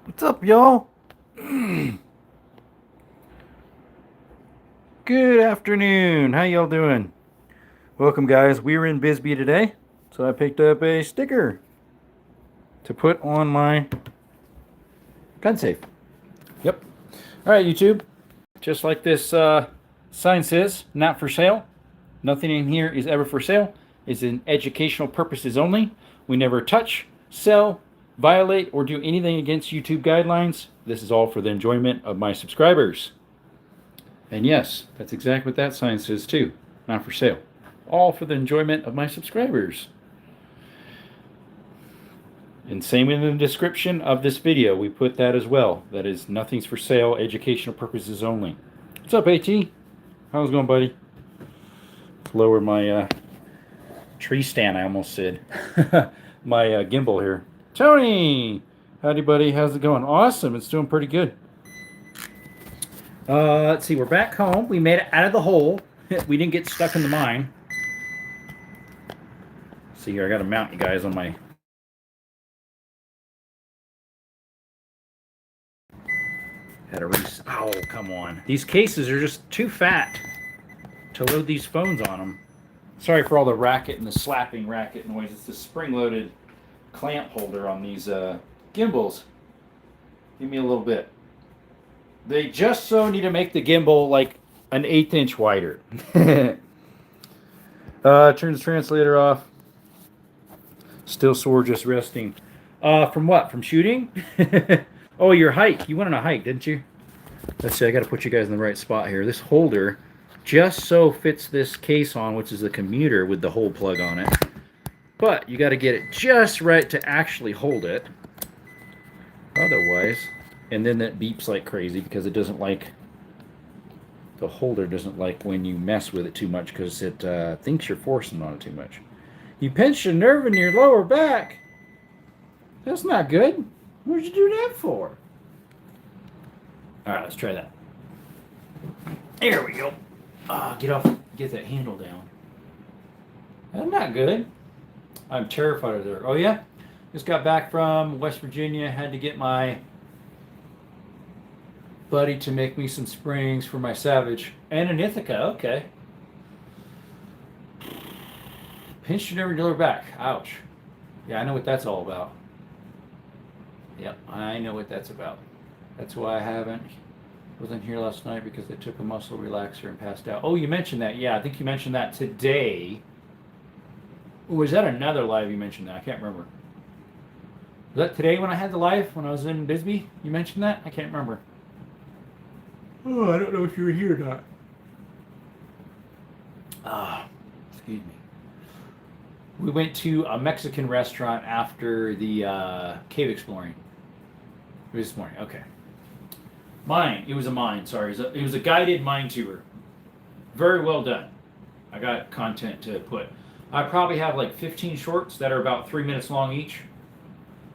What's up, y'all? Good afternoon. How y'all doing? Welcome, guys. We were in Bisbee today, so I picked up a sticker to put on my gun safe. Yep. All right, YouTube. Just like this sign says, not for sale. Nothing in here is ever for sale. It's in educational purposes only. We never touch, sell, violate, or do anything against YouTube guidelines. This is all for the enjoyment of my subscribers. And yes, that's exactly what that sign says too. Not for sale. All for the enjoyment of my subscribers. And same in the description of this video, we put that as well. That is, nothing's for sale, educational purposes only. What's up, AT? How's it going, buddy? Let's lower my tree stand, I almost said. My gimbal here. Tony! Howdy, buddy. How's it going? Awesome. It's doing pretty good. Let's see. We're back home. We made it out of the hole. We didn't get stuck in the mine. See here, I got to mount you guys on my... Had a oh, come on. These cases are just too fat to load these phones on them. Sorry for all the racket and the slapping racket noise. It's the spring-loaded clamp holder on these gimbals. Give me a little bit. They just so need to make the gimbal like an 1/8 inch wider. Turn the translator off. Still sore, just resting. From what? From shooting? Oh, your hike. You went on a hike, didn't you? Let's see, I got to put you guys in the right spot here. This holder just so fits this case on, which is the commuter with the hole plug on it. But you got to get it just right to actually hold it. Otherwise, and then that beeps like crazy because it doesn't like, the holder doesn't like when you mess with it too much because it thinks you're forcing on it too much. You pinched a nerve in your lower back. That's not good. What'd you do that for? All right, let's try that. There we go. Get off, get that handle down. That's not good. I'm terrified of there. Oh yeah? Just got back from West Virginia. Had to get my buddy to make me some springs for my Savage. And an Ithaca, okay. Pinched your nerve in your lower back. Ouch. Yeah, I know what that's all about. Yep, I know what that's about. That's why I wasn't here last night because I took a muscle relaxer and passed out. Oh, you mentioned that. Yeah, I think you mentioned that today. Or was that another live you mentioned that? I can't remember. Was that today when I had the live, when I was in Bisbee? You mentioned that? I can't remember. Oh, I don't know if you were here or not. Excuse me. We went to a Mexican restaurant after the cave exploring. It was this morning. Okay. Mine. It was a mine. Sorry. It was a guided mine tour. Very well done. I got content to put. I probably have like 15 shorts that are about 3 minutes long each.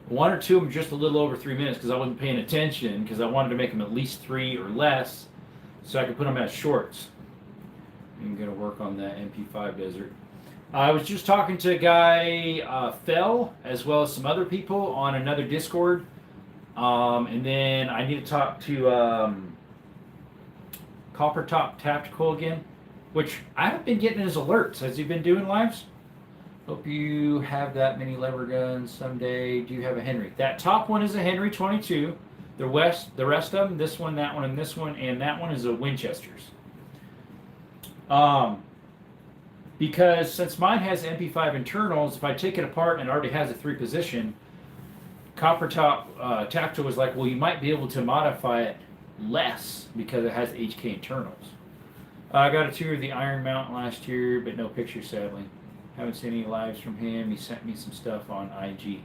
One or two of them just a little over 3 minutes because I wasn't paying attention because I wanted to make them at least 3 or less so I could put them as shorts. I'm going to work on that MP5 Desert. I was just talking to a guy, Fell, as well as some other people on another Discord. And then I need to talk to Copper Top Tactical again, which I haven't been getting his alerts. Has he been doing lives? Hope you have that many lever guns someday. Do you have a Henry? That top one is a Henry 22. The rest of them, this one, that one, and this one, and that one is a Winchester's. Because since mine has MP5 internals, if I take it apart and it already has a 3-position, Copper Top Tactical was like, well, you might be able to modify it less because it has HK internals. I got a tour of the Iron Mountain last year, but no pictures, sadly. Haven't seen any lives from him. He sent me some stuff on IG.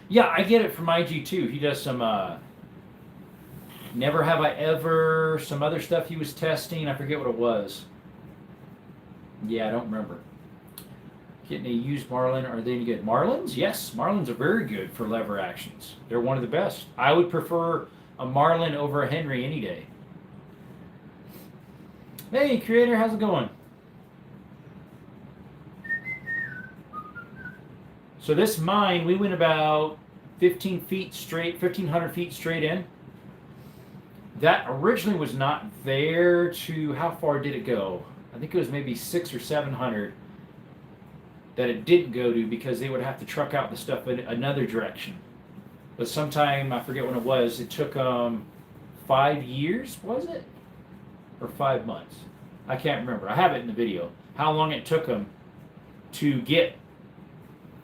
Yeah, I get it from IG too. He does some Never Have I Ever, some other stuff he was testing. I forget what it was. Yeah, I don't remember. Getting a used Marlin, are they any good? Marlins? Yes, Marlins are very good for lever actions. They're one of the best. I would prefer a Marlin over a Henry any day. Hey, creator, how's it going? So this mine, we went about 15 feet straight, 1,500 feet straight in. That originally was not there to, how far did it go? I think it was maybe 600 or 700 that it didn't go to because they would have to truck out the stuff in another direction. But sometime, I forget when it was, it took 5 years, was it? Or 5 months? I can't remember. I have it in the video. How long it took them to get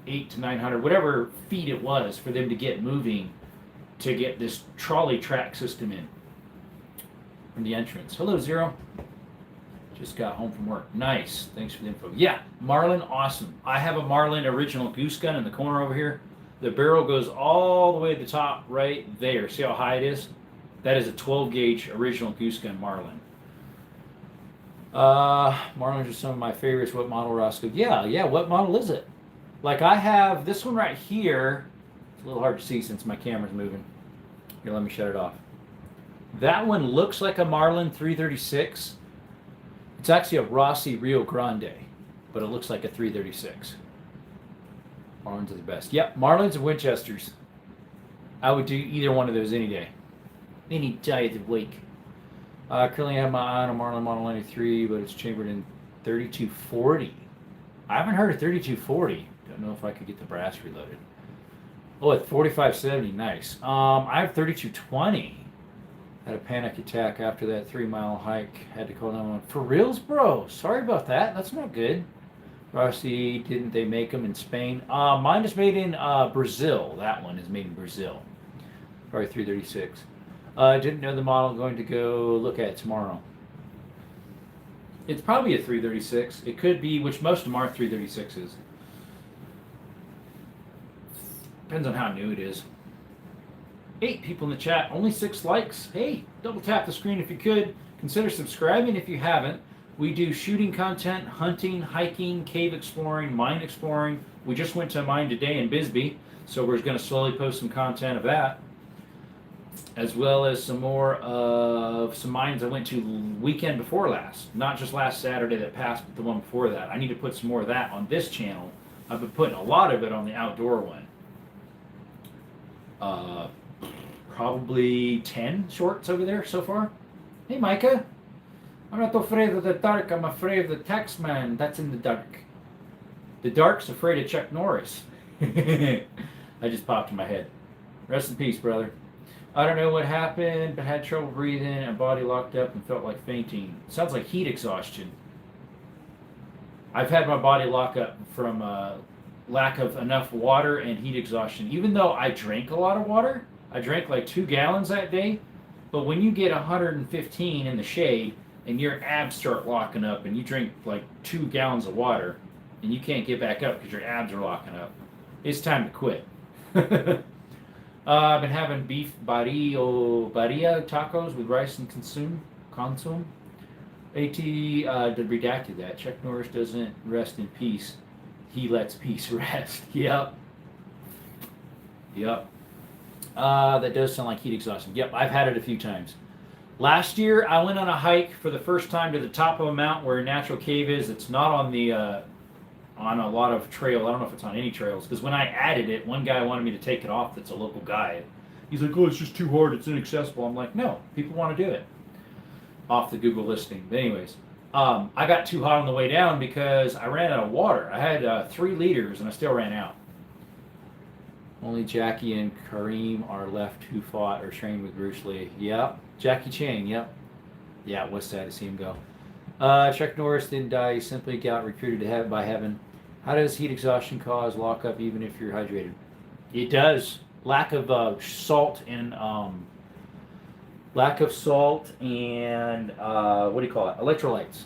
800 to 900, whatever feet it was, for them to get moving to get this trolley track system in from the entrance. Hello, Zero. Just got home from work. Nice. Thanks for the info. Yeah, Marlin, awesome. I have a Marlin original goose gun in the corner over here. The barrel goes all the way to the top right there. See how high it is? That is a 12 gauge original goose gun Marlin. Marlins are some of my favorites. What model, Roscoe? Yeah. What model is it? Like, I have this one right here. It's a little hard to see since my camera's moving. Here, let me shut it off. That one looks like a Marlin 336. It's actually a Rossi Rio Grande, but it looks like a 336. Marlins are the best. Yep, Marlins and Winchesters. I would do either one of those any day. Any day of the week. Currently have my eye on a Marlin Model 93, but it's chambered in 3240. I haven't heard of 3240. Don't know if I could get the brass reloaded. Oh, at 4570, nice. I have 3220. Had a panic attack after that 3-mile hike. Had to call 911. For reals, bro? Sorry about that. That's not good. Rossi, didn't they make them in Spain? Mine is made in Brazil. That one is made in Brazil. Probably 336. Didn't know the model. Going to go look at it tomorrow. It's probably a 336. It could be, which most of them are 336s. Depends on how new it is. 8 people in the chat, only 6 likes. Hey, double tap the screen if you could. Consider subscribing if you haven't. We do shooting content, hunting, hiking, cave exploring, mine exploring. We just went to a mine today in Bisbee, so we're going to slowly post some content of that, as well as some more of some mines I went to weekend before last. Not just last Saturday that passed, but the one before that. I need to put some more of that on this channel. I've been putting a lot of it on the outdoor one. Probably 10 shorts over there so far. Hey, Micah. I'm not afraid of the dark. I'm afraid of the tax man. That's in the dark. The dark's afraid of Chuck Norris. I just popped in my head. Rest in peace, brother. I don't know what happened, but had trouble breathing and body locked up and felt like fainting. Sounds like heat exhaustion. I've had my body lock up from lack of enough water and heat exhaustion. Even though I drank a lot of water, I drank like 2 gallons that day, but when you get 115 in the shade and your abs start locking up and you drink like 2 gallons of water and you can't get back up because your abs are locking up, it's time to quit. I've been having beef barilla tacos with rice and consume. AT redacted that. Chuck Norris doesn't rest in peace. He lets peace rest. Yep. That does sound like heat exhaustion. Yep, I've had it a few times. Last year, I went on a hike for the first time to the top of a mountain where a natural cave is. It's not on the on a lot of trail. I don't know if it's on any trails, because when I added it, one guy wanted me to take it off. That's a local guide. He's like, "Oh, it's just too hard. It's inaccessible." I'm like, "No, people want to do it." Off the Google listing. But anyways, I got too hot on the way down because I ran out of water. I had 3 liters and I still ran out. Only Jackie and Kareem are left who fought or trained with Bruce Lee. Yep. Jackie Chan, yep. Yeah, it was sad to see him go. Chuck Norris didn't die. He simply got recruited to by heaven. How does heat exhaustion cause lockup even if you're hydrated? It does. Lack of salt and what do you call it? Electrolytes.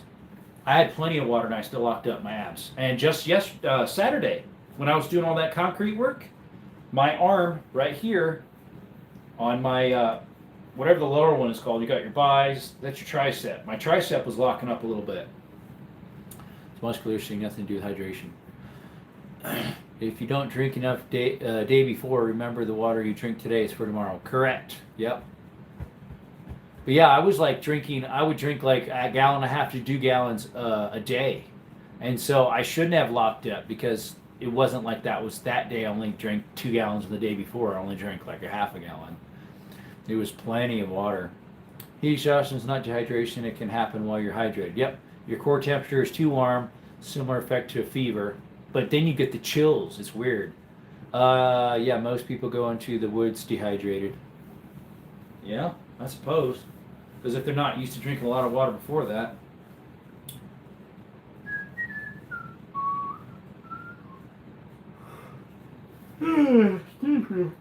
I had plenty of water and I still locked up my abs. And just Saturday, when I was doing all that concrete work, my arm right here on my whatever the lower one is called, you got your bis, that's your tricep. My tricep was locking up a little bit. It's muscular, so nothing to do with hydration. If you don't drink enough day before, remember the water you drink today is for tomorrow. Correct. Yep. But yeah, I was like I would drink like 1.5 gallons to 2 gallons a day. And so I shouldn't have locked up because it wasn't like that was that day. I only drank 2 gallons the day before. I only drank like a half a gallon. It was plenty of water. Heat exhaustion is not dehydration. It can happen while you're hydrated. Yep, your core temperature is too warm. Similar effect to a fever, but then you get the chills. It's weird. Yeah, most people go into the woods dehydrated. Yeah, I suppose. Because if they're not used to drinking a lot of water before that.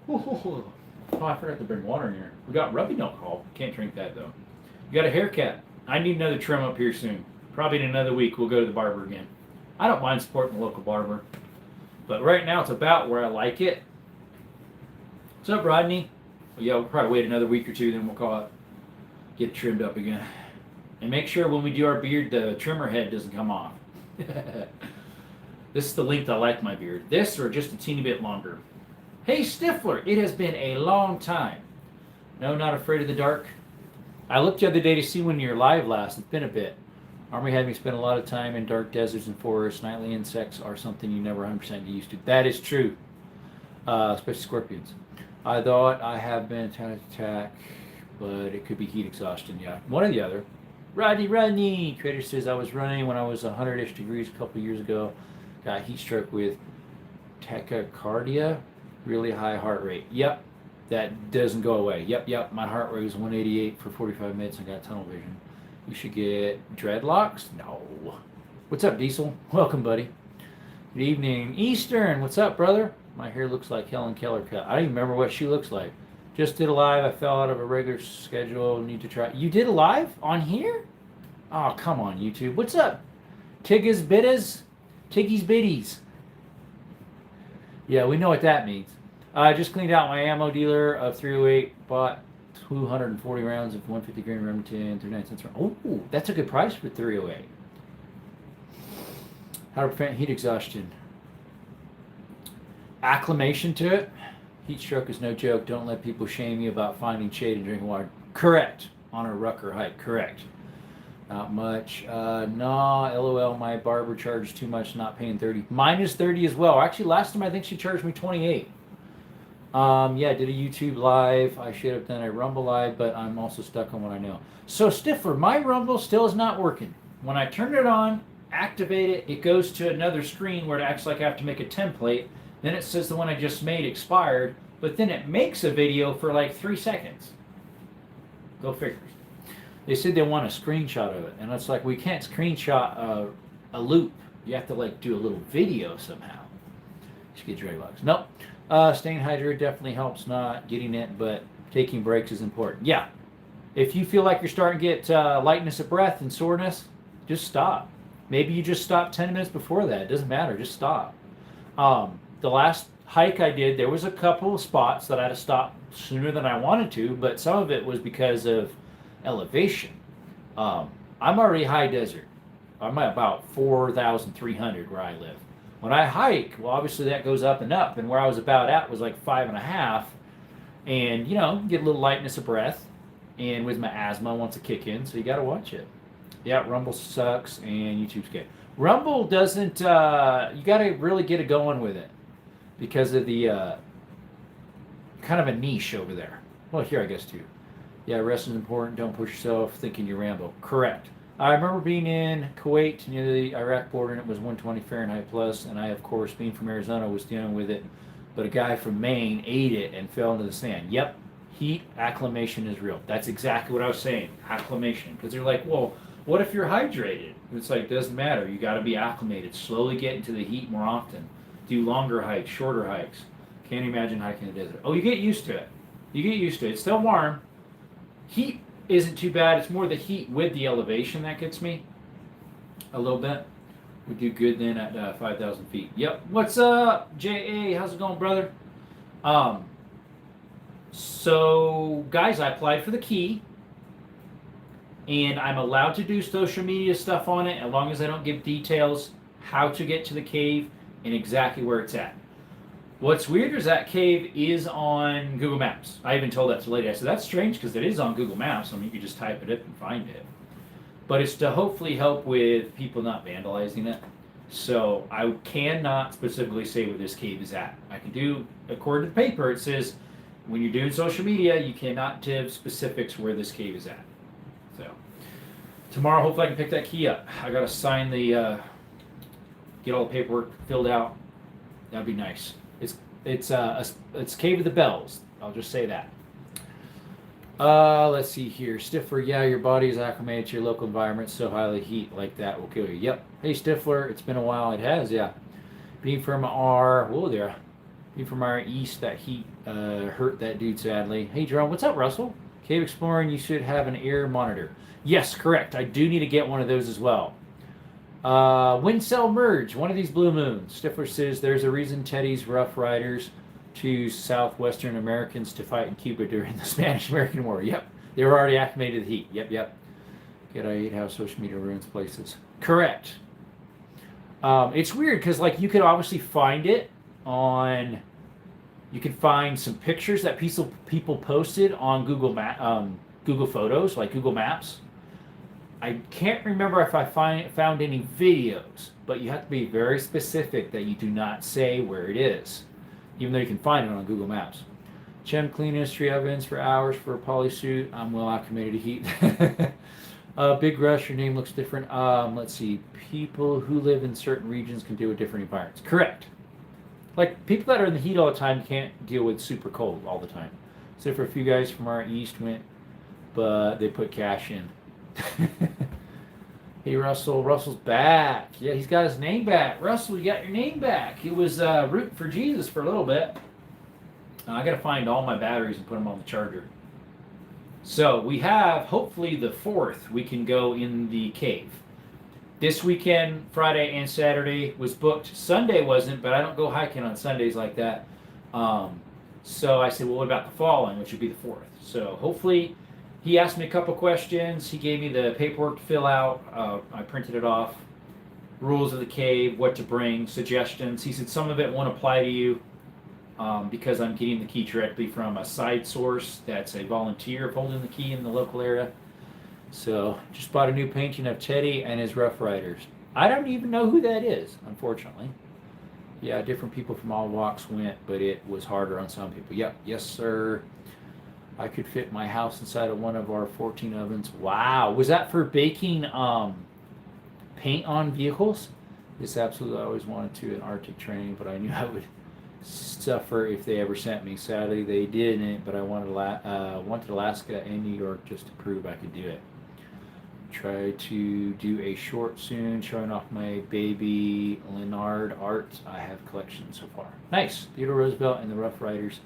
Oh, I forgot to bring water in here. We got rubbing alcohol. Can't drink that though. You got a haircut. I need another trim up here soon. Probably in another week we'll go to the barber again. I don't mind supporting the local barber. But right now it's about where I like it. What's up, Rodney? Well, yeah, we'll probably wait another week or two, then we'll call it. Get it trimmed up again. And make sure when we do our beard, the trimmer head doesn't come off. This is the length I like my beard. This or just a teeny bit longer. Hey, Stifler, it has been a long time. No, not afraid of the dark. I looked the other day to see when you're live last. It's been a bit. Army had me spend a lot of time in dark deserts and forests. Nightly insects are something you never 100% get used to. That is true. Especially scorpions. I thought I have been attacked, but it could be heat exhaustion. Yeah, one or the other. Rodney. Trader says I was running when I was 100-ish degrees a couple years ago. Got heat stroke with tachycardia, really high heart rate. Yep, that doesn't go away. Yep. My heart rate was 188 for 45 minutes and got tunnel vision. You should get dreadlocks? No. What's up, Diesel? Welcome, buddy. Good evening. Eastern, what's up, brother? My hair looks like Helen Keller cut. I don't even remember what she looks like. Just did a live. I fell out of a regular schedule. Need to try. You did a live on here? Oh, come on, YouTube. What's up? Tiggy's Biddies. Yeah, we know what that means. I just cleaned out my ammo dealer of 308. Bought 240 rounds of 150 grain Remington, 39 cents round. Oh, that's a good price for 308. How to prevent heat exhaustion. Acclimation to it. Heat stroke is no joke. Don't let people shame you about finding shade and drinking water. Correct. On a rucker hike. Correct. Not much. Nah, LOL, my barber charged too much, not paying 30. Mine is 30 as well. Actually, last time I think she charged me 28. Yeah, did a YouTube live. I should have done a Rumble live, but I'm also stuck on what I know. So, Stiffer, my Rumble still is not working. When I turn it on, activate it, it goes to another screen where it acts like I have to make a template. Then it says the one I just made expired, but then it makes a video for like 3 seconds. Go figure. They said they want a screenshot of it, and it's like we can't screenshot a loop. You have to like do a little video somehow. Just get dreadlocks. Nope. Staying hydrated definitely helps. Not getting it, but taking breaks is important. Yeah. If you feel like you're starting to get lightness of breath and soreness, just stop. Maybe you just stop 10 minutes before that. It doesn't matter. Just stop. The last hike I did, there was a couple of spots that I had to stop sooner than I wanted to, but some of it was because of elevation. I'm already high desert. I'm at about 4,300 where I live. When I hike, well, obviously that goes up, and where I was about at was like 5.5, and you know, get a little lightness of breath, and with my asthma wants to kick in, so you got to watch it. Yeah, Rumble sucks, and YouTube's good. Rumble doesn't. You got to really get it going with it because of the kind of a niche over there. Well, here I guess too. Yeah, rest is important. Don't push yourself thinking you're Rambo. Correct. I remember being in Kuwait near the Iraq border, and it was 120 Fahrenheit plus, and I, of course, being from Arizona, was dealing with it. But a guy from Maine ate it and fell into the sand. Yep, heat acclimation is real. That's exactly what I was saying, acclimation. Because they're like, well, what if you're hydrated? It's like, doesn't matter. You got to be acclimated. Slowly get into the heat more often. Do longer hikes, shorter hikes. Can't imagine hiking in the desert. Oh, you get used to it. You get used to it. It's still warm. Heat isn't too bad. It's more the heat with the elevation that gets me a little bit. We do good then at 5,000 feet. Yep. What's up, J.A.? How's it going, brother? So, guys, I applied for the key, and I'm allowed to do social media stuff on it as long as I don't give details how to get to the cave and exactly where it's at. What's weird is that cave is on Google Maps. I even told that to the lady. I said, that's strange because it is on Google Maps. I mean, you can just type it up and find it. But it's to hopefully help with people not vandalizing it. So I cannot specifically say where this cave is at. I can do, according to the paper, it says when you're doing social media, you cannot give specifics where this cave is at. So tomorrow, hopefully I can pick that key up. I got to sign the, get all the paperwork filled out. That'd be nice. It's Cave of the Bells. I'll just say that. Let's see here. Stifler, yeah, your body is acclimated to your local environment, so highly heat like that will kill you. Yep. Hey, Stifler, it's been a while. It has, yeah. Being from our east, that heat hurt that dude sadly. Hey, Jerome, what's up, Russell? Cave exploring, you should have an air monitor. Yes, correct. I do need to get one of those as well. Wind cell merge, one of these blue moons. Stifler says there's a reason Teddy's Rough Riders choose Southwestern Americans to fight in Cuba during the Spanish-American War. Yep, they were already acclimated to the heat. Yep. Get I hate how social media ruins places. Correct. It's weird because like you could obviously find it on. You could find some pictures that people posted on Google Photos, like Google Maps. I can't remember if I found any videos, but you have to be very specific that you do not say where it is, even though you can find it on Google Maps. Chem clean industry ovens for hours for a polysuit. I'm well acclimated to heat. Big Rush, your name looks different. Let's see. People who live in certain regions can deal with different environments. Correct. Like, people that are in the heat all the time can't deal with super cold all the time. So for a few guys from our east went, but they put cash in. Hey, Russell. Russell's back. Yeah, he's got his name back. Russell, you got your name back. It was rooting for Jesus for a little bit. I got to find all my batteries and put them on the charger. So we have, hopefully the 4th, we can go in the cave. This weekend, Friday and Saturday, was booked. Sunday wasn't, but I don't go hiking on Sundays like that. So I said, well, what about the following, which would be the 4th? So hopefully, he asked me a couple questions. He gave me the paperwork to fill out. I printed it off. Rules of the cave, what to bring, suggestions. He said some of it won't apply to you because I'm getting the key directly from a side source that's a volunteer holding the key in the local area. So, just bought a new painting of Teddy and his Rough Riders. I don't even know who that is, unfortunately. Yeah, different people from all walks went, but it was harder on some people. Yep, yes, sir. I could fit my house inside of one of our 14 ovens. Wow, was that for baking paint on vehicles? This absolutely I always wanted to in Arctic training, but I knew I would suffer if they ever sent me. Sadly, they didn't, but I wanted Alaska and New York just to prove I could do it. Try to do a short soon showing off my baby Leonard art. I have collections so far. Nice. Theodore Roosevelt and the Rough Riders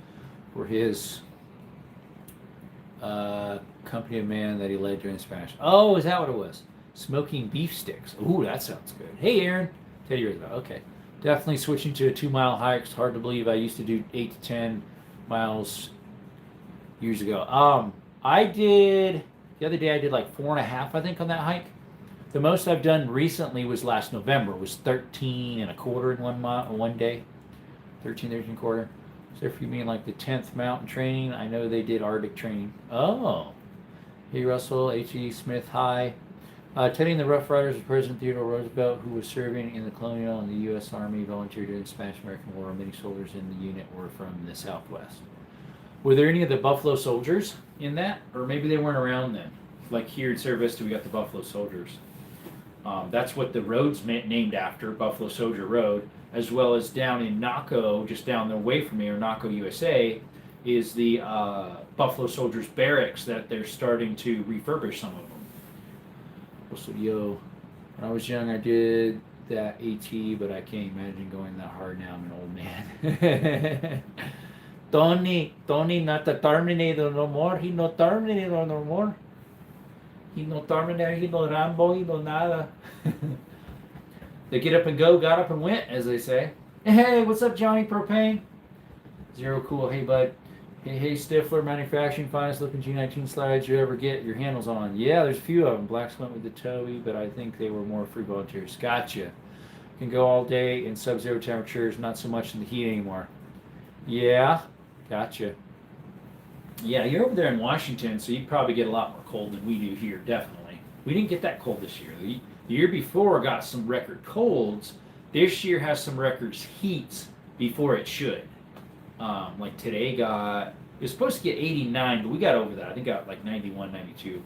were his company of man that he led during the Spanish. Oh, is that what it was? Smoking beef sticks. Ooh, that sounds good. Hey, Aaron. Teddy Roosevelt. Okay. Definitely switching to a 2-mile hike. It's hard to believe I used to do 8 to 10 miles years ago. The other day I did like 4.5, I think, on that hike. The most I've done recently was last November. It was 13 and a quarter in one day. 13 and a quarter. So if you mean like the 10th mountain training, I know they did Arctic training. Oh. Hey, Russell, H.E. Smith, hi. Teddy and the Rough Riders was President Theodore Roosevelt, who was serving in the Colonial and the U.S. Army, volunteered during the Spanish-American War. Many soldiers in the unit were from the Southwest. Were there any of the Buffalo Soldiers in that? Or maybe they weren't around then. Like here in Cerro Vista, we got the Buffalo Soldiers. That's what the road's named after, Buffalo Soldier Road, as well as down in Naco, just down the way from here, Naco, USA, is the Buffalo Soldiers barracks that they're starting to refurbish some of them. So, yo, when I was young, I did that AT, but I can't imagine going that hard now. I'm an old man. Tony, not the Terminator no more. He no Terminator no more. He no Terminator, he no Rambo, he no nada. They get up and go, got up and went, as they say. Hey, what's up, Johnny Propane? Zero cool, hey, bud. Hey, Stifler, manufacturing finest looking G19 slides you ever get your handles on. Yeah, there's a few of them. Blacks went with the Toei, but I think they were more free volunteers. Gotcha. Can go all day in sub-zero temperatures, not so much in the heat anymore. Yeah, gotcha. Yeah, you're over there in Washington, so you probably get a lot more cold than we do here, definitely. We didn't get that cold this year. The year before got some record colds, This year has some records heats before it should. Like today it was supposed to get 89, but we got over that. I think got like 91, 92.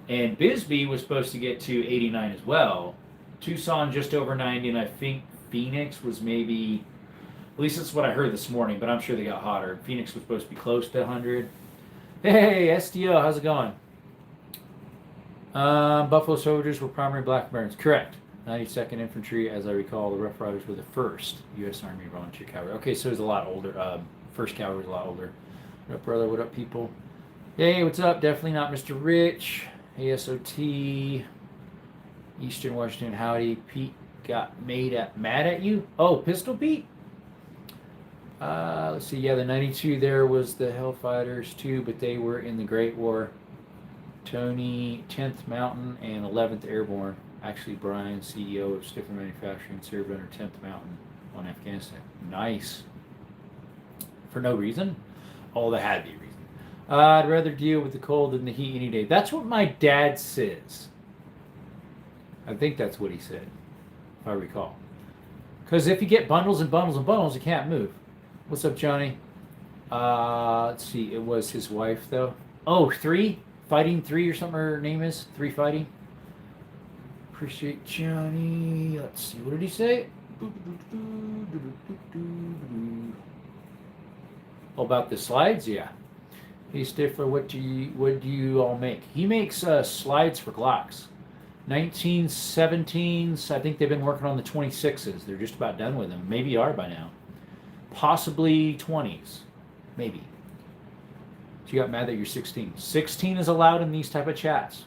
And Bisbee was supposed to get to 89 as well. Tucson just over 90, and I think Phoenix was maybe, at least that's what I heard this morning, but I'm sure they got hotter. Phoenix was supposed to be close to 100. Hey, SDO, how's it going? Buffalo Soldiers were primary black Americans. Correct. 92nd Infantry, as I recall, the Rough Riders were the first U.S. Army volunteer cavalry. Okay, so it was a lot older. First cavalry was a lot older. What up, brother? What up, people? Hey, what's up? Definitely not Mr. Rich. ASOT. Eastern Washington, howdy. Pete got mad at you? Oh, Pistol Pete? Let's see. Yeah, the 92 there was the Hellfighters too, but they were in the Great War. Tony, 10th Mountain and 11th Airborne. Actually, Brian, CEO of Stifler Manufacturing, served under 10th Mountain on Afghanistan. Nice. For no reason? Oh, there had to be a reason. I'd rather deal with the cold than the heat any day. That's what my dad says. I think that's what he said, if I recall. Because if you get bundles and bundles and bundles, you can't move. What's up, Johnny? Let's see. It was his wife, though. Oh, 3? Fighting 3 or something her name is? 3 Fighting? Appreciate Johnny. Let's see. What did he say? Oh, about the slides? Yeah. Hey, Stifler, what do you all make? He makes slides for Glocks. 1917s. I think they've been working on the 26s. They're just about done with them. Maybe are by now. Possibly 20s. Maybe. So you got mad that you're 16. 16 is allowed in these type of chats.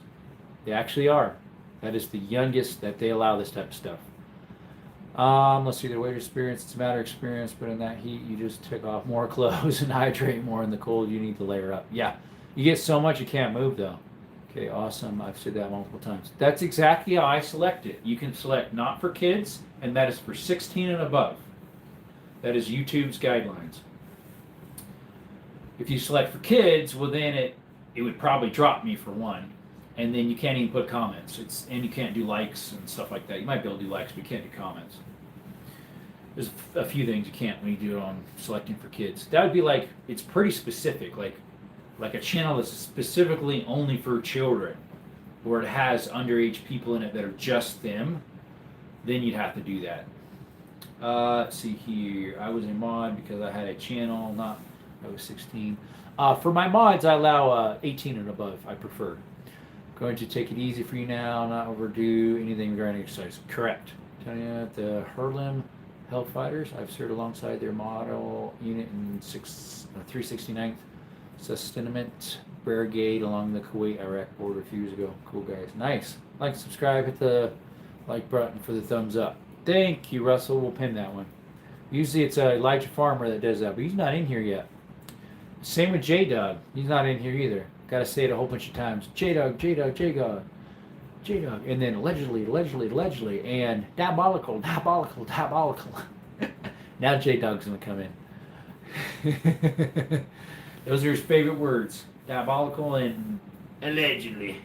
They actually are. That is the youngest that they allow this type of stuff. Let's see, the weight experience, it's a matter of experience, but in that heat, you just take off more clothes and hydrate more. In the cold, you need to layer up. Yeah, you get so much you can't move, though. Okay, awesome. I've said that multiple times. That's exactly how I select it. You can select not for kids, and that is for 16 and above. That is YouTube's guidelines. If you select for kids, well, then it would probably drop me for one. And then you can't even put comments. And you can't do likes and stuff like that. You might be able to do likes, but you can't do comments. There's a few things you can't when you do it on selecting for kids. That would be like, it's pretty specific, like a channel that's specifically only for children, or it has underage people in it that are just them, then you'd have to do that. Let's see here. I was a mod because I had a channel, I was 16. For my mods, I allow 18 and above, I prefer. Going to take it easy for you now, not overdo anything regarding exercise. Correct. Telling you the Hurlem Hellfighters, I've served alongside their model unit in 369th Sustainment Brigade along the Kuwait-Iraq border a few years ago. Cool guys. Nice. Like and subscribe, hit the like button for the thumbs up. Thank you, Russell. We'll pin that one. Usually it's Elijah Farmer that does that, but he's not in here yet. Same with J-Dog. He's not in here either. Got to say it a whole bunch of times. J-Dog, J-Dog, J-Dog, J-Dog. And then allegedly, and diabolical. Now J-Dog's going to come in. Those are his favorite words. Diabolical and allegedly.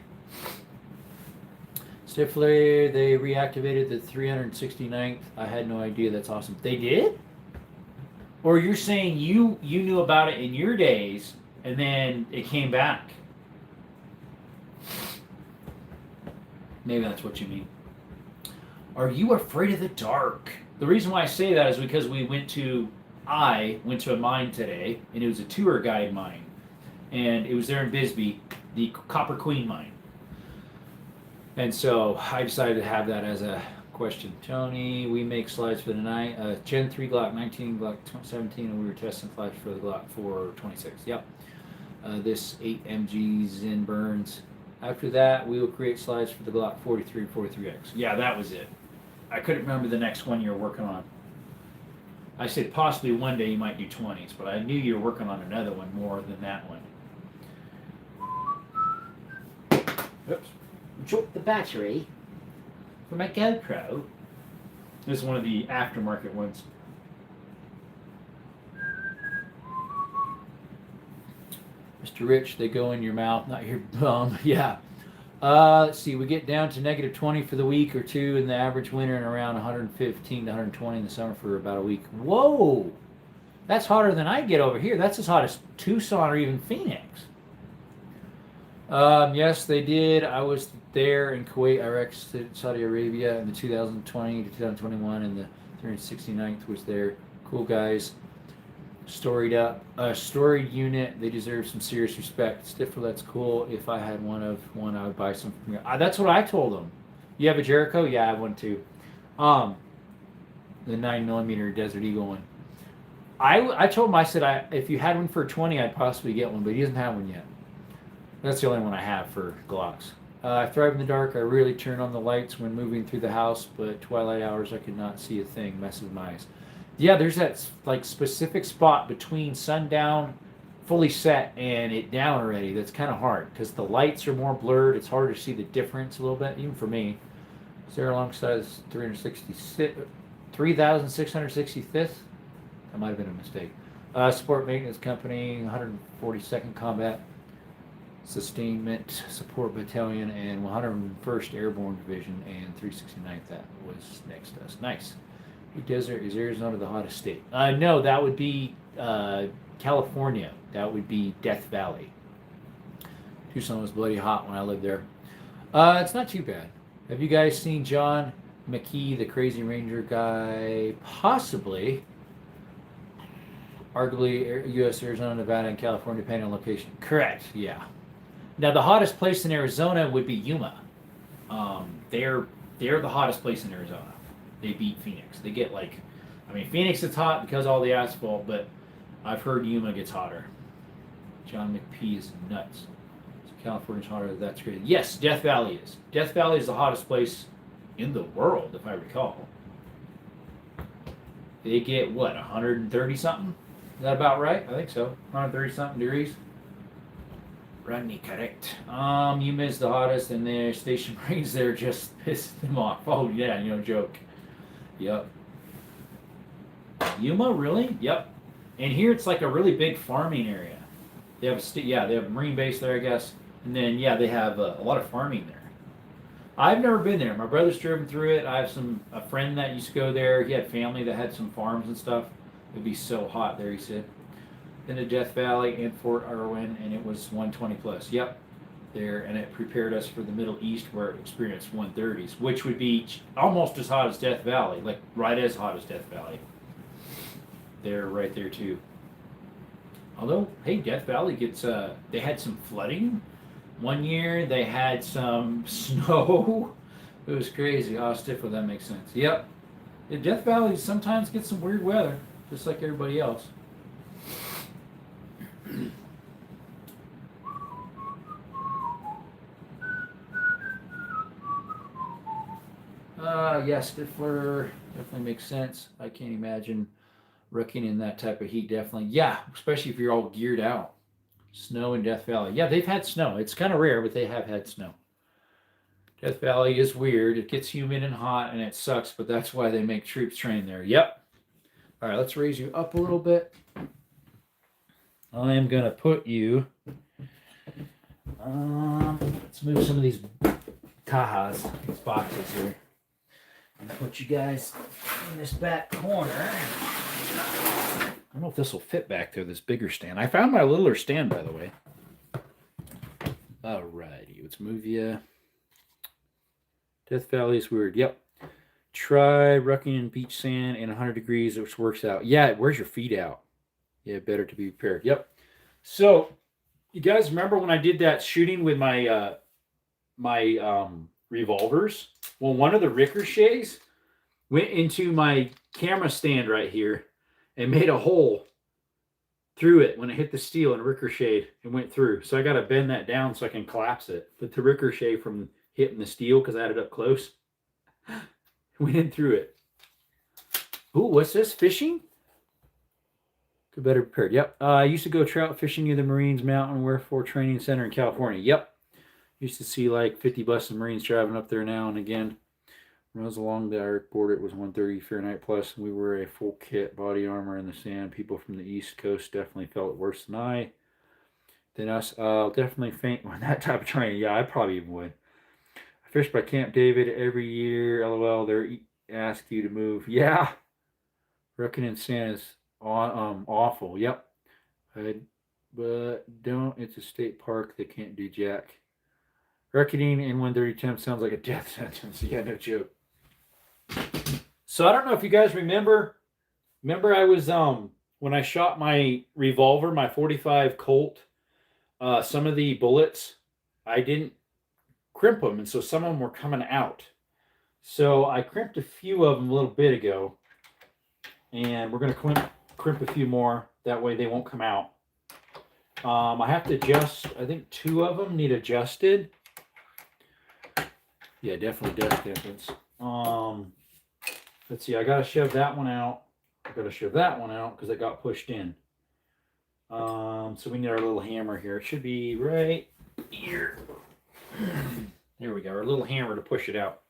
Stifler, they reactivated the 369th. I had no idea. That's awesome. They did? Or you're saying you knew about it in your days, and then it came back. Maybe that's what you mean. Are you afraid of the dark? The reason why I say that is because I went to a mine today, and it was a tour guide mine. And it was there in Bisbee, the Copper Queen mine. And so I decided to have that as a question. Tony, we make slides for the night. Gen 3 Glock 19, Glock 17, and we were testing flash for the Glock 426. Yep. This 8MG Zen Burns. After that, we will create slides for the Glock 43 and 43X. Yeah, that was it. I couldn't remember the next one you were working on. I said possibly one day you might do 20s, but I knew you were working on another one more than that one. Oops. Dropped the battery for my GoPro. This is one of the aftermarket ones. Mr. Rich, they go in your mouth, not your bum. Yeah. Let's see. We get down to negative 20 for the week or two in the average winter, and around 115 to 120 in the summer for about a week. Whoa, that's hotter than I get over here. That's as hot as Tucson or even Phoenix. Yes, they did. I was there in Kuwait, Iraq, Saudi Arabia in the 2020 to 2021, and the 369th was there. Cool guys. Storied unit. They deserve some serious respect. Stifler, that's cool. If I had one, I would buy some from you. That's what I told them. You have a Jericho? Yeah, I have one too. Um, the 9mm Desert Eagle one. I told him, I said, if you had one for 20, I'd possibly get one, but he doesn't have one yet. That's the only one I have for Glocks. I thrive in the dark. I really turn on the lights when moving through the house, but twilight hours I could not see a thing. Messes my eyes. Yeah, there's that like specific spot between sundown, fully set, and it down already. That's kind of hard because the lights are more blurred. It's harder to see the difference a little bit, even for me. Is there alongside 3,665th? That might have been a mistake. Support maintenance company, 142nd Combat Sustainment Support Battalion, and 101st Airborne Division, and 369th. That was next to us. Nice. Desert, is Arizona the hottest state? No, that would be California. That would be Death Valley. Tucson was bloody hot when I lived there. It's not too bad. Have you guys seen John McKee, the Crazy Ranger guy? Possibly. Arguably, U.S., Arizona, Nevada, and California, depending on location. Correct. Yeah. Now, the hottest place in Arizona would be Yuma. They're the hottest place in Arizona. They beat Phoenix. They get Phoenix is hot because of all the asphalt, but I've heard Yuma gets hotter. John McPhee is nuts. So California's hotter. That's crazy. Yes, Death Valley is. Death Valley is the hottest place in the world, if I recall. They get, 130 something? Is that about right? I think so. 130 something degrees. Rodney, correct. Yuma is the hottest, and their station brains there just pissed them off. Oh, yeah, no joke. Yep. Yuma, really? Yep. And here it's like a really big farming area. They have they have a marine base there, I guess. And then they have a lot of farming there. I've never been there. My brother's driven through it. I have a friend that used to go there. He had family that had some farms and stuff. It'd be so hot there, he said. Then to Death Valley and Fort Irwin, and it was 120 plus. Yep. There, and it prepared us for the Middle East, where it experienced 130s, which would be almost as hot as Death Valley, like right as hot as Death Valley. They're right there too. Although, hey, Death Valley gets they had some flooding one year. They had some snow. It was crazy. Oh, Stifler, that makes sense. Yep. Death Valley sometimes gets some weird weather, just like everybody else. Yes, Stifler definitely makes sense. I can't imagine wrecking in that type of heat. Definitely, yeah, especially if you're all geared out. Snow in Death Valley. Yeah, they've had snow. It's kind of rare, but they have had snow. Death Valley is weird. It gets humid and hot, and it sucks. But that's why they make troops train there. Yep. All right, let's raise you up a little bit. I am gonna put you. Let's move some of these cajas, these boxes here. And put you guys in this back corner. I don't know if this will fit back there, this bigger stand. I found my littler stand, by the way. Alrighty, let's move you. Death Valley is weird. Yep. Try rucking in beach sand in 100 degrees, which works out. Yeah, it wears your feet out. Yeah, better to be prepared. Yep. So, you guys remember when I did that shooting with my revolvers? Well, one of the ricochets went into my camera stand right here and made a hole through it when it hit the steel and ricocheted and went through. So I got to bend that down so I can collapse it. But the ricochet from hitting the steel, because I had it up close, went in through it. Ooh, what's this? Fishing? Could better prepared. Yep. I used to go trout fishing near the Marines Mountain Wherefore Training Center in California. Yep. Used to see like 50 buses of Marines driving up there now and again. When I was along the Iraq border, it was 130 Fahrenheit plus. We were a full kit, body armor in the sand. People from the East Coast definitely felt it worse than I. Then us, definitely faint on that type of training. Yeah, I probably even would. Fish by Camp David every year. LOL. They ask you to move. Yeah. Wrecking in Sand is awful. Yep. But don't. It's a state park. They can't do jack. Reckoning in 130 attempts sounds like a death sentence. Yeah, no joke. So I don't know if you guys remember. Remember, I was when I shot my revolver, my 45 Colt. Some of the bullets, I didn't crimp them, and so some of them were coming out. So I crimped a few of them a little bit ago, and we're going to crimp a few more. That way they won't come out. I have to adjust. I think 2 of them need adjusted. Yeah, definitely dust distance. Let's see. I got to shove that one out. I got to shove that one out because it got pushed in. So we need our little hammer here. It should be right here. There we go. Our little hammer to push it out.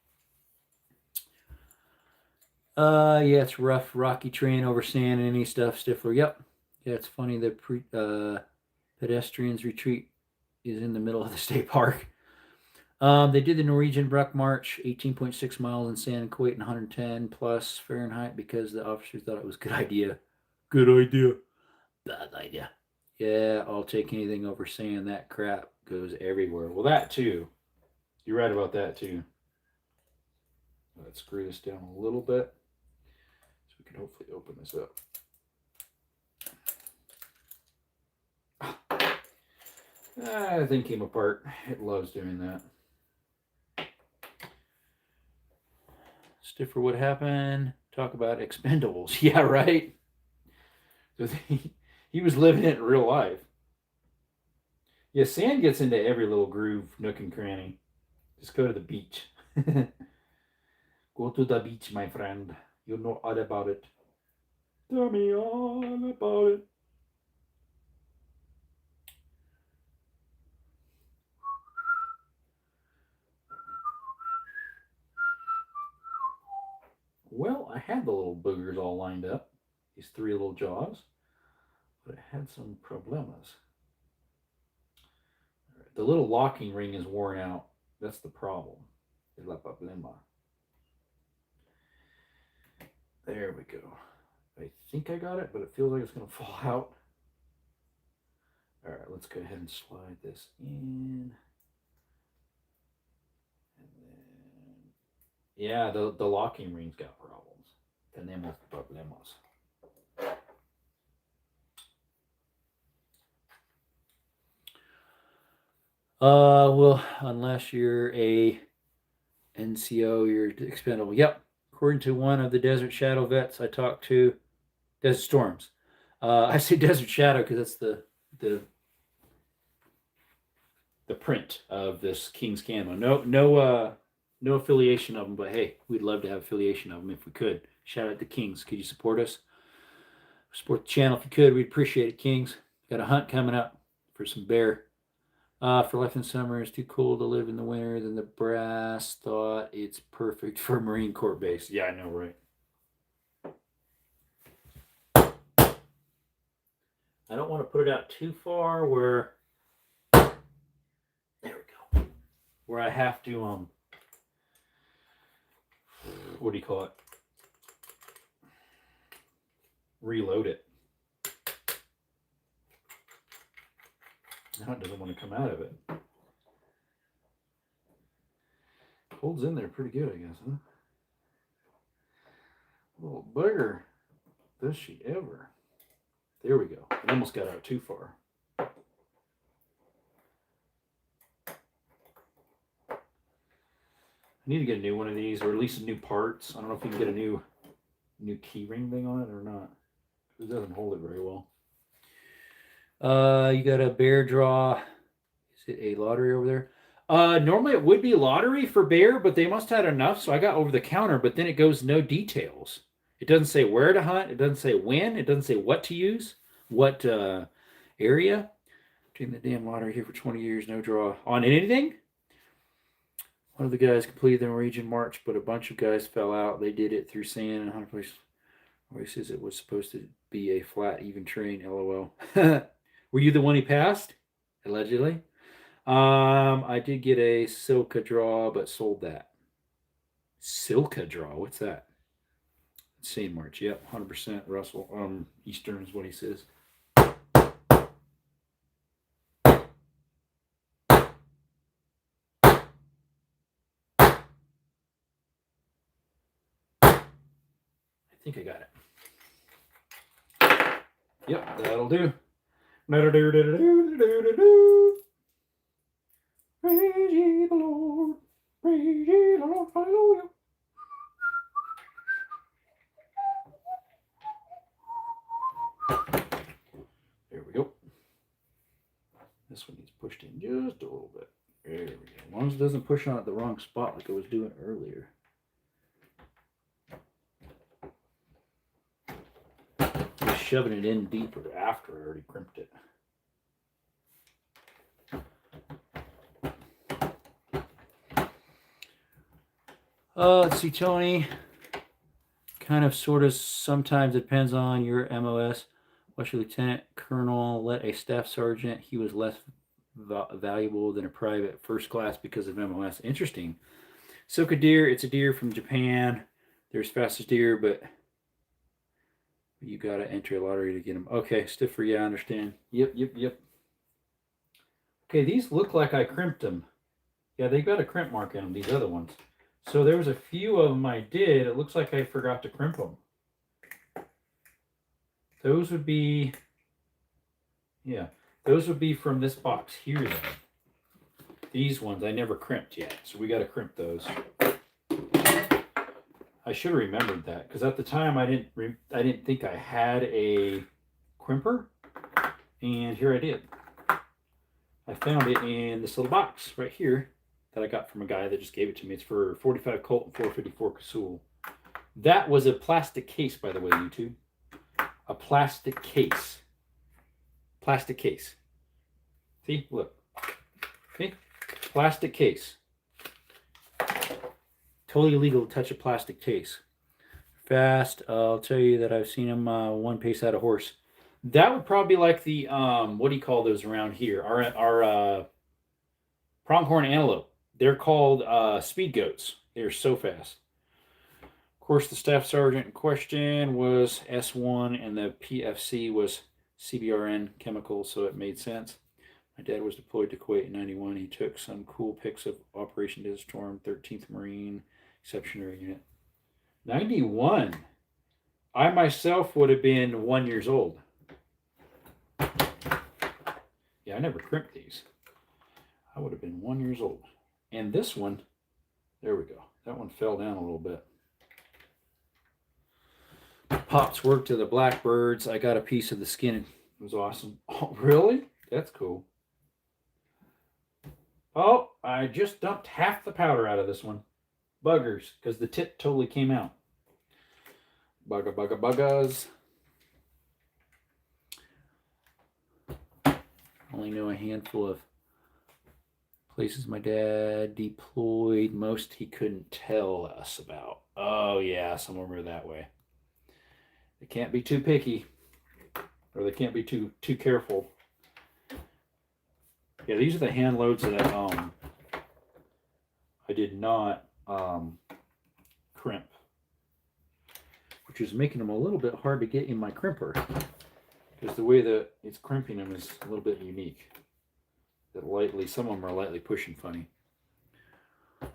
Yeah, it's rough, rocky terrain over sand and any stuff. Stifler. Yep. Yeah, it's funny that pedestrians retreat is in the middle of the state park. They did the Norwegian Bruck March, 18.6 miles in sand in Kuwait and 110 plus Fahrenheit because the officers thought it was a good idea. Good idea. Bad idea. Yeah, I'll take anything over sand. That crap goes everywhere. Well, that too. You're right about that too. Let's screw this down a little bit so we can hopefully open this up. That thing came apart. It loves doing that. Stiffer, what happened? Talk about Expendables. Yeah, right. So he was living it in real life. Yeah, sand gets into every little groove, nook and cranny. Just go to the beach. Go to the beach, my friend. You'll know all about it. Tell me all about it. Well, I had the little boogers all lined up. These 3 little jaws. But I had some problemas. Right, the little locking ring is worn out. That's the problem. La problema. There we go. I think I got it, but it feels like it's going to fall out. All right, let's go ahead and slide this in. And then, yeah, the locking ring's got problems. Tenemos problemas. Well, unless you're a NCO, you're expendable. Yep. According to one of the Desert Shadow vets I talked to, Desert Storms. I say Desert Shadow because that's the print of this King's Camo. No affiliation of them, but hey, we'd love to have affiliation of them if we could. Shout out to Kings. Could you support us? Support the channel if you could. We'd appreciate it, Kings. Got a hunt coming up for some bear. For life in summer, it's too cold to live in the winter. Then the brass thought it's perfect for Marine Corps base. Yeah, I know, right? I don't want to put it out too far where, there we go, where I have to, what do you call it? Reload it. Now it doesn't want to come out of it. Holds in there pretty good, I guess, huh? Little bugger. Does she ever? There we go. It almost got out too far. I need to get a new one of these, or at least new parts. I don't know if you can get a new key ring thing on it or not. It doesn't hold it very well. You got a bear draw. Is it a lottery over there? Normally it would be lottery for bear, but they must have had enough, so I got over the counter, but then it goes no details. It doesn't say where to hunt. It doesn't say when. It doesn't say what to use, what area. Doing the damn lottery here for 20 years, no draw on anything. One of the guys completed the Norwegian March, but a bunch of guys fell out. They did it through sand and 100 places. He says it was supposed to be a flat, even terrain. LOL. Were you the one he passed? Allegedly. I did get a Silca draw, but sold that. Silca draw, what's that? St. March, yep, 100% Russell. Eastern is what he says. I think I got it. Yep, that'll do. Praise ye the Lord. Praise ye the Lord. Hallelujah. There we go. This one needs pushed in just a little bit. There we go. As long as it doesn't push on at the wrong spot like I was doing earlier. Just shoving it in deeper after I already crimped it. Let's see, Tony. Kind of, sort of, sometimes it depends on your MOS. Watch a lieutenant colonel let a staff sergeant. He was less valuable than a private first class because of MOS. Interesting. Silca deer, it's a deer from Japan. They're as fast as deer, but you got to enter a lottery to get them. Okay, stiffer, yeah, I understand. Yep. Okay, these look like I crimped them. Yeah, they got a crimp mark in them, these other ones. So there was a few of them I did. It looks like I forgot to crimp them. Those would be, yeah, those would be from this box here. Then. These ones I never crimped yet, so we got to crimp those. I should have remembered that because at the time I didn't think I had a crimper, and here I did. I found it in this little box right here that I got from a guy that just gave it to me. It's for 45 Colt and 454 Casull. That was a plastic case, by the way, YouTube. A plastic case. Plastic case. See, look. See? Plastic case. Totally illegal to touch a plastic case. Fast, I'll tell you that I've seen them one pace out of horse. That would probably be like the, what do you call those around here? Our pronghorn antelope. They're called speed goats. They're so fast. Of course, the staff sergeant in question was S1, and the PFC was CBRN Chemical, so it made sense. My dad was deployed to Kuwait in 91. He took some cool pics of Operation Desert Storm, 13th Marine Exceptionary Unit. 91. I myself would have been 1 year old. Yeah, I never crimped these. I would have been 1 year old. And this one, there we go. That one fell down a little bit. Pops worked to the blackbirds. I got a piece of the skin. It was awesome. Oh, really? That's cool. Oh, I just dumped half the powder out of this one. Buggers, because the tip totally came out. Buggas. Only know a handful of places my dad deployed. Most he couldn't tell us about. Oh, yeah, somewhere that way. They can't be too picky, or they can't be too careful. Yeah, these are the hand loads that I did not crimp, which is making them a little bit hard to get in my crimper, because the way that it's crimping them is a little bit unique. That lightly, some of them are lightly pushing funny.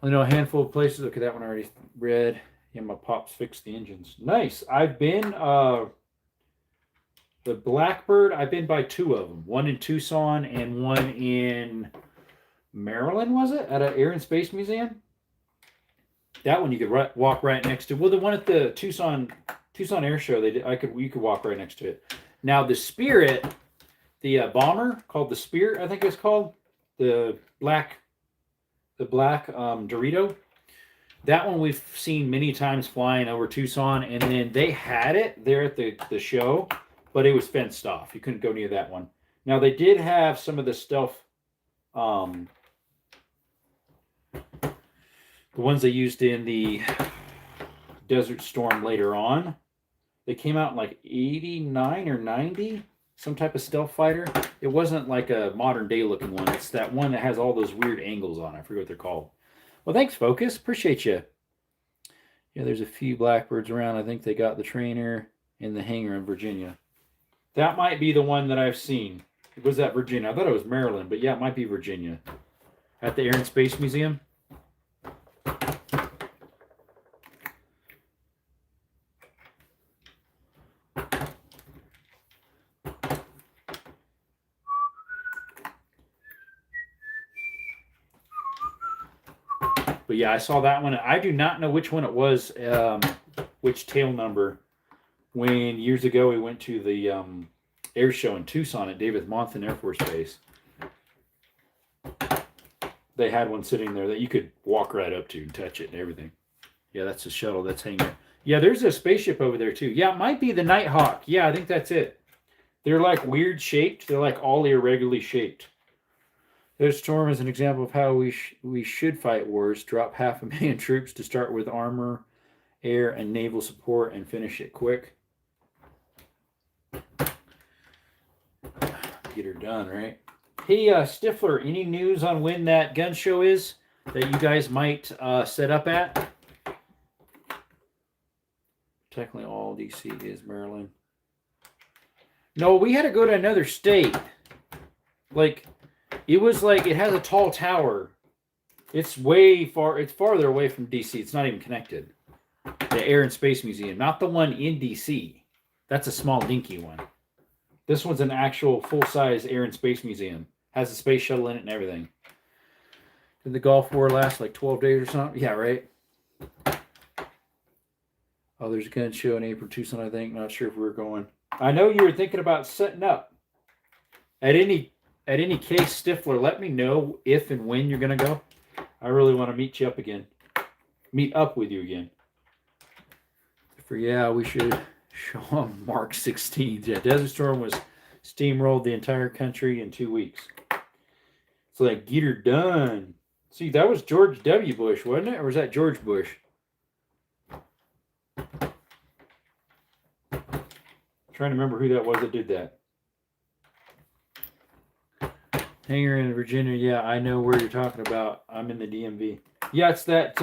I know a handful of places. Okay, that one I already read. Yeah, my pops fixed the engines. Nice. I've been the Blackbird. I've been by two of them. One in Tucson and one in Maryland. Was it at an Air and Space Museum? That one you could walk right next to. Well, the one at the Tucson Air Show, you could walk right next to it. Now the Spirit, the bomber called the Spirit, I think it's called, the black Dorito. That one we've seen many times flying over Tucson, and then they had it there at the show, but it was fenced off. You couldn't go near that one. Now they did have some of the stealth, the ones they used in the Desert Storm later on. They came out in like 89 or 90. some type of stealth fighter. It wasn't like a modern day looking one. It's that one that has all those weird angles on it. I forget what they're called. Well, thanks, Focus. Appreciate you. Yeah, there's a few Blackbirds around. I think they got the trainer in the hangar in Virginia. That might be the one that I've seen. Was that Virginia? I thought it was Maryland, but yeah, it might be Virginia. At the Air and Space Museum. But yeah, I saw that one. I do not know which one it was, which tail number. When years ago we went to the air show in Tucson at David Monthan Air Force Base. They had one sitting there that you could walk right up to and touch it and everything. Yeah, that's a shuttle that's hanging there. Yeah, there's a spaceship over there too. Yeah, it might be the Nighthawk. Yeah, I think that's it. They're like weird shaped. They're like all irregularly shaped. Desert Storm is an example of how we should fight wars. Drop 500,000 troops to start with armor, air, and naval support and finish it quick. Get her done, right? Hey, Stifler, any news on when that gun show is that you guys might set up at? Technically, all DC is Maryland. No, we had to go to another state. Like, it was like, it has a tall tower. It's way far, it's farther away from DC. It's not even connected. The Air and Space Museum, not the one in DC. That's a small dinky one. This one's an actual full-size Air and Space Museum. Has a space shuttle in it and everything. Did the Gulf War last like 12 days or something? Yeah, right? Oh, there's a gun show in April, Tucson, I think. Not sure if we're going. I know you were thinking about setting up. At any case, Stifler, let me know if and when you're going to go. I really want to meet you up again. Meet up with you again. Yeah, we should show them Mark 16th. Yeah, Desert Storm was steamrolled the entire country in 2 weeks. It's like, get her done. See, that was George W. Bush, wasn't it? Or was that George Bush? I'm trying to remember who that was that did that. Hangar in Virginia. Yeah, I know where you're talking about. I'm in the DMV. Yeah, it's that...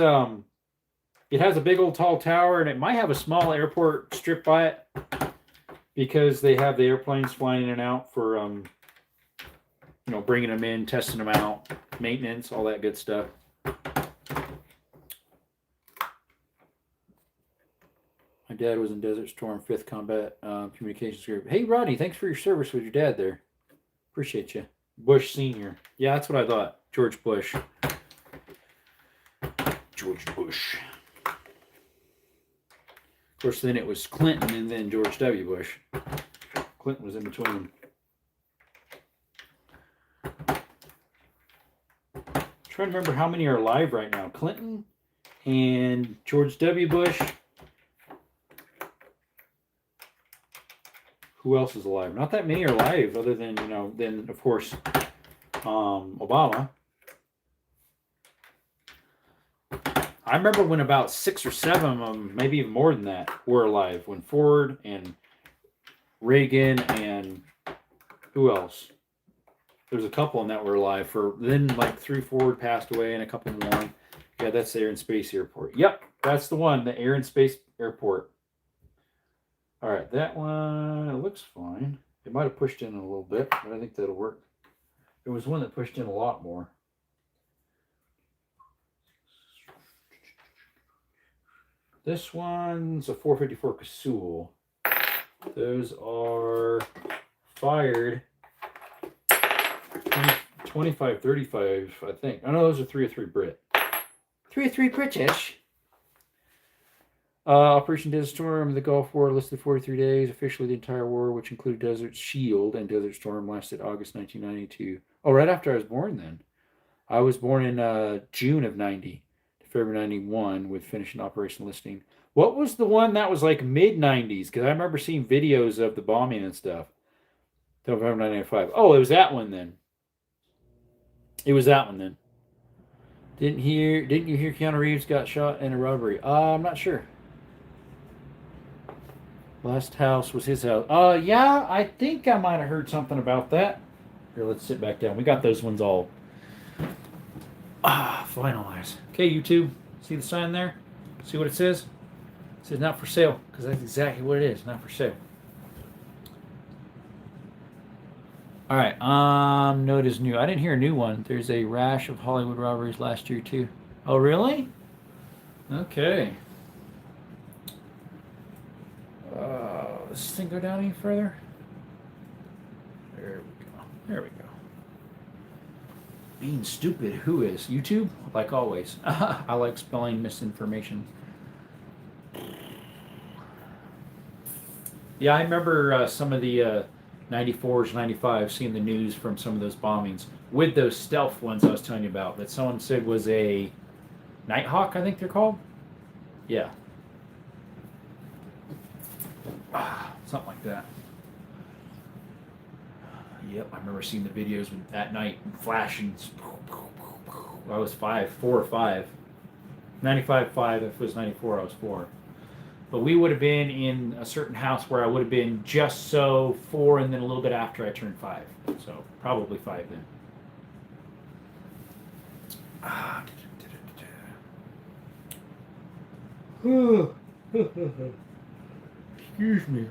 it has a big old tall tower, and it might have a small airport strip by it because they have the airplanes flying in and out for, bringing them in, testing them out, maintenance, all that good stuff. My dad was in Desert Storm 5th Combat Communications Group. Hey, Rodney, thanks for your service with your dad there. Appreciate you. Bush Sr. Yeah, that's what I thought. George Bush. George Bush. Of course, then it was Clinton and then George W. Bush. Clinton was in between. I'm trying to remember how many are alive right now. Clinton and George W. Bush. Who else is alive? Not that many are alive, other than, then, of course, Obama. I remember when about 6 or 7 of them, maybe even more than that, were alive. When Ford and Reagan and who else? There's a couple of them that were alive. Then like 3 Ford passed away and a couple more. Yeah, that's the Air and Space Airport. Yep, that's the one, the Air and Space Airport. All right, that one, it looks fine. It might have pushed in a little bit, but I think that'll work. There was one that pushed in a lot more. This one's a 454 Casull. Those are fired 25, 35, I think. I know those are 303 Brit. 303 British. Operation Desert Storm, the Gulf War listed 43 days. Officially, the entire war, which included Desert Shield and Desert Storm, lasted August 1992. Oh, right after I was born then. I was born in June of 90 to February 91 with finishing Operation Listing. What was the one that was like mid-90s? Because I remember seeing videos of the bombing and stuff. November 1995. Oh, it was that one then. It was that one then. Didn't you hear Keanu Reeves got shot in a robbery? I'm not sure. Last house was his house. Yeah, I think I might have heard something about that. Here, let's sit back down. We got those ones all finalized. Okay, YouTube, see the sign there? See what it says? It says not for sale, because that's exactly what it is, not for sale. All right, note is new. I didn't hear a new one. There's a rash of Hollywood robberies last year, too. Oh, really? Okay. Does this thing go down any further? There we go. There we go. Being stupid, who is? YouTube? Like always. I like spelling misinformation. Yeah, I remember some of the 94s, 95s, seeing the news from some of those bombings with those stealth ones I was telling you about that someone said was a Nighthawk, I think they're called. Yeah. Something like that. Yep, I remember seeing the videos at night flashing. I was 4 or 5. 95, 5. If it was 94, I was 4. But we would have been in a certain house where I would have been just so 4 and then a little bit after I turned 5. So probably 5 then. Excuse me.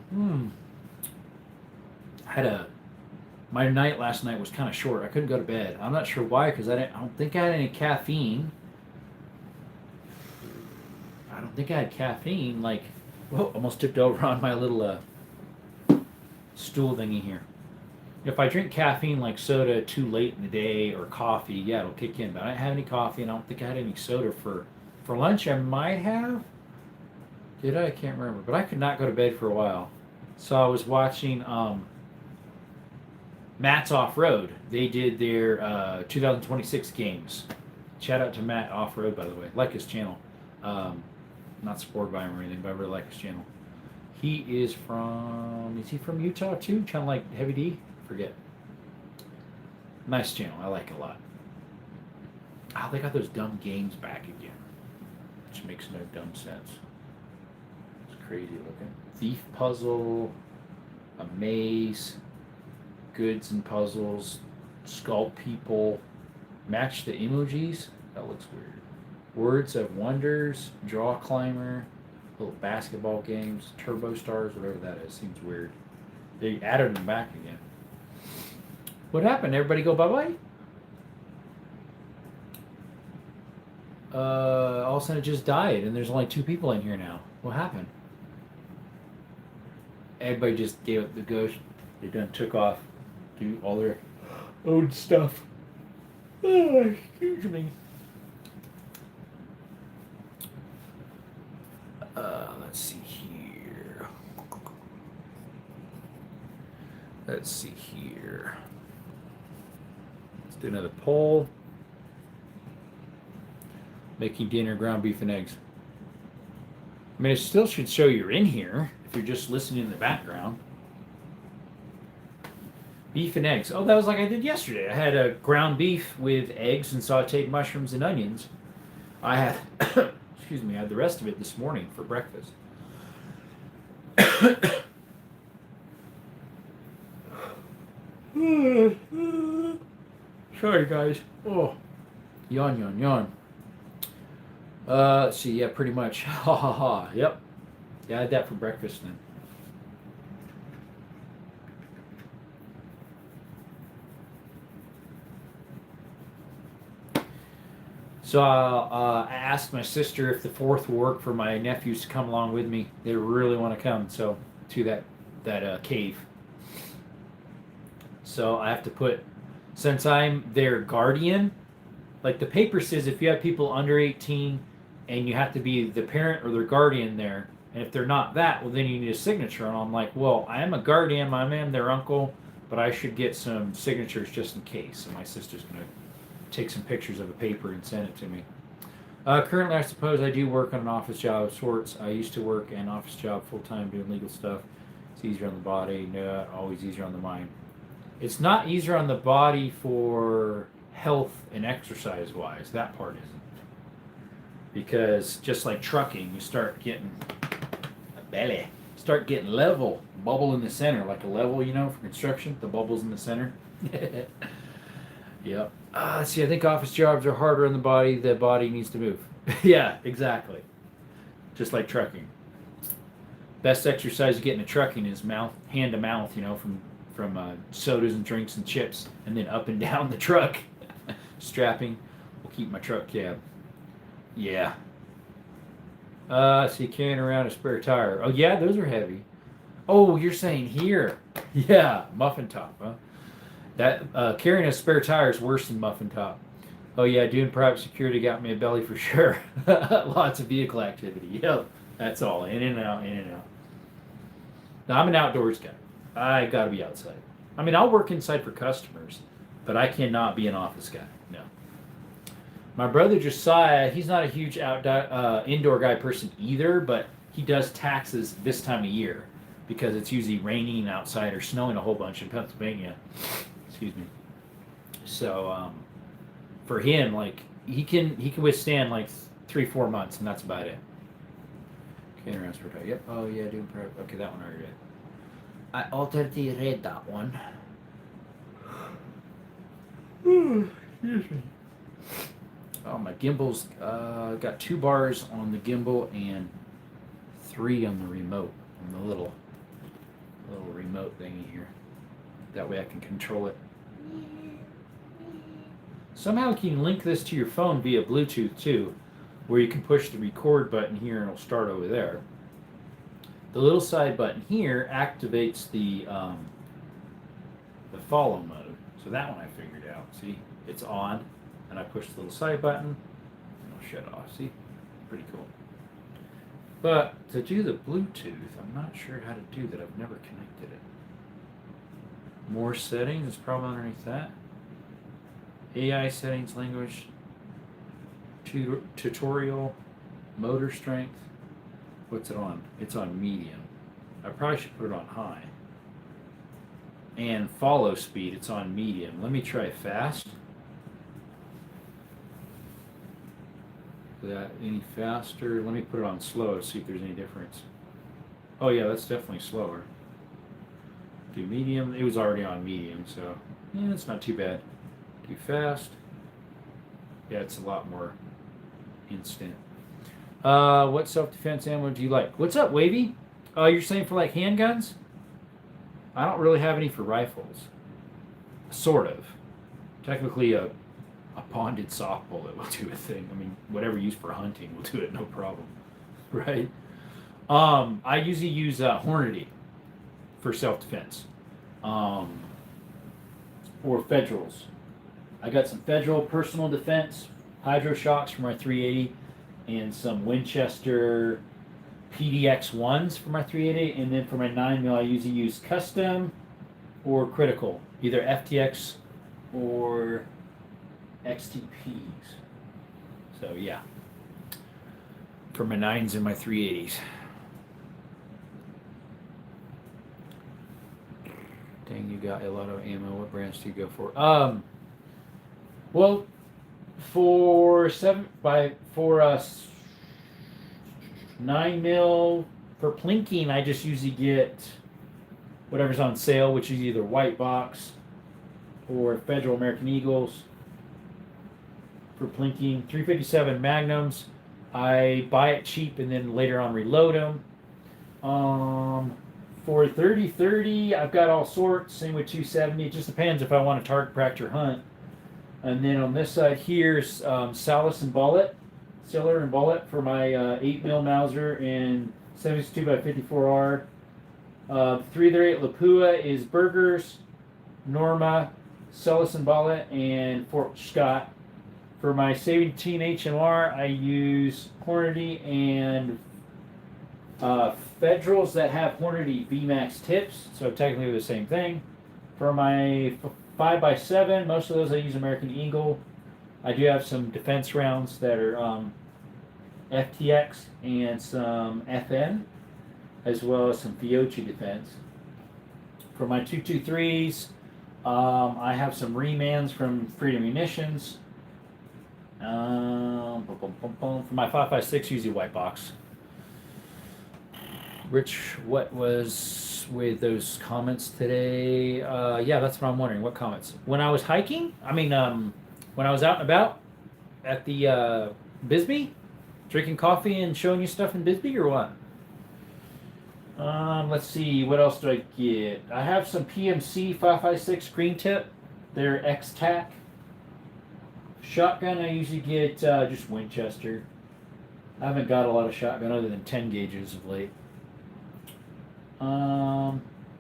My night last night was kind of short. I couldn't go to bed. I'm not sure why, because I don't think I had any caffeine. I don't think I had caffeine. Like, whoa, almost tipped over on my little stool thingy here. If I drink caffeine like soda too late in the day or coffee, yeah, it'll kick in. But I didn't have any coffee, and I don't think I had any soda for lunch. I might have. Did I? I can't remember. But I could not go to bed for a while. So I was watching Matt's Off-Road. They did their 2026 games. Shout out to Matt Off-Road, by the way. Like his channel. Not supported by him or anything, but I really like his channel. Is he from Utah too? Kind of like Heavy D? Forget. Nice channel. I like it a lot. Oh, they got those dumb games back again. Which makes no dumb sense. Crazy looking. Thief puzzle, a maze, goods and puzzles, sculpt people, match the emojis. That looks weird. Words of Wonders, Draw Climber, little basketball games, Turbo Stars, whatever that is. Seems weird. They added them back again. What happened? Everybody go bye-bye? All of a sudden it just died, and there's only 2 people in here now. What happened? Everybody just gave up the ghost. They done took off, do all their own stuff. Oh, excuse me. Let's see here. Let's do another poll. Making dinner, ground beef and eggs. I mean, it still should show you're in here if you're just listening in the background. Beef and eggs. Oh, that was like I did yesterday. I had a ground beef with eggs and sauteed mushrooms and onions. I had, excuse me, I had the rest of it this morning for breakfast. Sorry, guys. Oh, yawn. Let's see. Yeah, pretty much. Ha ha ha. Yep. Yeah, I had that for breakfast then. So I asked my sister if the 4th will work for my nephews to come along with me. They really want to come to that cave. So I have to put, since I'm their guardian, like the paper says if you have people under 18 and you have to be the parent or their guardian there, and if they're not that, well then you need a signature. And I'm like, well, I am a guardian, I am their uncle, but I should get some signatures just in case. And my sister's going to take some pictures of a paper and send it to me. Currently, I suppose I do work on an office job of sorts. I used to work an office job full-time doing legal stuff. It's easier on the body, not always easier on the mind. It's not easier on the body for health and exercise-wise. That part isn't. Because just like trucking, you start getting a belly. start getting level, bubble in the center, like a level, for construction, the bubbles in the center. Yep. See, I think office jobs are harder on the body. The body needs to move. Yeah, exactly. Just like trucking. Best exercise you get in a trucking is hand to mouth, from sodas and drinks and chips, and then up and down the truck. Strapping will keep my truck cab. Yeah. See, carrying around a spare tire. Oh, yeah, those are heavy. Oh, you're saying here. Yeah, muffin top, huh? That carrying a spare tire is worse than muffin top. Oh, yeah, doing private security got me a belly for sure. Lots of vehicle activity. Yep, that's all. In and out, in and out. Now, I'm an outdoors guy. I got to be outside. I mean, I'll work inside for customers, but I cannot be an office guy. No. My brother Josiah, he's not a huge indoor guy person either, but he does taxes this time of year because it's usually raining outside or snowing a whole bunch in Pennsylvania. Excuse me. So for him, like he can withstand like 3-4 months, and that's about it. Okay, around for time. Yep. Oh yeah, doing prep. Okay, that one I already read. I already read that one. Excuse me. Oh, my gimbal's got 2 bars on the gimbal and 3 on the remote, on the little remote thingy here. That way I can control it. Somehow you can link this to your phone via Bluetooth too, where you can push the record button here and it'll start over there. The little side button here activates the follow mode. So that one I figured out. See, it's on. And I push the little side button, and it'll shut off. See? Pretty cool. But to do the Bluetooth, I'm not sure how to do that. I've never connected it. More settings is probably underneath that. AI settings, language, tutorial, motor strength. What's it on? It's on medium. I probably should put it on high. And follow speed, it's on medium. Let me try fast. That any faster? Let me put it on slow to see if there's any difference. Oh yeah, that's definitely slower. Do medium. It was already on medium, so yeah, it's not too bad. Do fast. Yeah, it's a lot more instant. What self-defense ammo do you like? What's up, Wavy? You're saying for like handguns? I don't really have any for rifles. Sort of. Technically, a ponded soft bullet will do a thing. I mean, whatever used for hunting will do it, no problem. Right? I usually use Hornady for self-defense. Or Federals. I got some Federal personal defense Hydro Shocks for my 380 and some Winchester PDX 1s for my 380, and then for my 9mm I usually use Custom or Critical, either FTX or XTPs. So yeah, for my 9s and my 380s. Dang, you got a lot of ammo. What brands do you go for? Well, for 9mm for plinking, I just usually get whatever's on sale, which is either white box or Federal American Eagles. For plinking, 357 Magnums, I buy it cheap and then later on reload them. For 30-30, I've got all sorts. Same with 270. It just depends if I want to target practice or hunt. And then on this side here, Salis and Bullet, Siller and Bullet for my 8mm Mauser and 72x54R. 338 Lapua is Burgers, Norma, Salis and Bullet, and Fort Scott. For my 17 HMR, I use Hornady and Federals that have Hornady VMAX tips, so technically the same thing. For my 5x7, most of those I use American Eagle. I do have some defense rounds that are FTX and some FN, as well as some Fiocchi defense. For my 223s, I have some remans from Freedom Munitions. For my 5.56, usually white box. Rich, what was with those comments today? Yeah, that's what I'm wondering. What comments? When I was hiking, when I was out and about at the Bisbee, drinking coffee and showing you stuff in Bisbee, or what? Let's see. What else do I get? I have some PMC 5.56 green tip. They're X-Tac. Shotgun, I usually get just Winchester. I haven't got a lot of shotgun other than 10 gauges of late.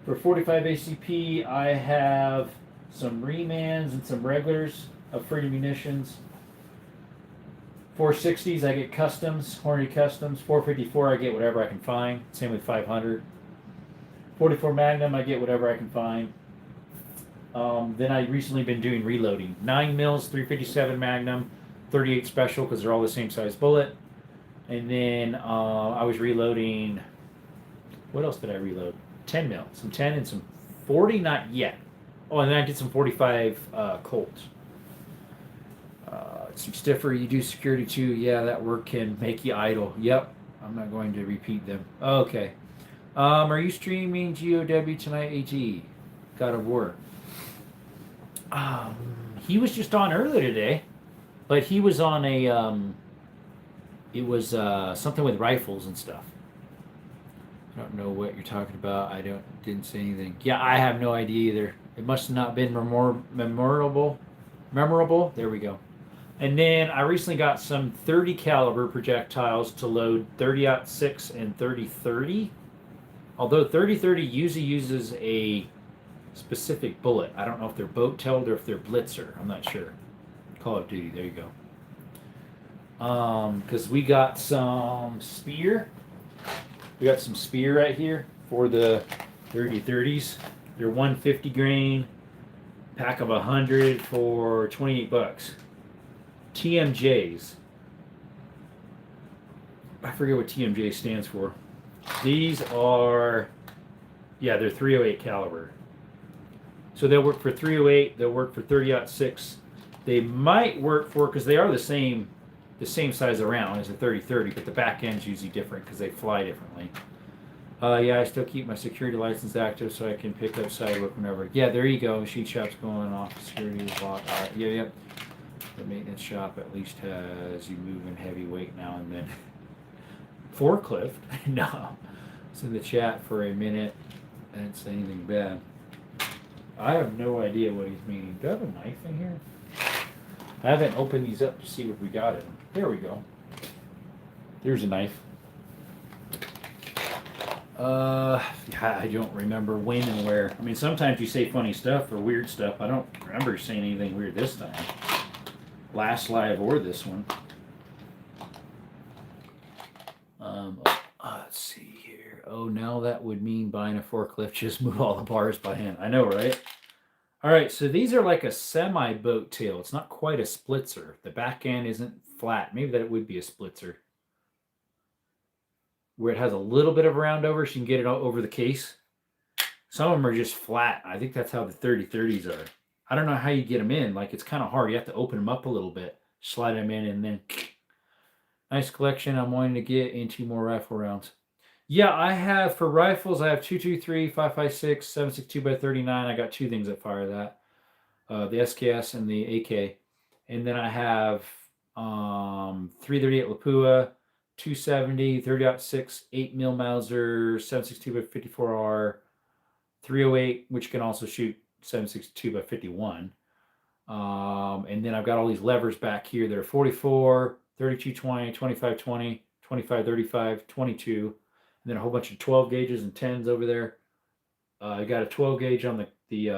For 45 ACP, I have some remans and some regulars of Freedom Munitions. 460s, I get customs, Hornady customs. 454, I get whatever I can find. Same with 500. 44 Magnum, I get whatever I can find. Then I recently been doing reloading. 9 mils, 357 Magnum, 38 Special because they're all the same size bullet. And then I was reloading. What else did I reload? 10 mil, some 10 and some 40, not yet. Oh, and then I did some 45 Colts. Some stiffer, you do security too. Yeah, that work can make you idle. Yep, I'm not going to repeat them. Okay. Are you streaming GOW tonight, AG? God of War. He was just on earlier today, but he was on a, it was something with rifles and stuff. I don't know what you're talking about. Didn't say anything. Yeah, I have no idea either. It must have not been memorable. There we go. And then I recently got some 30 caliber projectiles to load 30-06 and 30-30. Although 30-30 usually uses a specific bullet. I don't know if they're boat-tailed or if they're blitzer. I'm not sure. Call of Duty. There you go. Because we got some spear. We got some spear right here for the 30-30s. They're 150 grain, pack of 100 for $28. TMJs. I forget what TMJ stands for. These are, yeah, they're 308 caliber. So they'll work for 308. They'll work for 30-06. They might work for, because they are the same size around as a 30-30, but the back end's usually different because they fly differently. Yeah, I still keep my security license active so I can pick up side work whenever. Yeah, there you go. Sheet shop's going off. Security is locked. Yeah. The maintenance shop at least has you moving heavy weight now and then. Forklift? No. It's in the chat for a minute. I didn't say anything bad. I have no idea what he's meaning. Do I have a knife in here? I haven't opened these up to see what we got in them. There we go. There's a knife. I don't remember when and where. I mean, sometimes you say funny stuff or weird stuff. I don't remember saying anything weird this time. Last live or this one. Let's see here. Oh, now that would mean buying a forklift. Just move all the bars by hand. I know, right? All right, so these are like a semi-boat tail. It's not quite a splitzer. The back end isn't flat. Maybe that it would be a splitzer. Where it has a little bit of a round over, so you can get it all over the case. Some of them are just flat. I think that's how the 30-30s are. I don't know how you get them in. Like, it's kind of hard. You have to open them up a little bit, slide them in, and then nice collection. I'm wanting to get into more rifle rounds. Yeah, I have, for rifles, I have 223, 5.56, 7.62x39. I got two things that fire that. The SKS and the AK. And then I have 338 Lapua, 270, 30-06, 8mm Mauser, 7.62x54R, 308, which can also shoot 7.62x51. And then I've got all these levers back here that are 44, 32-20, 25-20, 25-35, 22. And then a whole bunch of 12 gauges and 10s over there. I got a 12 gauge on the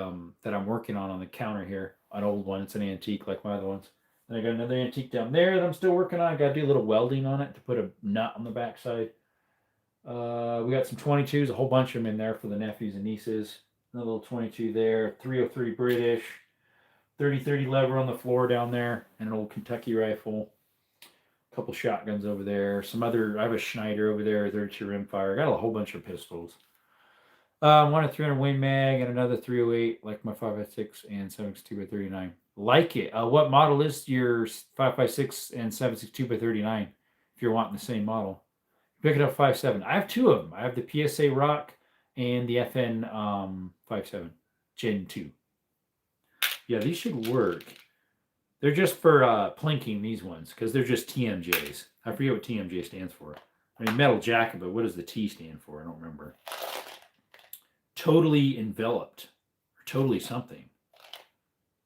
that I'm working on the counter here. An old one. It's an antique like my other ones. And I got another antique down there that I'm still working on. I got to do a little welding on it to put a nut on the backside. We got some 22s, a whole bunch of them in there for the nephews and nieces. Another little 22 there. 303 British. 30-30 lever on the floor down there. And an old Kentucky rifle. Couple shotguns over there. Some other, I have a Schneider over there, 32 rimfire. I got a whole bunch of pistols. One a 300 Win Mag and another 308, like my 5.56 and 7.62x39. Like it. What model is your 5.56 and 7.62x39? If you're wanting the same model, Pick it up 5.7. I have two of them. I have the PSA Rock and the FN 5.7 Gen 2. Yeah, these should work. They're just for plinking, these ones, because they're just TMJs. I forget what TMJ stands for. I mean, metal jacket, but what does the T stand for? I don't remember. Totally enveloped. Or totally something.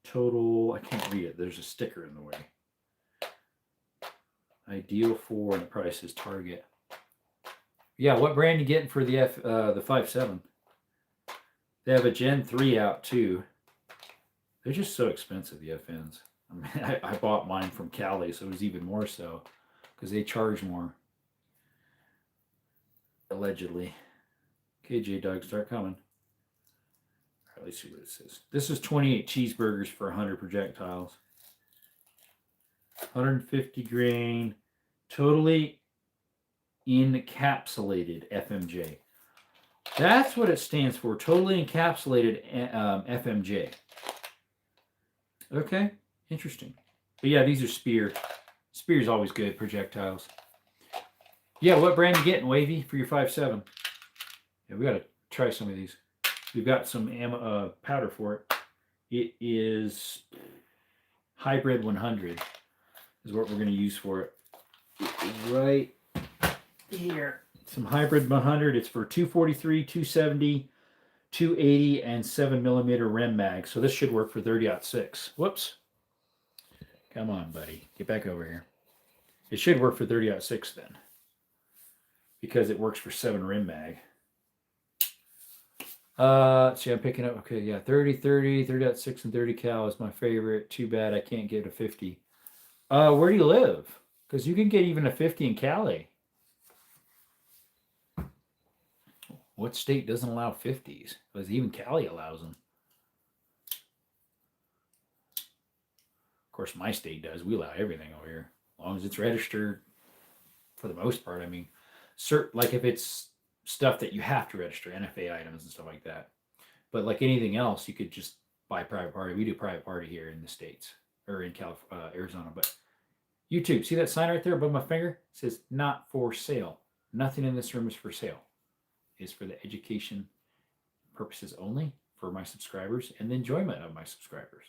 Total, I can't read it. There's a sticker in the way. Ideal for, and the price is Target. Yeah, what brand you getting for the the 5.7? They have a Gen 3 out too. They're just so expensive, the FNs. I mean, I bought mine from Cali, so it was even more so because they charge more. Allegedly. Okay, J-Dog, start coming. All right, let's see what it says. This is 28 cheeseburgers for 100 projectiles. 150 grain, totally encapsulated FMJ. That's what it stands for. Totally encapsulated FMJ. Okay, interesting. But yeah, these are Spear. Spear's always good, projectiles. Yeah, what brand you getting, Wavy, for your 5.7? Yeah, we got to try some of these. We've got some powder for it. It is Hybrid 100 is what we're going to use for it. It is right here. Some Hybrid 100. It's for 243, 270, 280, and 7mm Rem mag. So this should work for 30-06. Whoops. Come on, buddy. Get back over here. It should work for 30-06 then, because it works for 7 Rem mag. See, I'm picking up, okay, yeah, 30, 30.6, and 30 cal is my favorite. Too bad I can't get a 50. Where do you live? Because you can get even a 50 in Cali. What state doesn't allow 50s? Because even Cali allows them. Of course, my state does. We allow everything over here. As long as it's registered, for the most part. I mean, like if it's stuff that you have to register, NFA items and stuff like that. But like anything else, you could just buy private party. We do private party here in the States, or in Arizona. But YouTube, see that sign right there above my finger? It says not for sale. Nothing in this room is for sale. It's for the education purposes only for my subscribers and the enjoyment of my subscribers.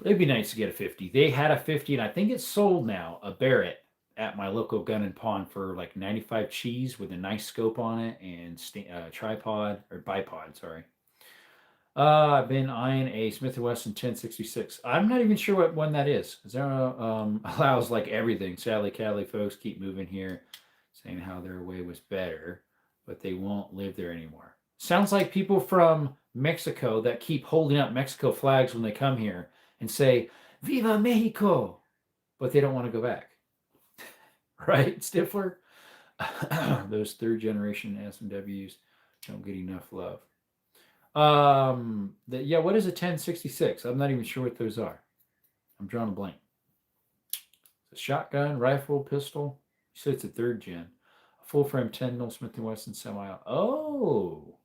It'd be nice to get a 50. They had a 50, and I think it's sold now, a Barrett, at my local gun and pawn for like 95 cheese with a nice scope on it and tripod, or bipod, sorry. I've been eyeing a Smith & Wesson 1066. I'm not even sure what one that is. There allows like everything. Sadly, Cali folks keep moving here, saying how their way was better, but they won't live there anymore. Sounds like people from Mexico that keep holding up Mexico flags when they come here and say, Viva Mexico! But they don't want to go back. Right, Stifler? Those third generation S&Ws don't get enough love. Yeah, what is a 1066? I'm not even sure what those are. I'm drawing a blank. It's a shotgun, rifle, pistol. You said it's a third gen. A full frame 10 mil Smith & Wesson semi. Oh.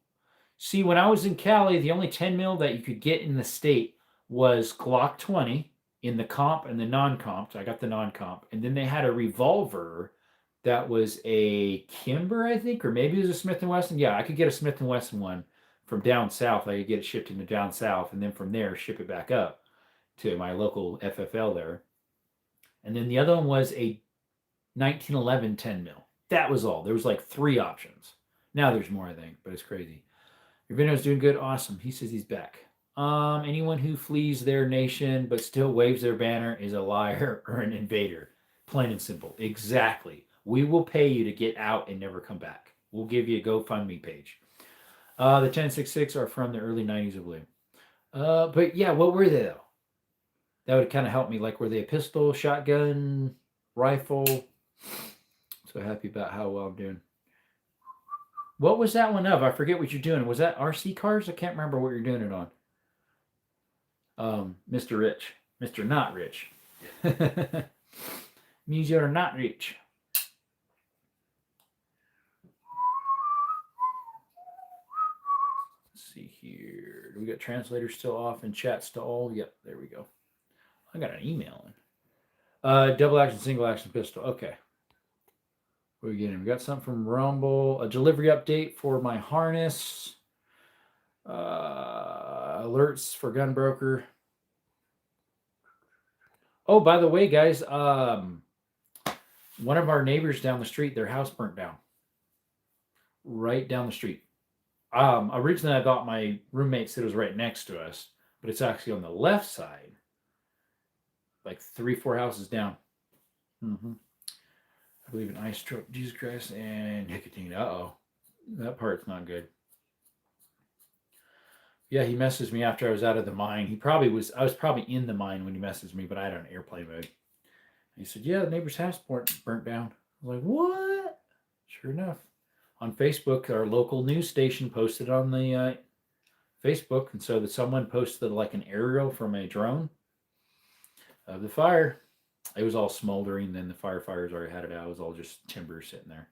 See, when I was in Cali, the only 10 mil that you could get in the state was Glock 20 in the comp and the non-comp. So I got the non-comp. And then they had a revolver that was a Kimber, I think, or maybe it was a Smith & Wesson. Yeah, I could get a Smith & Wesson one from down south. I could get it shipped into down south, and then from there, ship it back up to my local FFL there. And then the other one was a 1911 10 mil. That was all. There was like 3 options. Now there's more, I think, but it's crazy. Your video's doing good. Awesome. He says he's back. Anyone who flees their nation but still waves their banner is a liar or an invader. Plain and simple. Exactly. We will pay you to get out and never come back. We'll give you a GoFundMe page. The 1066 are from the early 90s, I believe. But yeah, what were they though? That would kind of help me. Like, were they a pistol, shotgun, rifle? So happy about how well I'm doing. What was that one of? I forget what you're doing. Was that RC cars? I can't remember what you're doing it on. Mr. Rich. Mr. Not Rich. Means you're not rich. Let's see here. Do we got translators still off and chat still all? Yep, there we go. I got an email in. Double action, single action pistol. Okay. What are we getting? We got something from Rumble. A delivery update for my harness. Alerts for Gunbroker. Oh, by the way, guys, one of our neighbors down the street, their house burnt down. Right down the street. Originally, I thought my roommate said it was right next to us, but it's actually on the left side, like 3-4 houses down. Mm-hmm. I believe in ice stroke, Jesus Christ, and nicotine. Uh-oh. That part's not good. Yeah, he messaged me after I was out of the mine. I was probably in the mine when he messaged me, but I had an airplane mode. He said, yeah, the neighbor's house burnt down. I was like, what? Sure enough. On Facebook, our local news station posted on the Facebook, and so someone posted like an aerial from a drone of the fire. It was all smoldering. Then the firefighters already had it out. It was all just timber sitting there.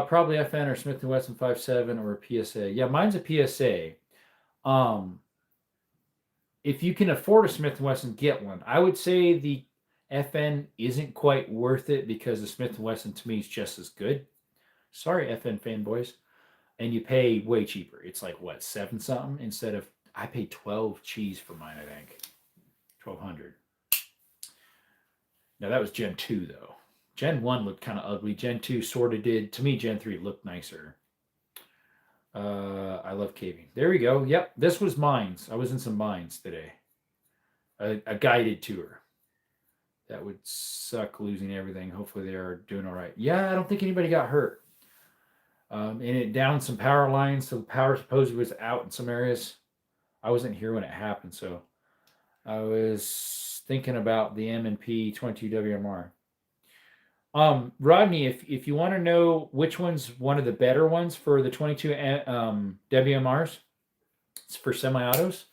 Probably FN or Smith & Wesson 5.7 or a PSA. Yeah, mine's a PSA. If you can afford a Smith & Wesson, get one. I would say the FN isn't quite worth it because the Smith & Wesson to me is just as good. Sorry, FN fanboys. And you pay way cheaper. It's like, what, 7 something instead of, I paid 12 cheese for mine, I think. 1,200. Now, that was Gen 2, though. Gen 1 looked kind of ugly. Gen 2 sort of did. To me, Gen 3 looked nicer. I love caving. There we go. Yep, this was mines. I was in some mines today. A guided tour. That would suck losing everything. Hopefully they are doing all right. Yeah, I don't think anybody got hurt. And it downed some power lines, so the power supposedly was out in some areas. I wasn't here when it happened, so I was thinking about the M&P 22 WMR. Rodney, if you want to know which one's one of the better ones for the 22 WMRs, it's for semi-autos.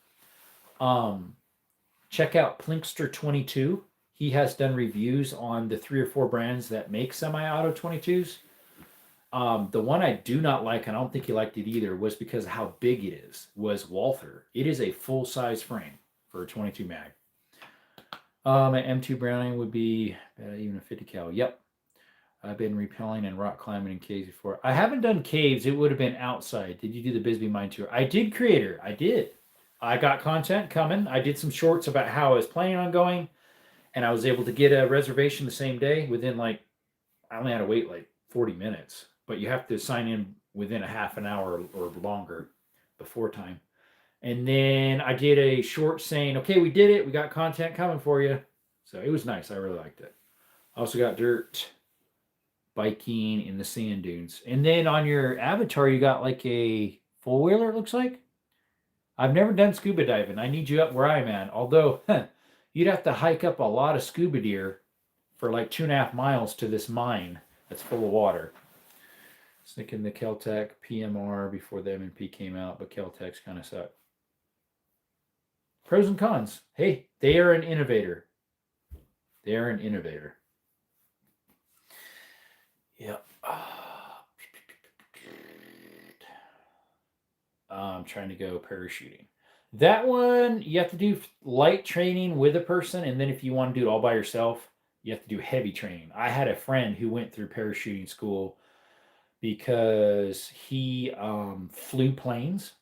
Check out Plinkster 22. He has done reviews on the 3 or 4 brands that make semi-auto 22s. The one I do not like, and I don't think he liked it either, was because of how big it is, was Walther. It is a full-size frame for a 22 mag. An M2 Browning would be even a 50 cal. Yep. I've been rappelling and rock climbing in caves before. I haven't done caves. It would have been outside. Did you do the Bisbee Mine Tour? I did, Creator. I did. I got content coming. I did some shorts about how I was planning on going, and I was able to get a reservation the same day within I only had to wait 40 minutes, but you have to sign in within a half an hour or longer before time. And then I did a short saying, okay, we did it. We got content coming for you. So it was nice. I really liked it. I also got dirt biking in the sand dunes. And then on your avatar, you got a four-wheeler, it looks like. I've never done scuba diving. I need you up where I'm at. Although, you'd have to hike up a lot of scuba gear for 2.5 miles to this mine that's full of water. I was thinking the Keltec PMR before the M&P came out, but Keltec's kind of suck. Pros and cons. Hey, they are an innovator. They are an innovator. Yep. I'm trying to go parachuting. That one, you have to do light training with a person, and then if you want to do it all by yourself, you have to do heavy training. I had a friend who went through parachuting school because he flew planes,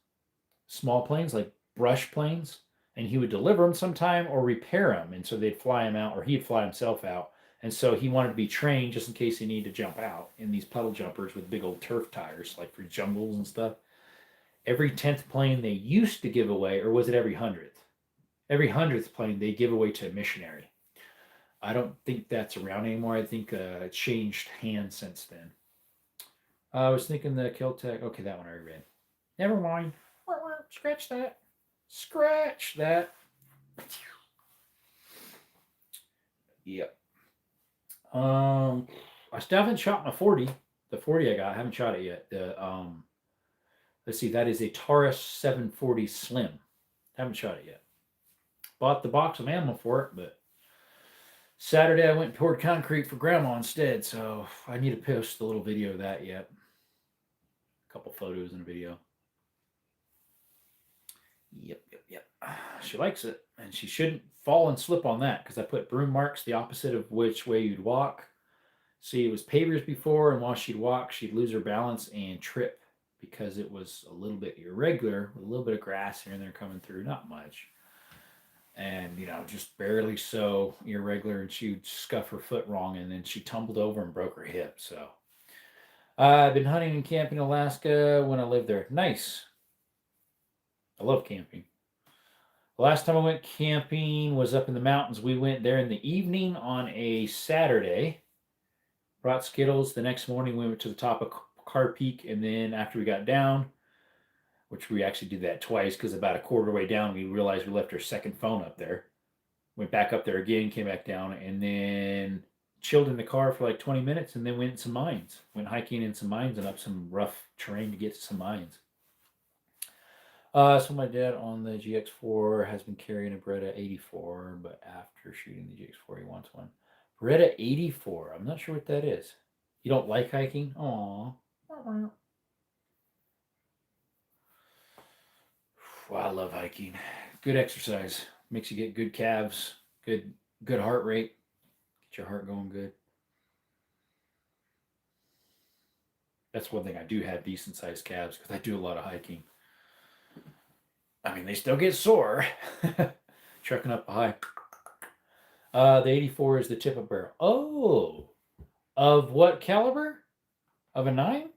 small planes, like brush planes, and he would deliver them sometime or repair them, and so they'd fly him out, or he'd fly himself out. And so he wanted to be trained just in case he needed to jump out in these puddle jumpers with big old turf tires, like for jungles and stuff. Every 10th plane they used to give away, or was it every 100th? Every 100th plane they give away to a missionary. I don't think that's around anymore. I think it changed hands since then. I was thinking the Keltec. Okay, that one I already read. Never mind. Scratch that. Scratch that. Yep. I still haven't shot my 40. The 40 I got, I haven't shot it yet. The let's see, that is a Taurus 740 Slim. Haven't shot it yet. Bought the box of ammo for it, but Saturday I went and poured concrete for Grandma instead, so I need to post a little video of that yet. A couple photos and a video. Yep. she likes it, and she shouldn't fall and slip on that because I put broom marks the opposite of which way you'd walk. See, it was pavers before, and while she'd walk, she'd lose her balance and trip because it was a little bit irregular with a little bit of grass here and there coming through, not much. And, just barely so irregular, and she'd scuff her foot wrong, and then she tumbled over and broke her hip. So I've been hunting and camping in Alaska when I lived there. Nice. I love camping. The last time I went camping was up in the mountains. We went there in the evening on a Saturday. Brought Skittles. The next morning we went to the top of Car Peak, and then after we got down, which we actually did that twice because about a quarter way down we realized we left our second phone up there. Went back up there again, came back down, and then chilled in the car for like 20 minutes, and then went in some mines. Went hiking in some mines and up some rough terrain to get to some mines. So my dad on the GX4 has been carrying a Beretta 84, but after shooting the GX4, he wants one. Beretta 84. I'm not sure what that is. You don't like hiking? Aww. Well, I love hiking. Good exercise. Makes you get good calves, good heart rate. Get your heart going good. That's one thing I do have decent sized calves because I do a lot of hiking. I mean, they still get sore. Trucking up a hike. The 84 is the tip of barrel. Oh, of what caliber? Of a 9?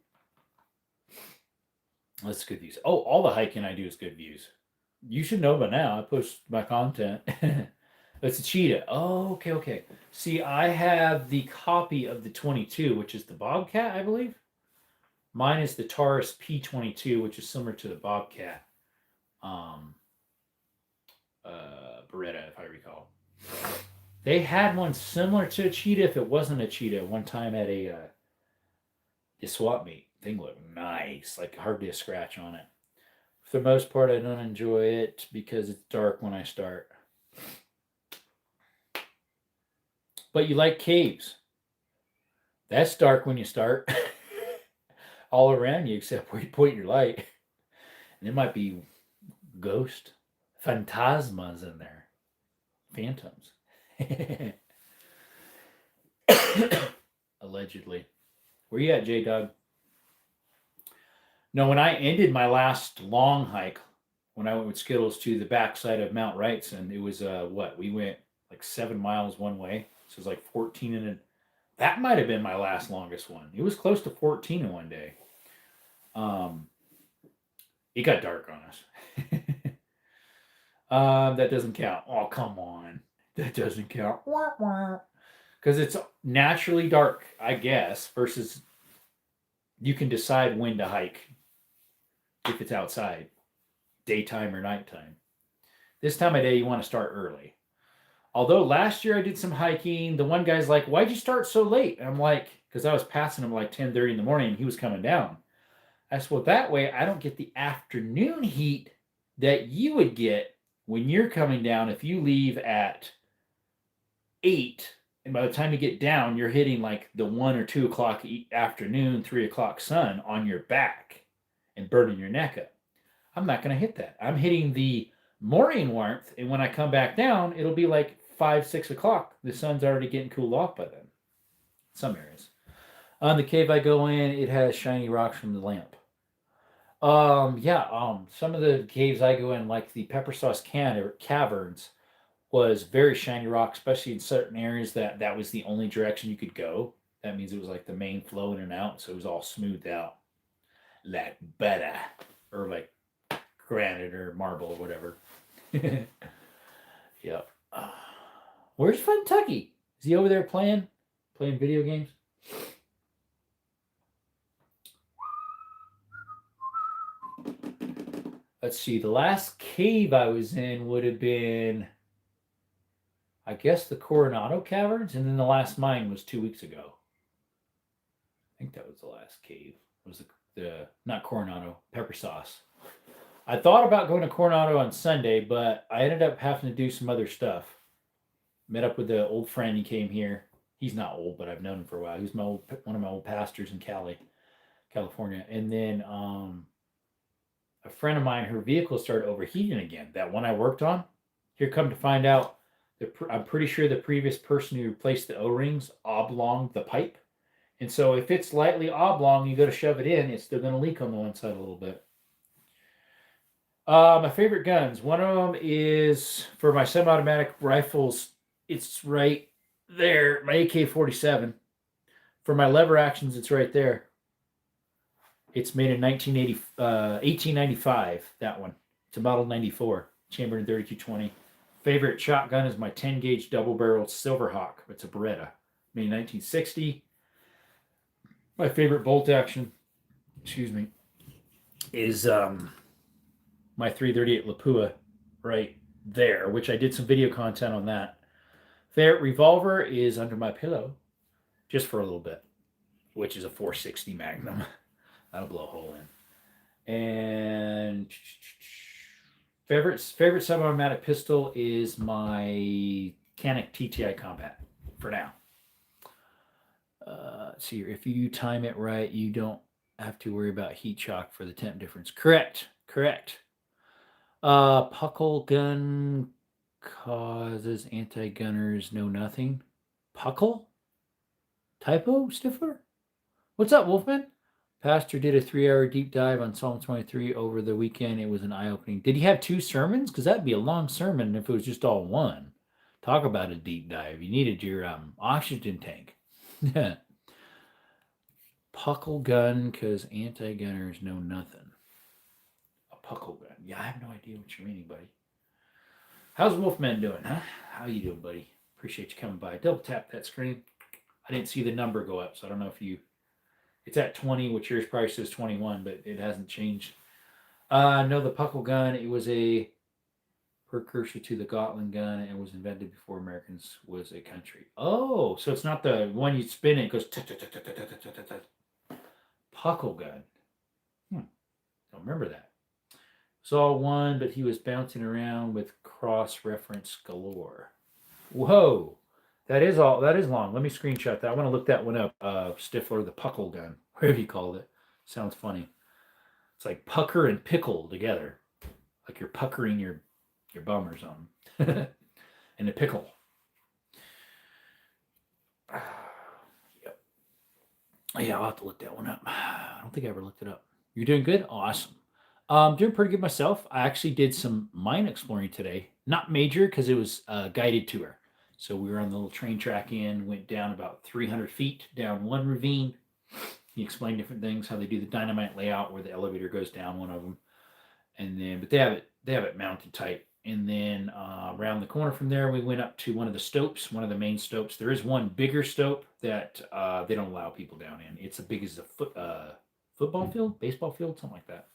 That's good views. Oh, all the hiking I do is good views. You should know by now. I post my content. It's a cheetah. Oh, okay. See, I have the copy of the 22, which is the Bobcat, I believe. Mine is the Taurus P22, which is similar to the Bobcat. Beretta, if I recall. They had one similar to a cheetah if it wasn't a cheetah one time at a swap meet. Thing looked nice, like hardly a scratch on it. For the most part, I don't enjoy it because it's dark when I start. But you like caves. That's dark when you start. All around you except where you point your light. And there might be ghosts, phantasmas in there. Phantoms. Allegedly. Where you at, J-Dog? No, when I ended my last long hike, when I went with Skittles to the backside of Mount Wrightson, it was, we went like 7 miles one way. So it was like 14 and that might have been my last longest one. It was close to 14 in one day. It got dark on us. That doesn't count. Oh, come on. That doesn't count. Because it's naturally dark, I guess, versus you can decide when to hike if it's outside, daytime or nighttime. This time of day, you want to start early. Although last year I did some hiking, the one guy's like, "Why'd you start so late?" And I'm like, because I was passing him like 10:30 in the morning and he was coming down. I said, well, that way I don't get the afternoon heat that you would get when you're coming down if you leave at 8, and by the time you get down, you're hitting like the 1 or 2 o'clock afternoon, 3 o'clock sun on your back and burning your neck up. I'm not going to hit that. I'm hitting the morning warmth, and when I come back down, it'll be like 5, 6 o'clock. The sun's already getting cooled off by then. Some areas. On the cave I go in, it has shiny rocks from the lamp. Some of the caves I go in, like the Pepper Sauce Caverns, was very shiny rock, especially in certain areas that was the only direction you could go. That means it was like the main flow in and out, so it was all smoothed out. Like butter, or like granite or marble or whatever. Yep. Where's Kentucky? Is he over there playing video games? Let's see. The last cave I was in would have been, I guess, the Coronado Caverns, and then the last mine was 2 weeks ago. I think that was the last cave. It was the not Coronado, Pepper Sauce. I thought about going to Coronado on Sunday, but I ended up having to do some other stuff. Met up with the old friend. He came here. He's not old, but I've known him for a while. He was one of my old pastors in California. And then a friend of mine, her vehicle started overheating again. That one I worked on, Here, come to find out, I'm pretty sure the previous person who replaced the O-rings oblonged the pipe. And so if it's lightly oblong, you go to shove it in, it's still going to leak on the one side a little bit. My favorite guns. One of them is for my semi-automatic rifles. It's right there, my AK-47. For my lever actions, it's right there. It's made in 1895, that one. It's a Model 94, chambered in 3220. Favorite shotgun is my 10-gauge double-barreled Silverhawk. It's a Beretta, made in 1960. My favorite bolt action, is my 338 Lapua right there, which I did some video content on that. Favorite revolver is under my pillow, just for a little bit, which is a 460 Magnum. That'll blow a hole in. And favorite semi-automatic pistol is my Canik TTI Combat for now. Let's see here. If you time it right, you don't have to worry about heat shock for the temp difference. Correct. Puckle gun causes anti-gunners know nothing. Puckle? Typo, Stifler? What's up, Wolfman? Pastor did a 3-hour deep dive on Psalm 23 over the weekend. It was an eye-opening. Did he have 2 sermons? Because that'd be a long sermon if it was just all one. Talk about a deep dive. You needed your oxygen tank. Puckle gun, because anti-gunners know nothing. A puckle gun. Yeah, I have no idea what you're meaning, buddy. How's Wolfman doing, huh? How you doing, buddy? Appreciate you coming by. Double tap that screen. I didn't see the number go up, so I don't know if you... It's at 20, which yours probably says 21, but it hasn't changed. No, the puckle gun, it was a precursor to the Gatling gun and was invented before Americans was a country. Oh, so it's not the one you spin it goes... Puckle gun. Don't remember that. Saw one, but he was bouncing around with cross-reference galore. Whoa. That is long. Let me screenshot that. I want to look that one up. Stifler, the puckle gun, whatever you called it. Sounds funny. It's like pucker and pickle together. Like you're puckering your bum or something. And a pickle. Yep. Yeah, I'll have to look that one up. I don't think I ever looked it up. You're doing good? Awesome. Doing pretty good myself. I actually did some mine exploring today. Not major because it was a guided tour. So we were on the little train track went down about 300 feet down one ravine. He explained different things, how they do the dynamite layout where the elevator goes down one of them. And then, but they have it mounted tight. And then around the corner from there, we went up to one of the stopes, one of the main stopes. There is one bigger stope that they don't allow people down in. It's as big as a football field, baseball field, something like that.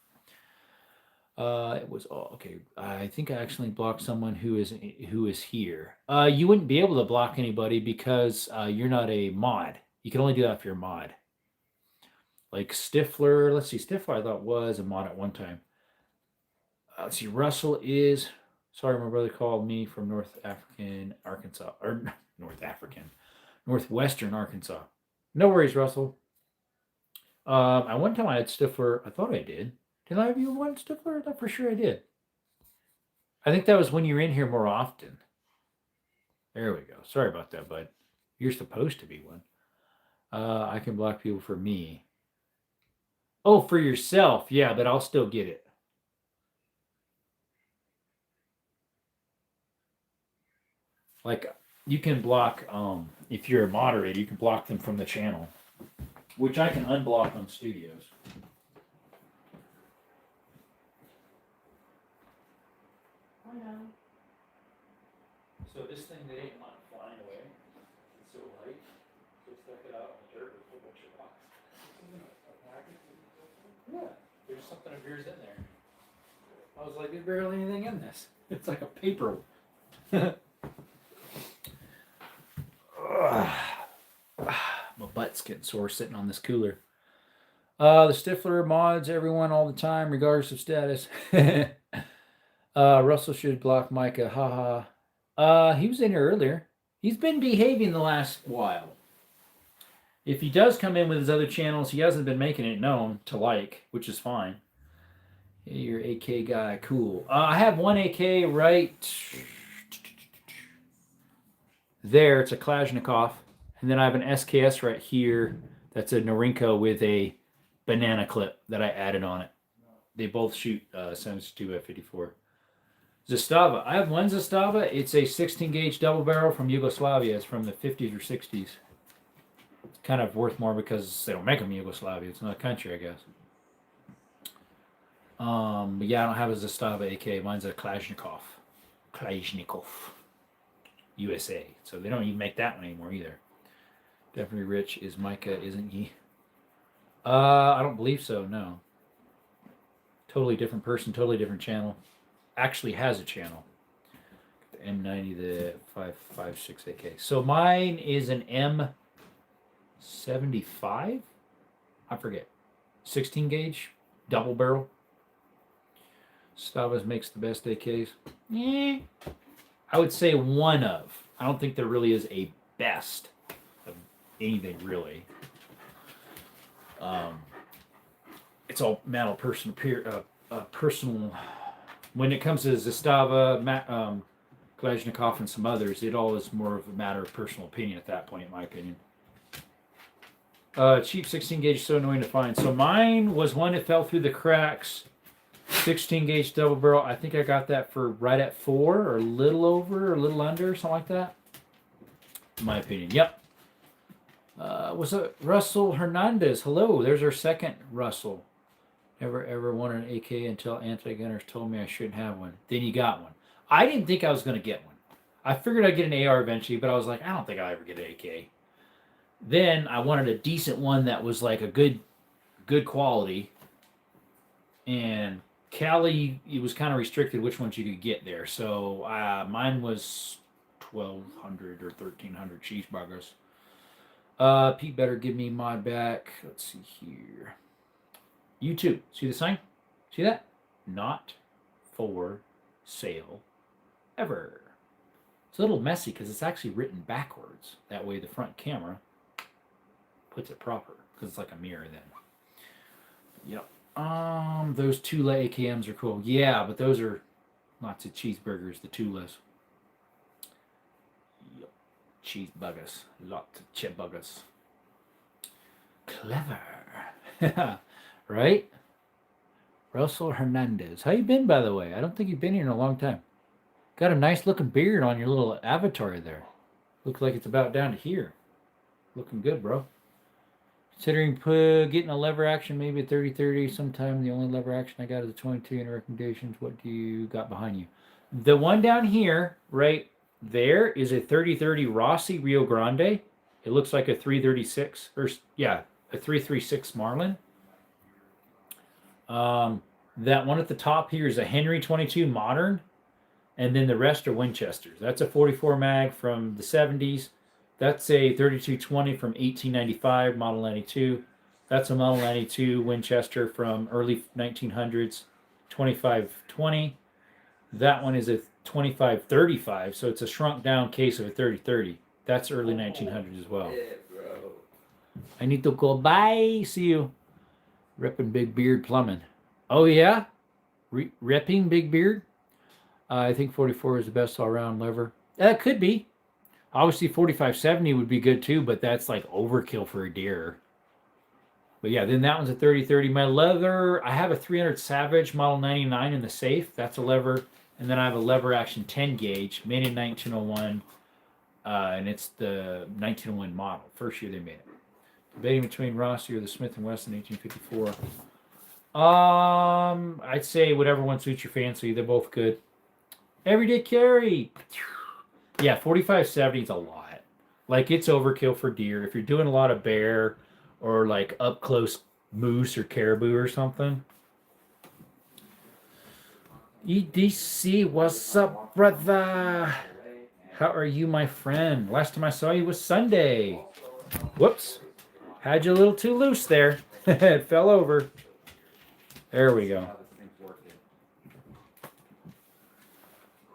It was okay. I think I actually blocked someone who is here. You wouldn't be able to block anybody because you're not a mod. You can only do that if you're a mod. Like Stifler. Let's see. Stifler I thought was a mod at one time. Let's see. Russell is. Sorry, my brother called me from Northwestern Arkansas. No worries, Russell. At one time I had Stifler. I thought I did. Did I have you one Stifler? I thought for sure I did. I think that was when you were in here more often. There we go. Sorry about that, bud. You're supposed to be one. I can block people for me. Oh, for yourself. Yeah, but I'll still get it. Like, you can block, if you're a moderator, you can block them from the channel, which I can unblock on Studios. I know. So this thing that ain't not flying away, it's so light, so stuck it out in the dirt with a whole bunch of rocks. Yeah, there's something of yours in there. I was like, there's barely anything in this. It's like a paper. My butt's getting sore sitting on this cooler. The Stifler mods everyone all the time, regardless of status. Russell should block Micah. Haha. He was in here earlier. He's been behaving the last while. If he does come in with his other channels, he hasn't been making it known to like, which is fine. Hey, you're AK guy. Cool. I have one AK right there. It's a Kalashnikov. And then I have an SKS right here. That's a Norinco with a banana clip that I added on it. They both shoot 72 at 54. Zastava. I have one Zastava. It's a 16 gauge double barrel from Yugoslavia. It's from the 50s or 60s. It's kind of worth more because they don't make them in Yugoslavia. It's not a country, I guess. But yeah, I don't have a Zastava AK. Mine's a Kalashnikov. USA. So they don't even make that one anymore either. Definitely Rich is Micah, isn't he? I don't believe so, no. Totally different person, totally different channel. Actually has a channel. The M90, the 5.56 AK. So mine is an M75? I forget. 16 gauge, double barrel. Stavas makes the best AKs. I would say one of. I don't think there really is a best of anything, really. It's all matter of personal. When it comes to Zastava, Kalashnikov, and some others, it all is more of a matter of personal opinion at that point, in my opinion. Cheap 16 gauge is so annoying to find. So mine was one that fell through the cracks. 16 gauge double barrel. I think I got that for right at 4 or a little over or a little under, something like that. In my opinion. Yep. Was it Russell Hernandez? Hello, there's our second Russell. Never ever wanted an AK until anti-gunners told me I shouldn't have one. Then you got one. I didn't think I was going to get one. I figured I'd get an AR eventually, but I was like, I don't think I'll ever get an AK. Then I wanted a decent one that was like a good quality. And Cali, it was kind of restricted which ones you could get there. So mine was 1,200 or 1,300 cheeseburgers. Pete better give me mod back. Let's see here. YouTube. See the sign? See that? Not for sale ever. It's a little messy because it's actually written backwards. That way the front camera puts it proper because it's like a mirror then. Yep. Those Tula AKMs are cool. Yeah, but those are lots of cheeseburgers, the Tulas. Yep. Cheeseburgers. Lots of cheeseburgers. Clever. Right? Russell Hernandez. How you been, by the way? I don't think you've been here in a long time. Got a nice looking beard on your little avatar there. Looks like it's about down to here. Looking good, bro. Considering getting a lever action, maybe a 30-30 sometime. The only lever action I got is a 22 in recommendations. What do you got behind you? The one down here, right there, is a 30-30 Rossi Rio Grande. It looks like a 336, or yeah, a 336 Marlin. That one at the top here is a Henry 22 Modern, and then the rest are Winchesters. That's a 44 mag from the 70s. That's a 3220 from 1895, Model 92. That's a Model 92 Winchester from early 1900s, 2520. That one is a 2535, so it's a shrunk down case of a 3030. That's early 1900s as well. I need to go bye. See you. Repping Big Beard Plumbing. Oh, yeah? Repping Big Beard? I think 44 is the best all-around lever. That could be. Obviously, 4570 would be good too, but that's like overkill for a deer. But yeah, then that one's a 30-30. My leather, I have a 300 Savage Model 99 in the safe. That's a lever. And then I have a lever action 10 gauge, made in 1901. And it's the 1901 model. First year they made it. Debating between Rossi or the Smith & Wesson 1854. I'd say whatever one suits your fancy. They're both good. Everyday carry. Yeah, 4570 is a lot. Like, it's overkill for deer. If you're doing a lot of bear or like up close moose or caribou or something. EDC, what's up, brother? How are you, my friend? Last time I saw you was Sunday. Whoops. Had you a little too loose there. It fell over. There we go.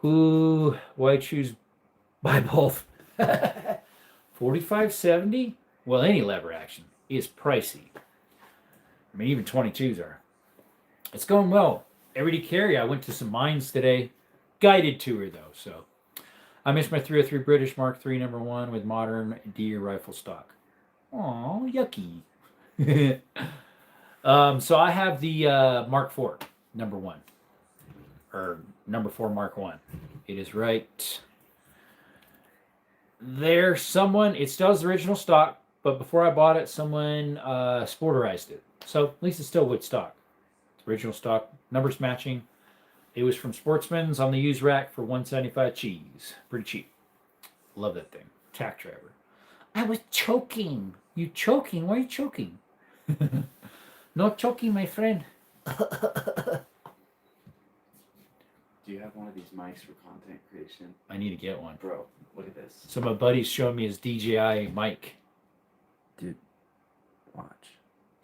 Ooh, why choose buy both? 4570? Well, any lever action is pricey. I mean, even 22s are. It's going well. Everyday carry. I went to some mines today. Guided tour, though, so. I missed my 303 British Mark III number one with modern deer rifle stock. Oh, yucky. So I have the Mark IV number one, or number 4 Mark One. It is right there. Someone, it still has the original stock, but before I bought it, someone sporterized it. So at least it's still wood stock. It's original stock, numbers matching. It was from Sportsman's on the used rack for $175 cheese. Pretty cheap. Love that thing. Tack driver. I was choking. You choking? Why are you choking? No choking, my friend. Do you have one of these mics for content creation? I need to get one. Bro, look at this. So my buddy's showing me his DJI mic. Dude, watch.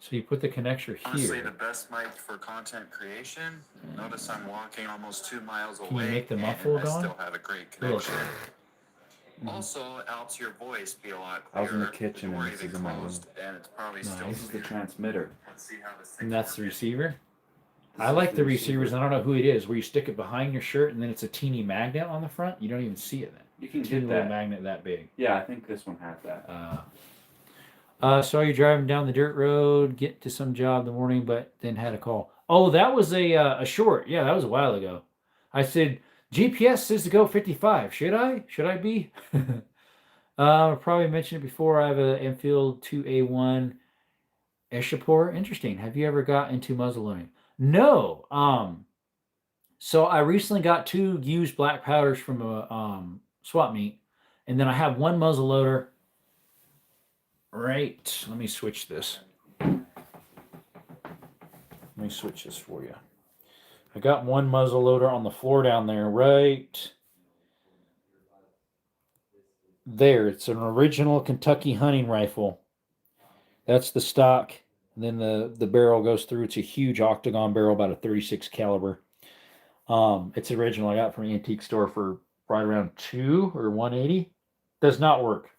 So you put the connector Honestly, here. the best mic for content creation. Notice I'm walking almost 2 miles away. Can you make the and muffle I go on? still have a great connection. Also, helps your voice be a lot I clearer. was in the kitchen The door and this even is in my room. closed, and it's probably still This is the clear. transmitter. Let's see how this thing And that's the works. receiver. This I is like the receivers. I don't know who it is. Where you stick it behind your shirt and then it's a teeny magnet on the front. You don't even see it then. You can Teeny get little that. magnet that big. Yeah, I think this one has that. Saw you driving down the dirt road, get to some job in the morning, but then had a call. Oh, that was a short. Yeah, that was a while ago. I said, GPS says to go 55. Should I? Should I be? I probably mentioned it before. I have a Enfield 2A1 Eshapor. Interesting. Have you ever got into muzzleloading? No. So I recently got 2 used black powders from a swap meet, and then I have one muzzleloader. Right. Let me switch this. Let me switch this for you. I got one muzzle loader on the floor down there, right there. It's an original Kentucky hunting rifle. That's the stock. And then the barrel goes through. It's a huge octagon barrel, about a 36 caliber. It's original. I got from an antique store for right around $2 or $180. Does not work.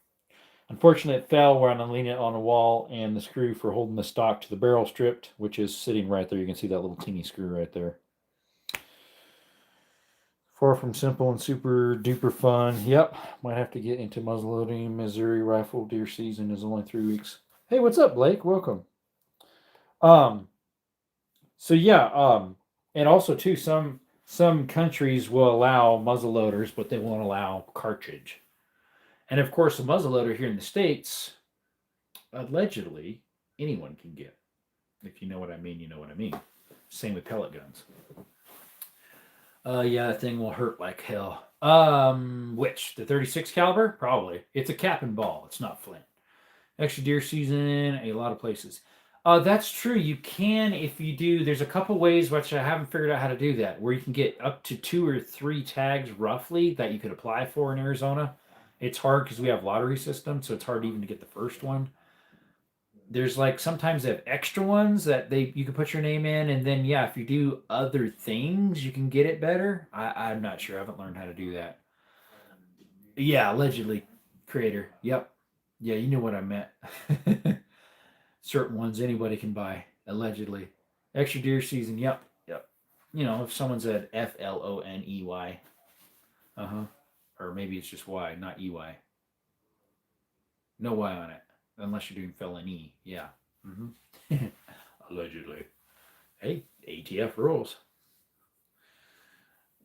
Unfortunately, it fell when I'm leaning it on a wall, and the screw for holding the stock to the barrel stripped, which is sitting right there. You can see that little teeny screw right there. Far from simple and super duper fun. Yep, might have to get into muzzleloading. Missouri rifle deer season is only 3 weeks. Hey, what's up, Blake? Welcome. So yeah, and also too, some countries will allow muzzleloaders, but they won't allow cartridge. And of course, a muzzleloader here in the States, allegedly, anyone can get. If you know what I mean, you know what I mean. Same with pellet guns. Yeah, that thing will hurt like hell. Which? The 36 caliber? Probably. It's a cap and ball. It's not flint. Extra deer season, a lot of places. That's true. You can, if you do, there's a couple ways, which I haven't figured out how to do that, where you can get up to 2 or 3 tags roughly that you could apply for in Arizona. It's hard because we have lottery system, so it's hard even to get the first one. There's like sometimes they have extra ones that you can put your name in, and then yeah, if you do other things, you can get it better. I'm not sure. I haven't learned how to do that. Yeah, allegedly, creator. Yep. Yeah, you knew what I meant. Certain ones anybody can buy, allegedly. Extra deer season. Yep. Yep. You know, if someone said FLONEY. Or maybe it's just Y, not EY. No Y on it. Unless you're doing felony. Yeah. Allegedly. Hey, ATF rules.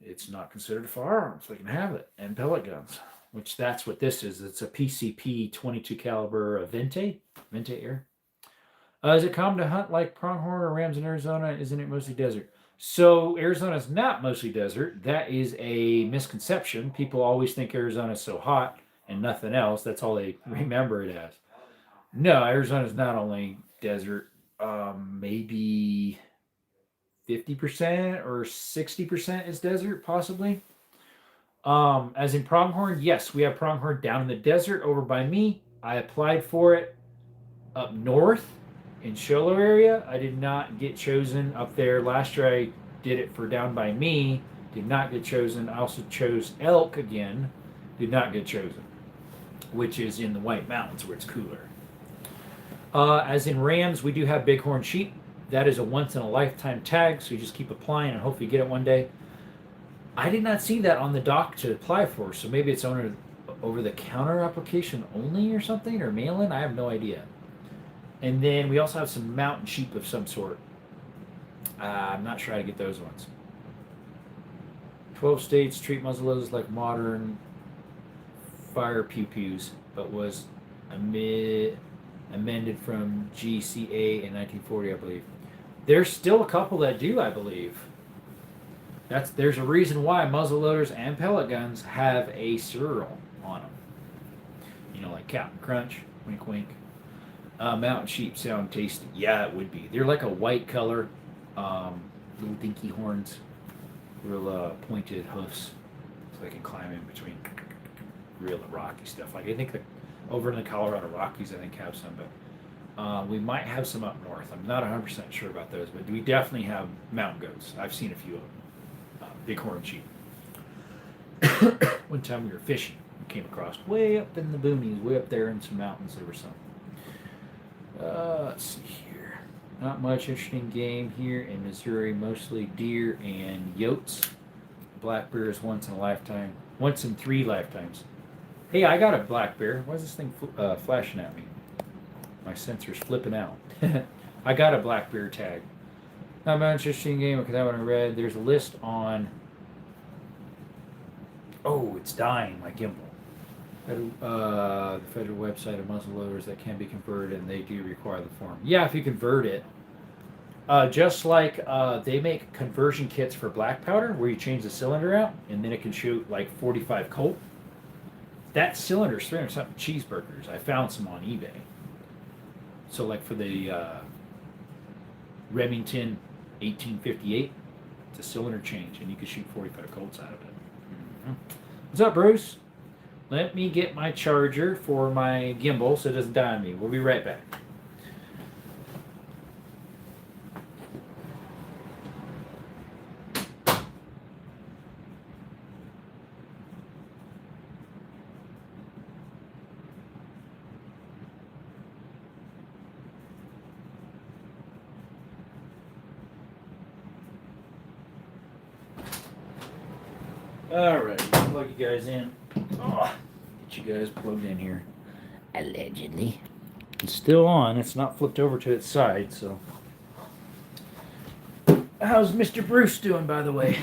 It's not considered a firearm, so they can have it. And pellet guns. Which that's what this is. It's a PCP 22 caliber Vente Air. Is it common to hunt like pronghorn or rams in Arizona? Isn't it mostly desert? So Arizona is not mostly desert. That is a misconception. People always think Arizona is so hot and nothing else. That's all they remember it as. No, Arizona is not only desert. Maybe 50% or 60% is desert, possibly. As in pronghorn, yes, we have pronghorn down in the desert over by me. I applied for it up north in Show Low area. I did not get chosen up there. Last year I did it for down by me. Did not get chosen. I also chose elk again. Did not get chosen. Which is in the White Mountains where it's cooler. As in rams, we do have bighorn sheep. That is a once in a lifetime tag, so you just keep applying and hopefully get it one day. I did not see that on the dock to apply for, so maybe it's over the counter application only or something, or mail in. I have no idea. And then we also have some mountain sheep of some sort. I'm not sure how to get those ones. 12 states treat muzzleloaders like modern fire pew-pews, but was amended from GCA in 1940, I believe. There's still a couple that do, I believe. There's a reason why muzzleloaders and pellet guns have a serial on them. You know, like Captain Crunch, wink wink. Mountain sheep sound tasty. Yeah, it would be. They're like a white color, little dinky horns, real pointed hoofs, so they can climb in between real rocky stuff. Like I think over in the Colorado Rockies, I think have some, but we might have some up north. I'm not 100% sure about those, but we definitely have mountain goats. I've seen a few of them. Bighorn sheep. One time we were fishing, we came across way up in the boonies, way up there in some mountains. There were some. Let's see here. Not much interesting game here in Missouri. Mostly deer and yotes. Black bear is once in a lifetime. Once in 3 lifetimes. Hey, I got a black bear. Why is this thing flashing at me? My sensor's flipping out. I got a black bear tag. Not much interesting game because that one I read. There's a list on. Oh, it's dying, my gimbal. The federal website of muzzleloaders that can be converted, and they do require the form. Yeah, if you convert it. Just like they make conversion kits for black powder, where you change the cylinder out, and then it can shoot like 45 Colt. That cylinder's 300 something cheeseburgers. I found some on eBay. So like for the Remington 1858, it's a cylinder change, and you can shoot 45 Colts out of it. Mm-hmm. What's up, Bruce? Let me get my charger for my gimbal so it doesn't die on me. We'll be right back. All right, plug you guys in. Oh, get you guys plugged in here. Allegedly. It's still on. It's not flipped over to its side, so. How's Mr. Bruce doing, by the way?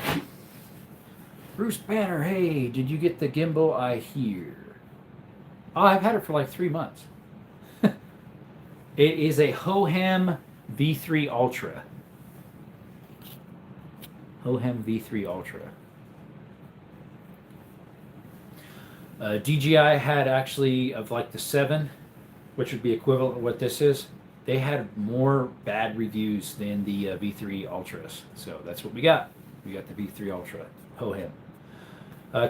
Bruce Banner, hey, did you get the gimbal I hear? Oh, I've had it for like 3 months. It is a Hohem V3 Ultra. Hohem V3 Ultra. DJI had actually, of like the 7, which would be equivalent to what this is, they had more bad reviews than the V3 Ultras. So that's what we got. We got the V3 Ultra. Hohem.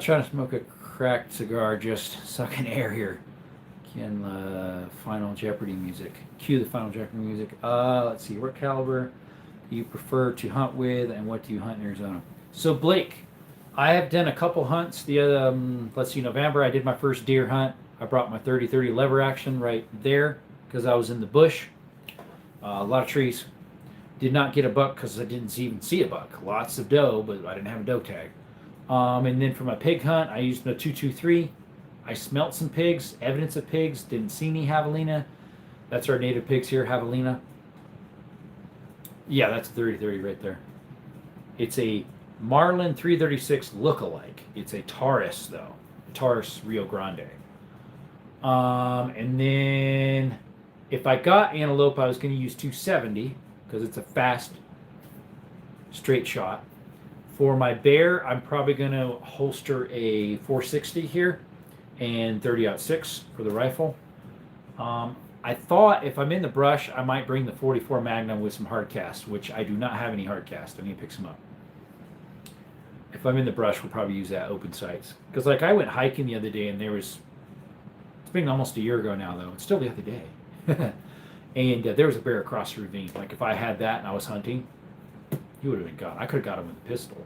Trying to smoke a cracked cigar, just sucking air here. Can Final Jeopardy music. Cue the Final Jeopardy music. Let's see. What caliber do you prefer to hunt with, and what do you hunt in Arizona? So Blake, I have done a couple hunts. Let's see, November I did my first deer hunt. I brought my 30-30 lever action right there because I was in the bush. A lot of trees. Did not get a buck because I didn't even see a buck. Lots of doe, but I didn't have a doe tag. And then for my pig hunt, I used the 223. I smelt some pigs, evidence of pigs. Didn't see any javelina. That's our native pigs here, javelina. Yeah, that's 30-30 right there. It's a Marlin 336 lookalike. It's a Taurus though, Taurus Rio Grande. And then if I got antelope, I was going to use 270 because it's a fast, straight shot. For my bear, I'm probably going to holster a 460 here and 30-06 for the rifle. I thought if I'm in the brush, I might bring the 44 Magnum with some hard cast, which I do not have any hard cast. I need to pick some up. If I'm in the brush, we'll probably use that open sights. Because like I went hiking the other day and it's been almost a year ago now though. It's still the other day. And there was a bear across the ravine. Like if I had that and I was hunting, he would have been gone. I could have got him with a pistol.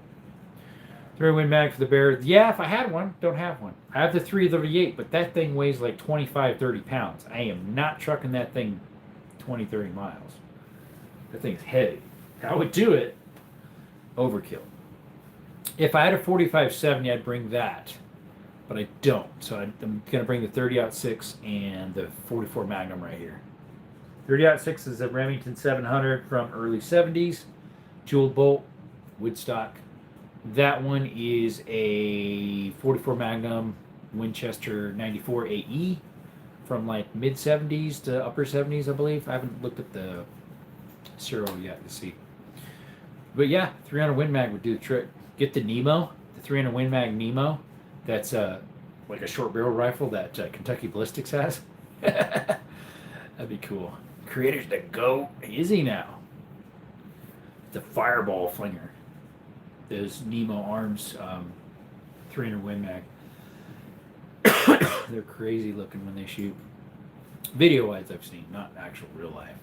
3-win mag for the bear. Yeah, if I had one, don't have one. I have the 338, but that thing weighs like 25, 30 pounds. I am not trucking that thing 20, 30 miles. That thing's heavy. I would do it. Overkill. If I had a 45-70, I'd bring that, but I don't. So I'm going to bring the 30-06 and the 44 Magnum right here. 30-06 is a Remington 700 from early 70s, jeweled bolt, Woodstock. That one is a 44 Magnum Winchester 94 AE from like mid 70s to upper 70s, I believe. I haven't looked at the serial yet to see. But yeah, 300 Win Mag would do the trick. Get the Nemo, the 300 Win Mag Nemo. That's like a short barrel rifle that Kentucky Ballistics has. That'd be cool. Creator's the GOAT. Is he now? The Fireball Flinger. Those Nemo Arms 300 Win Mag. They're crazy looking when they shoot. Video wise, I've seen, not actual real life.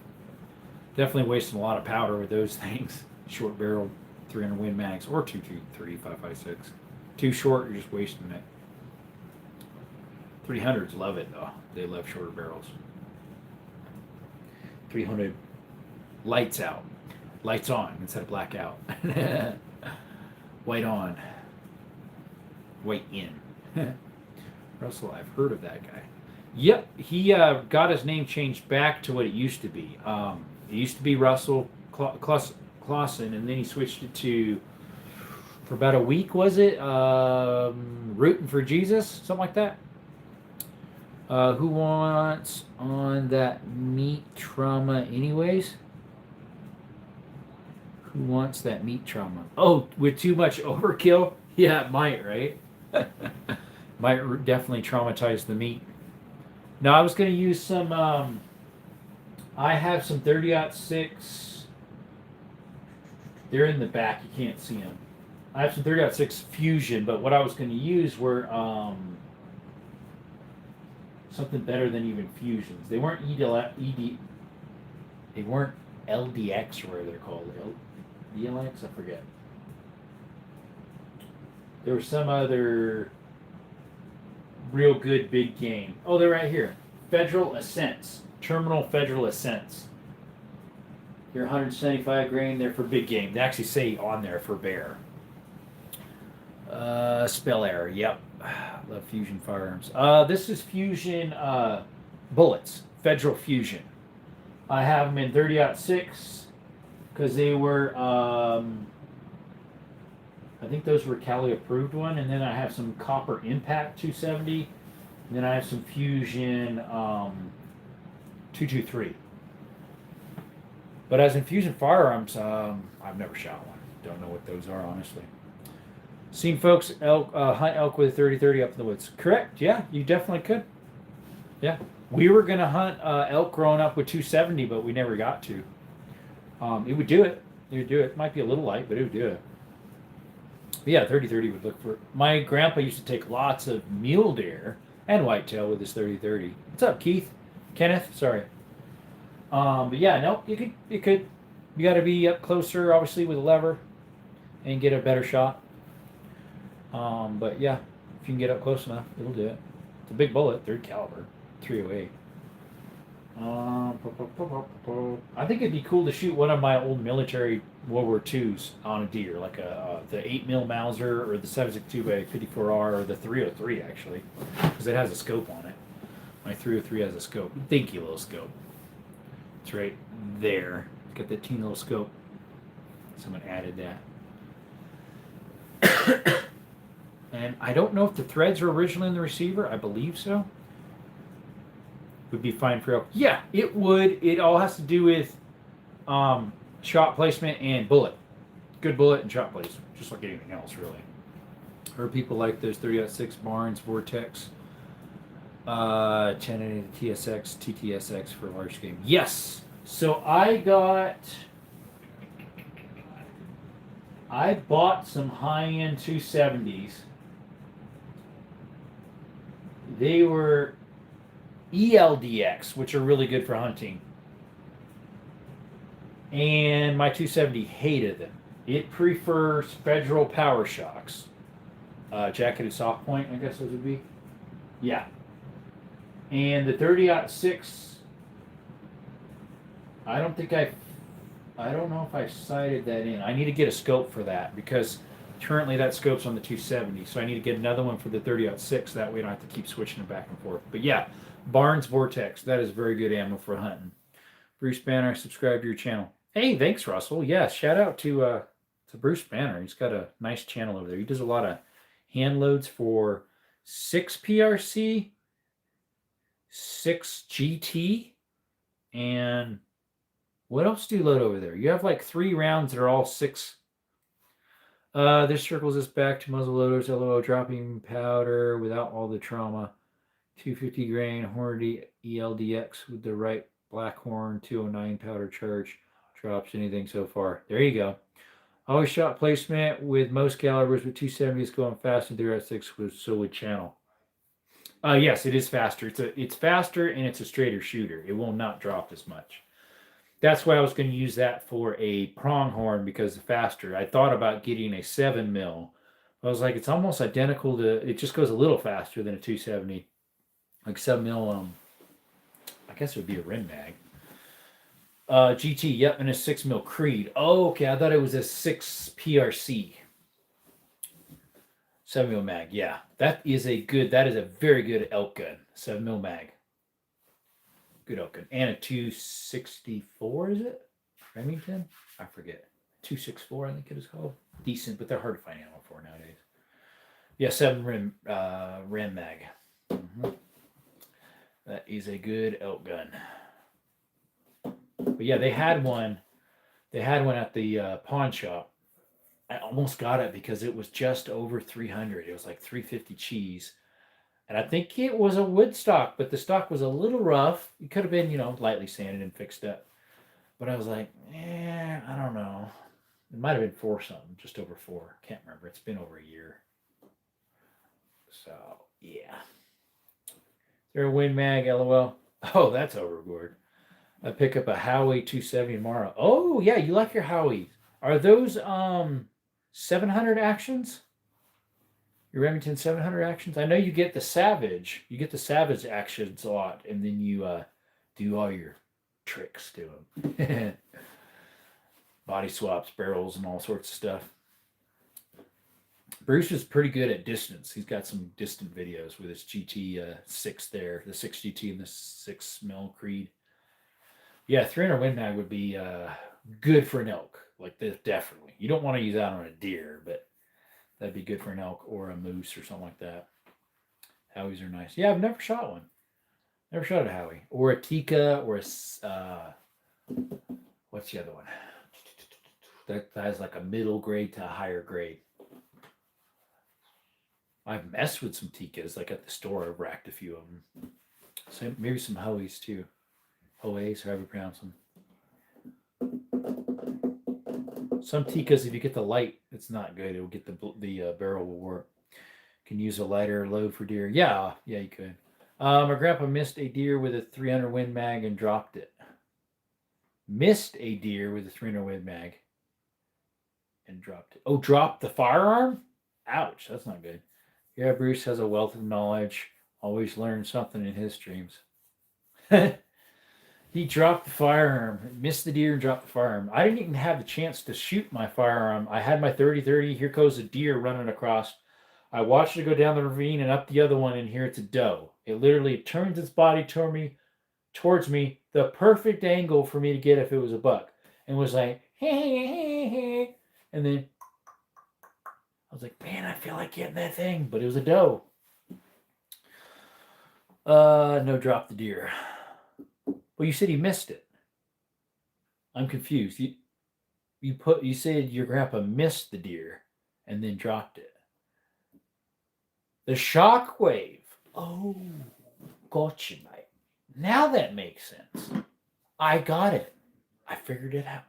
Definitely wasting a lot of powder with those things. Short barrel 300 Win Mags or 223, 556. Too short, you're just wasting it. 300s love it though. They love shorter barrels. 300 lights out, lights on instead of blackout. White on, white in. Russell, I've heard of that guy. Yep, he got his name changed back to what it used to be. It used to be Russell Clausen, and then he switched it to, for about a week, was it? Rooting for Jesus, something like that. Who wants on that meat trauma anyways? Who wants that meat trauma? Oh, with too much overkill? Yeah, it might, right? Might definitely traumatize the meat. Now, I was going to use some, I have some 30-06. They're in the back. You can't see them. I have some 30-06 Fusion, but what I was going to use were something better than even Fusions. They weren't they weren't LDX or whatever they're called. DLX? I forget. There was some other real good big game. Oh, they're right here. Federal Ascents. Terminal Federal Ascents. They're 175 grain. They're for big game. They actually say on there for bear. Spell error. Yep. Love Fusion firearms. This is Fusion bullets. Federal Fusion. I have them in 30-06 because they were, I think those were Cali approved one. And then I have some Copper Impact 270. And then I have some Fusion 223. But as in Fusion firearms, I've never shot one. Don't know what those are, honestly. Seen folks hunt elk with a 30-30 up in the woods. Correct, yeah, you definitely could. Yeah. We were going to hunt elk growing up with 270, but we never got to. It would do it. It would do it. It might be a little light, but it would do it. But yeah, 30-30 would look for... My grandpa used to take lots of mule deer and whitetail with his 30-30. What's up, Keith? Kenneth? Sorry. But yeah, no, you could. You got to be up closer, obviously, with a lever and get a better shot. But yeah, if you can get up close enough, it'll do it. It's a big bullet, 3rd caliber, 308. I think it'd be cool to shoot one of my old military World War IIs on a deer, like the 8mm Mauser or the 7.62 by 54R or the 303 actually, because it has a scope on it. My 303 has a scope, dinky little scope. It's right there. Got that teeny little scope. Someone added that. And I don't know if the threads are originally in the receiver. I believe so. Would be fine for elk. Yeah, it would. It all has to do with shot placement and bullet. Good bullet and shot placement. Just like anything else, really. Or people like those 30-06 Barnes Vortex. 1080 TSX, TTSX for large game. Yes. So I bought some high-end 270s. They were ELDX, which are really good for hunting. And my 270 hated them. It prefers Federal Power Shocks. Jacketed soft point, I guess those would be. Yeah. And the 30-06, I don't know if I sighted that in. I need to get a scope for that because Currently, that scope's on the 270, so I need to get another one for the 30-06. That way, I don't have to keep switching it back and forth. But yeah, Barnes Vortex. That is very good ammo for hunting. Bruce Banner, subscribe to your channel. Hey, thanks, Russell. Yeah, shout out to Bruce Banner. He's got a nice channel over there. He does a lot of hand loads for 6 PRC, 6 GT, and what else do you load over there? You have like 3 rounds that are all 6. This circles us back to muzzle loaders, LOL, dropping powder without all the trauma. 250 grain Hornady ELDX with the right Blackhorn 209 powder charge. Drops anything so far. There you go. Always shot placement with most calibers, but 270 is going faster. There at 6 with so would channel. Yes, it is faster. It's faster and it's a straighter shooter. It will not drop as much. That's why I was going to use that for a pronghorn because it's faster. I thought about getting a 7mm. I was like, it's almost identical to. It just goes a little faster than a 270. Like 7mm. I guess it would be a Ren mag. GT, yep, and a 6mm Creed. Oh, okay. I thought it was a 6 PRC. 7mm mag, yeah. That is a very good elk gun. 7mm mag. Good elk gun. And a 264, is it? Remington? I forget. 264, I think it is called. Decent, but they're hard to find ammo for nowadays. Yeah, 7 Ram mag. Mm-hmm. That is a good elk gun. But yeah, they had one. They had one at the pawn shop. I almost got it because it was just over 300. It was like 350 cheese. And I think it was a wood stock, but the stock was a little rough. It could have been, lightly sanded and fixed up. But I was like, I don't know. It might have been 4 something, just over 4. Can't remember. It's been over a year. So, yeah. Is there a Win Mag, LOL? Oh, that's overboard. I pick up a Howie 270 tomorrow. Oh, yeah, you like your Howie. Are those 700 actions? Your Remington 700 actions? I know you get the Savage. You get the Savage actions a lot, and then you do all your tricks to them. Body swaps, barrels, and all sorts of stuff. Bruce is pretty good at distance. He's got some distant videos with his GT 6 there, the 6 GT and the 6mm Creed. Yeah, 300 Win Mag would be good for an elk. Like this, definitely. You don't want to use that on a deer, but that'd be good for an elk or a moose or something like that. Howies are nice. Yeah, I've never shot one. Never shot a Howie. Or a Tika or a... what's the other one? That has like a middle grade to a higher grade. I've messed with some Tikas, like at the store. I've racked a few of them. So maybe some Howies too. Howies, however you pronounce them. Some Tikas, if you get the light, it's not good. It'll get the barrel will work. Can use a lighter load for deer. Yeah, you could. My grandpa missed a deer with a 300 Win Mag and dropped it. Missed a deer with a 300 Win Mag and dropped it. Oh, dropped the firearm? Ouch, that's not good. Yeah, Bruce has a wealth of knowledge. Always learns something in his streams. He dropped the firearm, missed the deer and dropped the firearm. I didn't even have the chance to shoot my firearm. I had my 30-30. Here goes a deer running across. I watched it go down the ravine and up the other one, and here it's a doe. It literally turns its body towards me, the perfect angle for me to get if it was a buck. And was like, hey. And then I was like, man, I feel like getting that thing. But it was a doe. No, drop the deer. Well, you said he missed it. I'm confused. You said your grandpa missed the deer and then dropped it. The shockwave. Oh, gotcha, mate. Now that makes sense. I got it. I figured it out.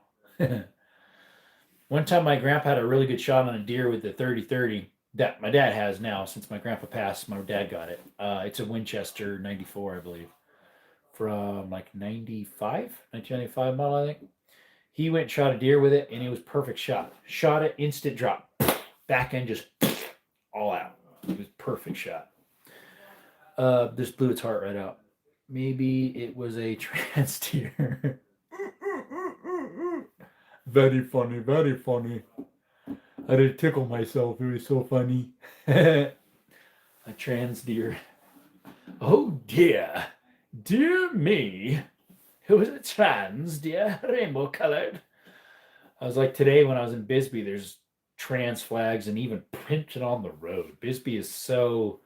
One time my grandpa had a really good shot on a deer with the 30-30 that my dad has now. Since my grandpa passed, my dad got it. It's a Winchester 94, I believe. From like 1995 model, I think. He went and shot a deer with it, and it was perfect shot. Shot it, instant drop. Back end just all out. It was perfect shot. This blew its heart right out. Maybe it was a trans deer. Very funny, very funny. I did tickle myself. It was so funny. A trans deer. Oh dear. Dear me. It was a trans deer, rainbow colored. I was like, today when I was in Bisbee, there's trans flags and even printed on the road. Bisbee is so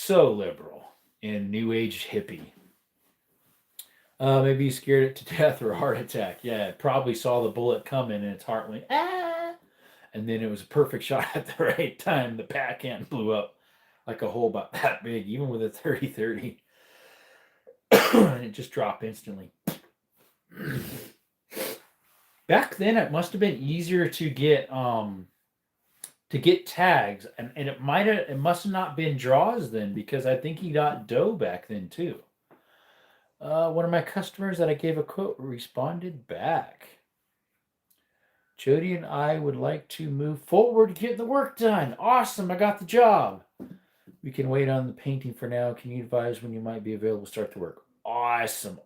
liberal and new age hippie. Maybe you scared it to death or a heart attack. Yeah, it probably saw the bullet coming and its heart went, ah. And then it was a perfect shot at the right time. The back end blew up like a hole about that big, even with a 30-30. And it just dropped instantly. Back then, it must have been easier to get tags, and it must have not been draws then, because I think he got doe back then too. One of my customers that I gave a quote responded back. Jody and I would like to move forward to get the work done. Awesome, I got the job. We can wait on the painting for now. Can you advise when you might be available to start the work? Awesome.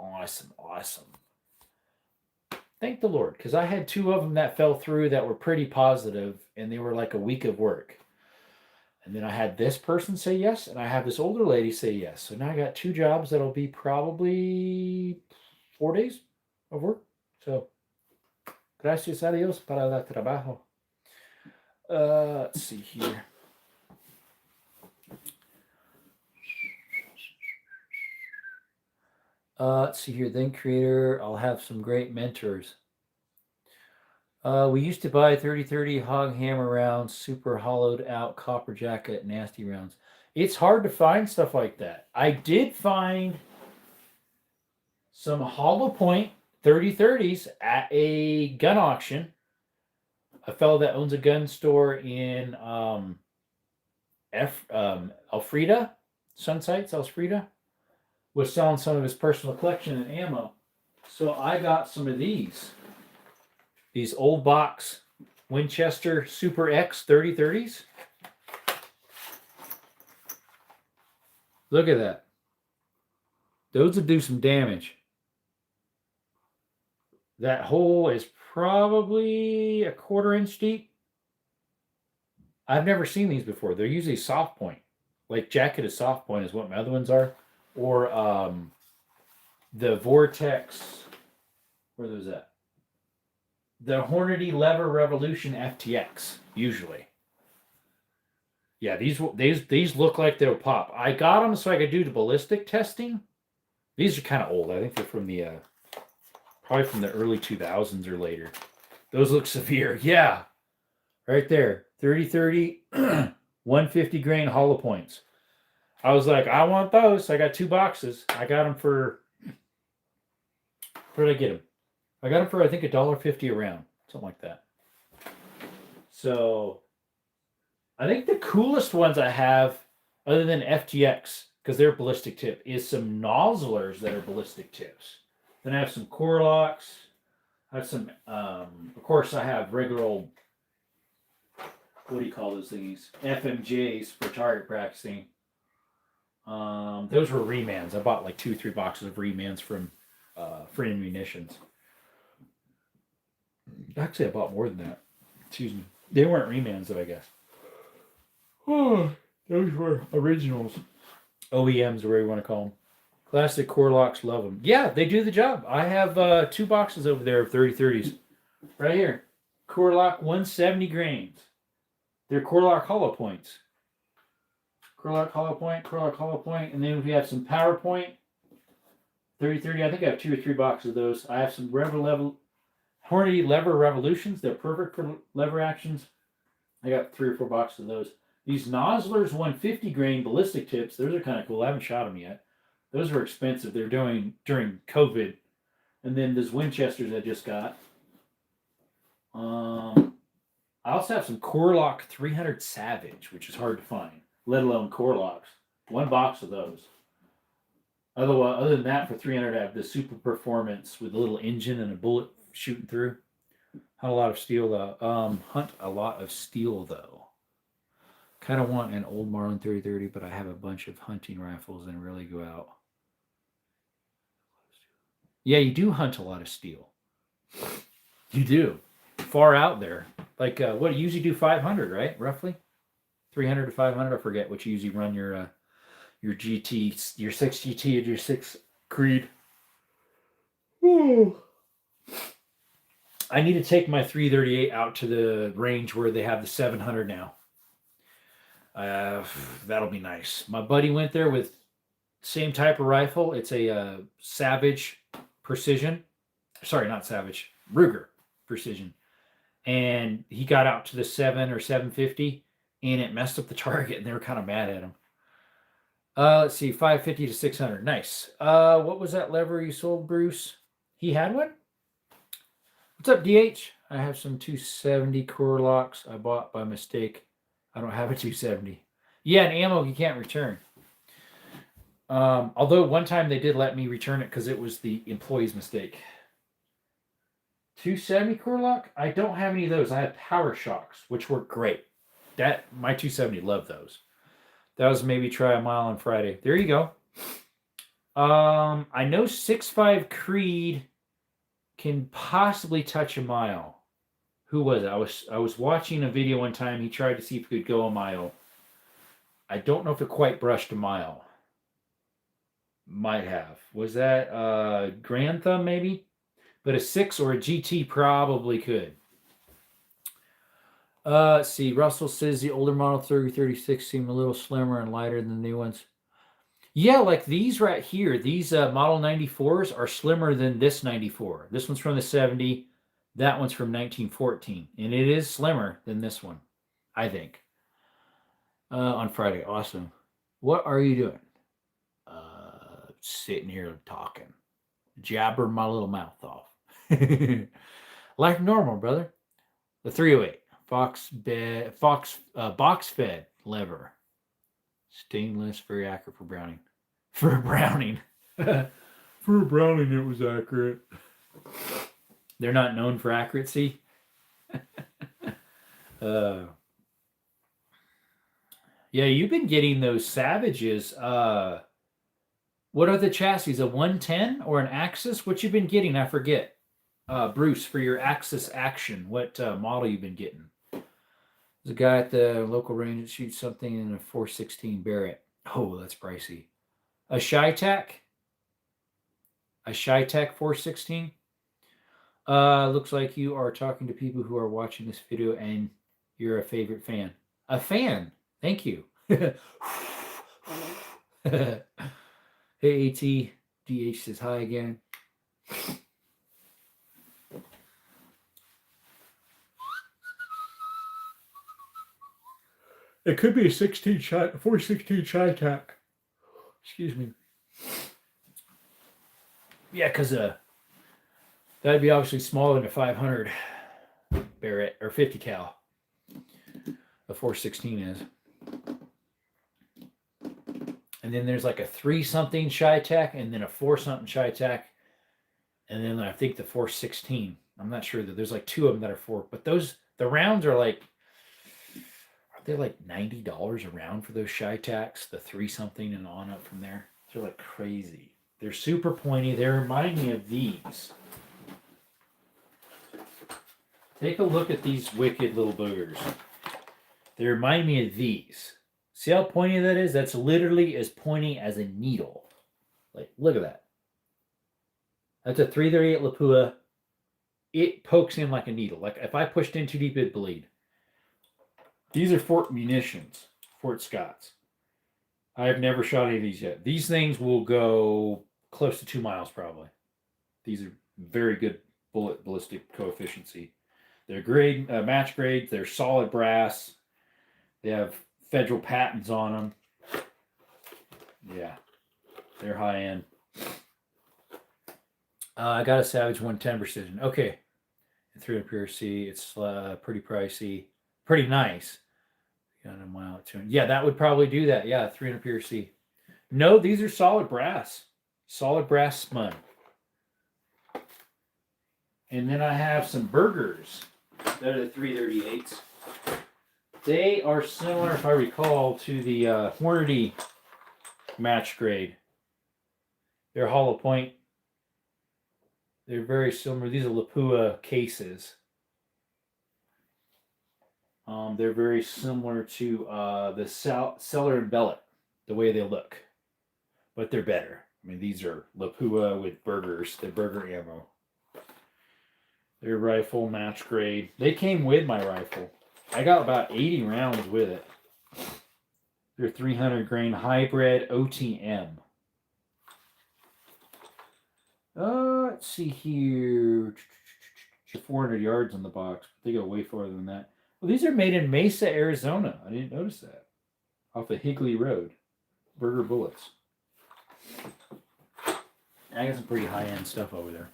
Thank the Lord, because I had 2 of them that fell through that were pretty positive, and they were like a week of work. And then I had this person say yes, and I have this older lady say yes. So now I got 2 jobs that'll be probably 4 days of work. So, gracias a Dios para el trabajo. Let's see here. Let's see here. Then creator, I'll have some great mentors. We used to buy 30-30 hog hammer rounds, super hollowed out copper jacket, nasty rounds. It's hard to find stuff like that. I did find some hollow point 30-30s at a gun auction. A fellow that owns a gun store in Elfrida, Sunsights, Elfrida, was selling some of his personal collection and ammo. So I got some of these old box Winchester Super X 30-30s. Look at that. Those would do some damage. That hole is probably a 1/4 inch deep. I've never seen these before. They're usually soft point. Like jacket is soft point is what my other ones are. Or the Vortex, where are those at? The Hornady Lever Revolution FTX, usually. Yeah, these look like they'll pop. I got them so I could do the ballistic testing. These are kind of old. I think they're from the probably from the early 2000s or later. Those look severe. Yeah, right there. 30-30, 150 grain hollow points. I was like, I want those. I got 2 boxes. I got them for, where did I get them? I got them for, I think, $1.50 a round. Something like that. So, I think the coolest ones I have, other than FTX, because they're ballistic tip, is some nozzlers that are ballistic tips. Then I have some Corlocks. I have some, of course, I have regular old, what do you call those things? FMJs for target practicing. Those were remans. I bought like 2 or 3 boxes of remans from Friend Munitions. Actually, I bought more than that. Excuse me. They weren't remans, though, I guess. Oh, those were originals. OEMs, or whatever you want to call them. Classic Corlocks, love them. Yeah, they do the job. I have 2 boxes over there of 30-30s. Right here. Corlock 170 grains. They're Corlock hollow points. Corlock hollow point, and then we have some PowerPoint 30-30. I think I have 2 or 3 boxes of those. I have some Hornady Lever Revolutions. They're perfect for lever actions. I got 3 or 4 boxes of those. These Nozzlers 150 grain ballistic tips, those are kind of cool. I haven't shot them yet. Those were expensive. They're doing during COVID. And then those Winchesters I just got. I also have some Corlock 300 Savage, which is hard to find, let alone Corlocks. 1 box of those. Other than that, for 300, I have the Super Performance with a little engine and a bullet shooting through. Hunt a lot of steel, though. Kind of want an old Marlin 30-30, but I have a bunch of hunting rifles and really go out. Yeah, you do hunt a lot of steel. You do. Far out there. Like what you usually do 500, right? Roughly 300 to 500. I forget what you usually run your GT, your 6 GT, and your 6 Creed. Ooh. I need to take my 338 out to the range where they have the 700 now. That'll be nice. My buddy went there with same type of rifle. It's a Savage Precision. Sorry, not Savage. Ruger Precision. And he got out to the 7 or 750, and it messed up the target, and they were kind of mad at him. Let's see, 550 to 600. Nice. What was that lever you sold, Bruce? He had one? What's up, DH? I have some 270 core locks I bought by mistake. I don't have a 270. Yeah, and ammo you can't return. Although one time they did let me return it because it was the employee's mistake. 270 core lock? I don't have any of those. I have Power Shocks, which work great. My 270 love those. That was maybe try a mile on Friday. There you go. I know 6.5 Creed can possibly touch a mile. Who was it? I was watching a video one time. He tried to see if he could go a mile. I don't know if it quite brushed a mile. Might have. Was that Grand Thumb maybe? But a 6 or a GT probably could. Let's see. Russell says the older model 3036 seem a little slimmer and lighter than the new ones. Yeah, like these right here. These Model 94s are slimmer than this 94. This one's from the 70. That one's from 1914. And it is slimmer than this one, I think. On Friday. Awesome. What are you doing? Sitting here talking. Jabber my little mouth off. Like normal, brother. The 308. Box fed lever. Stainless, very accurate for Browning. For Browning. For Browning, it was accurate. They're not known for accuracy. Yeah, you've been getting those Savages. What are the chassis? A 110 or an Axis? What you been getting? I forget. Bruce, for your Axis Action, what model you been getting? There's a guy at the local range that shoots something in a 416 Barrett. Oh, that's pricey. A Shytac? A Shytac 416? Looks like you are talking to people who are watching this video and you're a favorite fan. A fan? Thank you. Hey, AT. DH says hi again. It could be a 416 Shytac. Excuse me. Yeah, because that'd be obviously smaller than a 500 Barrett or 50 cal. A 416 is. And then there's like a 3-something Shytac and then a 4-something Shytac. And then I think the 416. I'm not sure that there's like 2 of them that are 4. But the rounds are like, they're like $90 a round for those Shytacs, the 3-something and on up from there. They're like crazy. They're super pointy. They remind me of these. Take a look at these wicked little boogers. They remind me of these. See how pointy that is? That's literally as pointy as a needle. Like, look at that. That's a 338 Lapua. It pokes in like a needle. Like, if I pushed in too deep, it'd bleed. These are Fort munitions. Fort Scotts. I have never shot any of these yet. These things will go close to 2 miles, probably. These are very good bullet ballistic coefficiency. They're grade, match grade. They're solid brass. They have federal patents on them. Yeah, they're high end. I got a Savage 110 Precision. Okay, 300 PRC. It's pretty pricey, pretty nice. Got a mile at 200. Yeah, that would probably do that. Yeah, 300 PRC. No, these are solid brass. Solid brass spun. And then I have some Burgers that are the 338s. They are similar, if I recall, to the Hornady match grade. They're hollow point. They're very similar. These are Lapua cases. They're very similar to the Cellar and Bellet, the way they look, but they're better. I mean, these are Lapua with burgers, the burger ammo. Their rifle, match grade. They came with my rifle. I got about 80 rounds with it. They're 300 grain hybrid OTM. Let's see here. 400 yards on the box. They go way farther than that. Well, these are made in Mesa, Arizona. I didn't notice that. Off of Higley Road. Burger bullets. I got some pretty high-end stuff over there.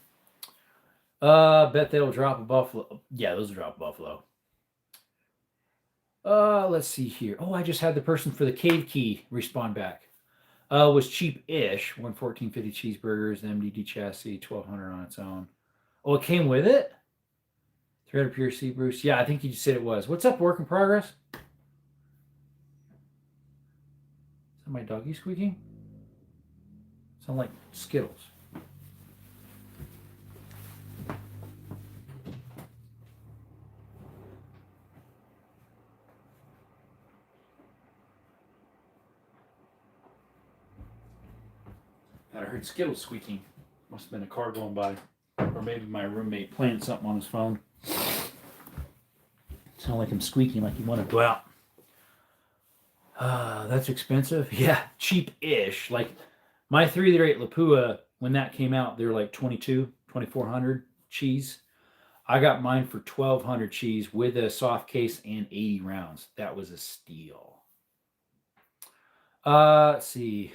Bet they'll drop a buffalo. Yeah, those will drop a buffalo. Let's see here. Oh, I just had the person for the cave key respond back. Was cheap-ish. 114.50 cheeseburgers, MDD chassis, 1200 on its own. Oh, it came with it? 300 pure sea Bruce. Yeah, I think you just said it was. What's up, work in progress? Is that my doggy squeaking? Sound like Skittles. I heard Skittles squeaking. Must have been a car going by. Or maybe my roommate playing something on his phone. Sound like him squeaking like he wanted to go out. That's expensive. Yeah, cheap-ish. Like my 308 Lapua, when that came out, they were like 2,400 cheese. I got mine for 1,200 cheese with a soft case and 80 rounds. That was a steal. Let's see.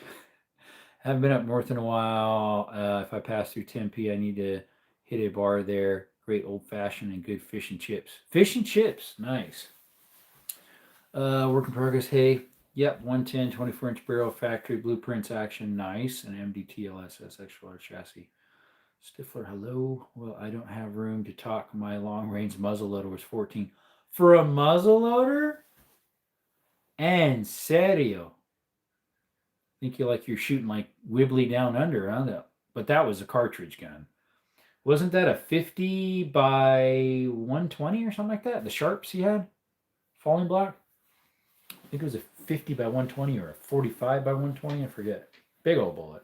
Haven't been up north in a while. If I pass through Tempe, I need to hit a bar there. Great old-fashioned and good fish and chips. Fish and chips. Nice. Work in progress. Hey. Yep. 110, 24-inch barrel, factory blueprints action. Nice. And MDT LSS extra large chassis. Stifler, hello. Well, I don't have room to talk. My long-range muzzleloader was 14. For a muzzleloader? En serio. Think you're shooting like Wibbly down under, huh? But that was a cartridge gun. Wasn't that a 50 by 120 or something like that? The sharps he had? Falling block? I think it was a 50 by 120 or a 45 by 120. I forget. Big old bullet.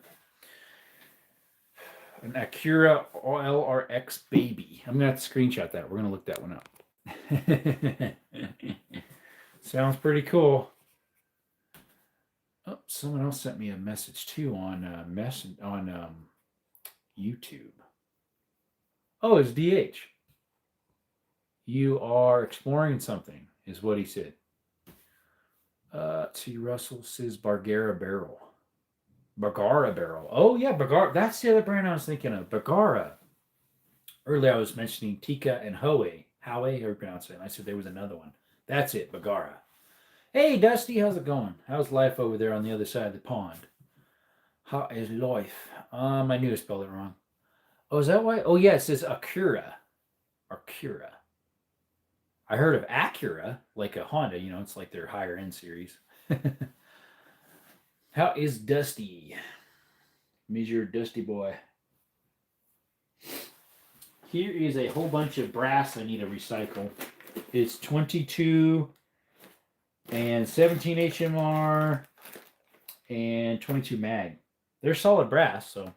An Acura LRX baby. I'm going to have to screenshot that. We're going to look that one up. Sounds pretty cool. Oh, someone else sent me a message too on YouTube. Oh, it's DH. You are exploring something, is what he said. T. Russell says Bargara Barrel. Bargara Barrel. Oh, yeah, Bargara. That's the other brand I was thinking of. Bargara. Earlier I was mentioning Tika and Howe. Howe, how you pronounce it? And I said there was another one. That's it, Bargara. Hey, Dusty, how's it going? How's life over there on the other side of the pond? How is life? I knew I spelled it wrong. Oh, is that why? Oh, yeah, it says Acura. Acura. I heard of Acura, like a Honda. You know, it's like their higher end series. How is Dusty? Measure Dusty boy. Here is a whole bunch of brass I need to recycle. It's 22 and 17 HMR and 22 mag. They're solid brass, so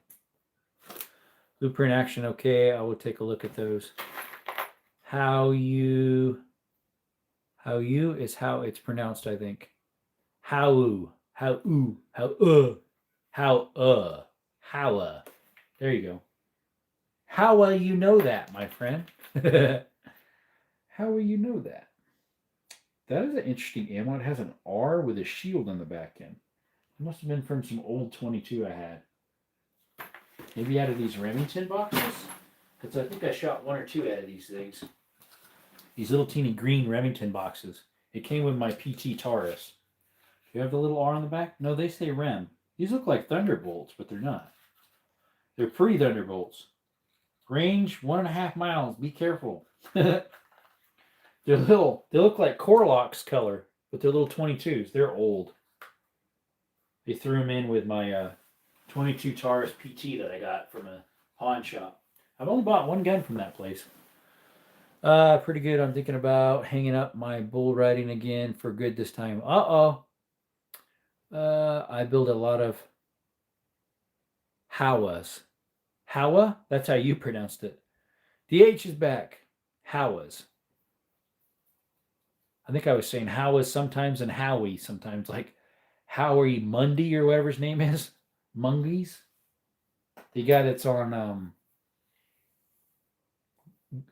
blueprint action. Okay, I will take a look at those. How you is how it's pronounced, I think. How. There you go. How will you know that, my friend? How will you know that? That is an interesting ammo. It has an R with a shield on the back end. It must have been from some old 22 I had. Maybe out of these Remington boxes? Because I think I shot one or two out of these things. These little teeny green Remington boxes. It came with my PT Taurus. Do you have the little R on the back? No, they say Rem. These look like Thunderbolts, but they're not. They're pre-Thunderbolts. Range 1.5 miles. Be careful. They're little. They look like Corlocks color, but they're little 22s. They're old. They threw them in with my 22 Taurus PT that I got from a pawn shop. I've only bought one gun from that place. Pretty good. I'm thinking about hanging up my bull riding again for good this time. I build a lot of Howas. Howa? That's how you pronounced it. The H is back. Howas. I think I was saying Howas sometimes and Howie sometimes, like Howie Mundy or whatever his name is. Mungies. The guy that's on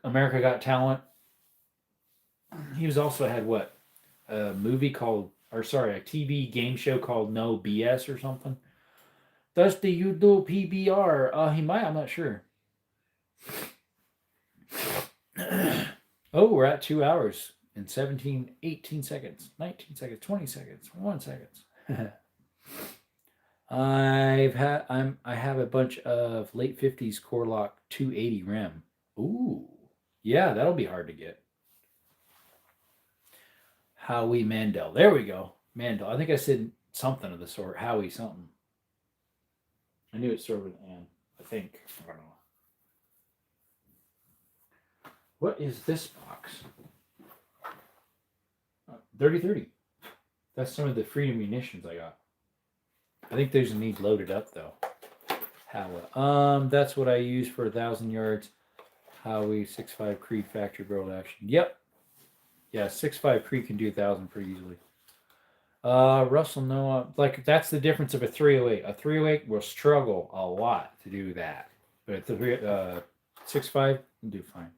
America Got Talent. He was also had what? A movie called, or sorry, a TV game show called No BS or something. Dusty, you do PBR. He might, I'm not sure. Oh, we're at 2 hours and 18 seconds, 19 seconds, 20 seconds, 1 second. I have a bunch of late 50s Core Lock 280 RAM. Ooh, yeah, that'll be hard to get. Howie Mandel. There we go. Mandel. I think I said something of the sort. Howie something. I knew it started with an. I think. I don't know. What is this box? 3030. That's some of the Freedom munitions I got. I think those need loaded up though. Howie. That's what I use for 1,000 yards. Howie 6.5 Creed factory barrel action. Yep. Yeah, 6.5 Creed can do 1,000 pretty easily. Russell Noah, like that's the difference of a 308. A 308 will struggle a lot to do that, but at the 6.5 can do fine.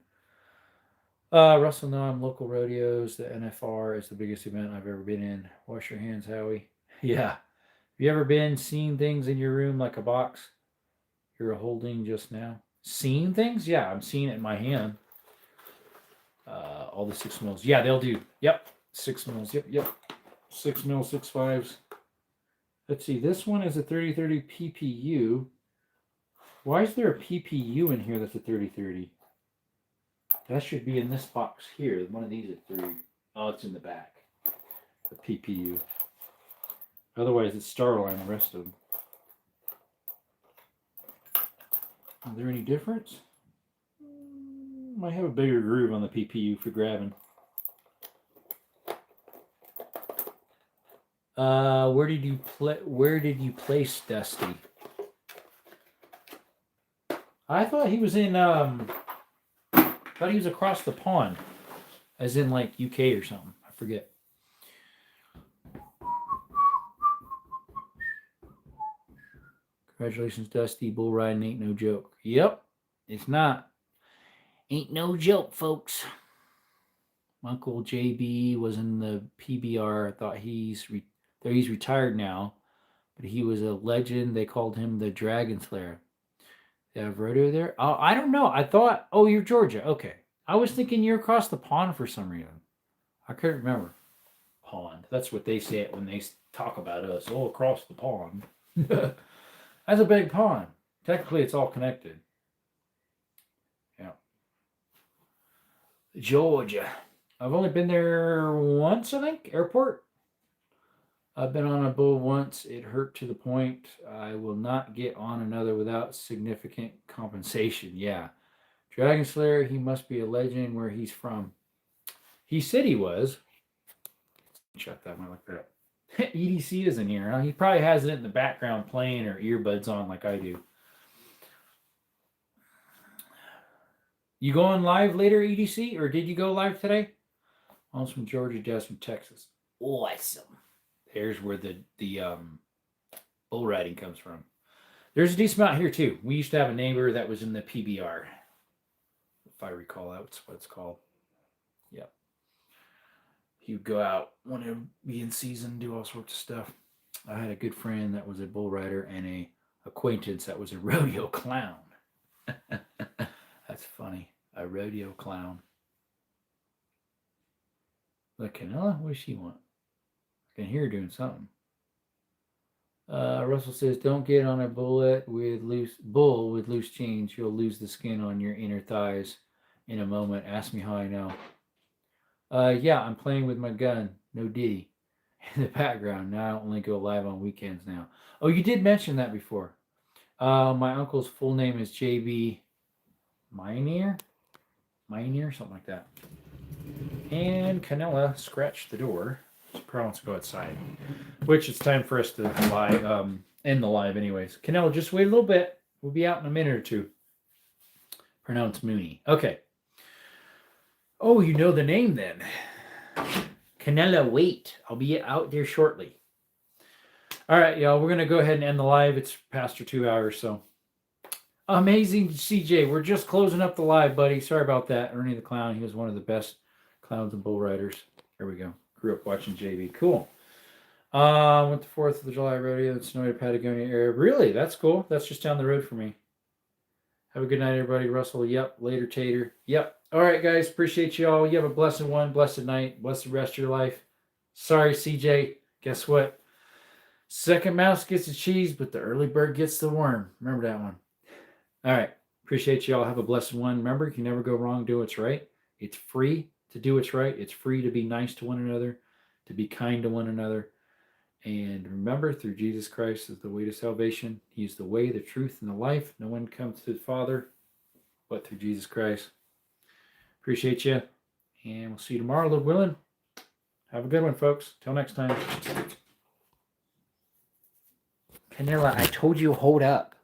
Russell Noah, local rodeos. The NFR is the biggest event I've ever been in. Wash your hands, Howie. Yeah. Have you ever seen things in your room like a box you're holding just now? Seen things? Yeah, I'm seeing it in my hand. All the 6 mils. Yeah, they'll do. Yep. 6 mils. Yep. 6 mil, 6.5s. Let's see. This one is a 3030 PPU. Why is there a PPU in here that's a 3030? That should be in this box here. One of these at 3. Oh, it's in the back. The PPU. Otherwise, it's Starline, the rest of them. Is there any difference? Might have a bigger groove on the PPU for grabbing. Where did you place Dusty? I thought he was in thought he was across the pond. As in like UK or something. I forget. Congratulations, Dusty. Bull riding ain't no joke. Yep, it's not. Ain't no joke, folks. My Uncle JB was in the PBR. I thought he's retired now, but he was a legend. They called him the Dragon Slayer. They have rodeo there? Oh, I don't know. I thought, oh, you're Georgia. Okay. I was thinking you're across the pond for some reason. I couldn't remember. Pond. That's what they say when they talk about us. Oh, across the pond. That's a big pond. Technically, it's all connected. Yeah. Georgia. I've only been there once, I think, airport. I've been on a bull once. It hurt to the point I will not get on another without significant compensation. Yeah. Dragon Slayer, he must be a legend where he's from. He said he was. Shut that one like that. EDC is in here. Huh? He probably has it in the background playing or earbuds on like I do. You going live later, EDC? Or did you go live today? Mom's from Georgia, Dad's from Texas. Awesome. There's where the bull riding comes from. There's a decent amount here too. We used to have a neighbor that was in the PBR. If I recall, that's what it's called. Yep. He would go out when it would be in season, do all sorts of stuff. I had a good friend that was a bull rider and a acquaintance that was a rodeo clown. That's funny. A rodeo clown. Look, Canella, what does she want? I can hear her doing something. Russell says, don't get on a bull with loose chains. You'll lose the skin on your inner thighs in a moment. Ask me how I know. Yeah, I'm playing with my gun. No Diddy. In the background. Now I only go live on weekends now. Oh, you did mention that before. My uncle's full name is JB Minear. Mioneer, something like that. And Canella scratched the door. She probably wants to go outside. Which it's time for us to end the live anyways. Canella, just wait a little bit. We'll be out in a minute or two. Pronounce Mooney. Okay. Oh, you know the name then. Canella, wait. I'll be out there shortly. All right, y'all. We're going to go ahead and end the live. It's past 2 hours, so. Amazing, CJ. We're just closing up the live, buddy. Sorry about that. Ernie the Clown. He was one of the best clowns and bull riders. There we go. Grew up watching JB. Cool. Went to 4th of the July rodeo in Sonoma, Patagonia area. Really? That's cool. That's just down the road for me. Have a good night, everybody. Russell, yep. Later, Tater. Yep. All right, guys. Appreciate you all. You have a blessed one, blessed night, blessed rest of your life. Sorry, CJ. Guess what? Second mouse gets the cheese, but the early bird gets the worm. Remember that one. All right. Appreciate you all. Have a blessed one. Remember, you can never go wrong. Do what's right. It's free to do what's right. It's free to be nice to one another, to be kind to one another. And remember, through Jesus Christ is the way to salvation. He is the way, the truth, and the life. No one comes to the Father but through Jesus Christ. Appreciate you. And we'll see you tomorrow, Lord willing. Have a good one, folks. Till next time. Canella, I told you hold up.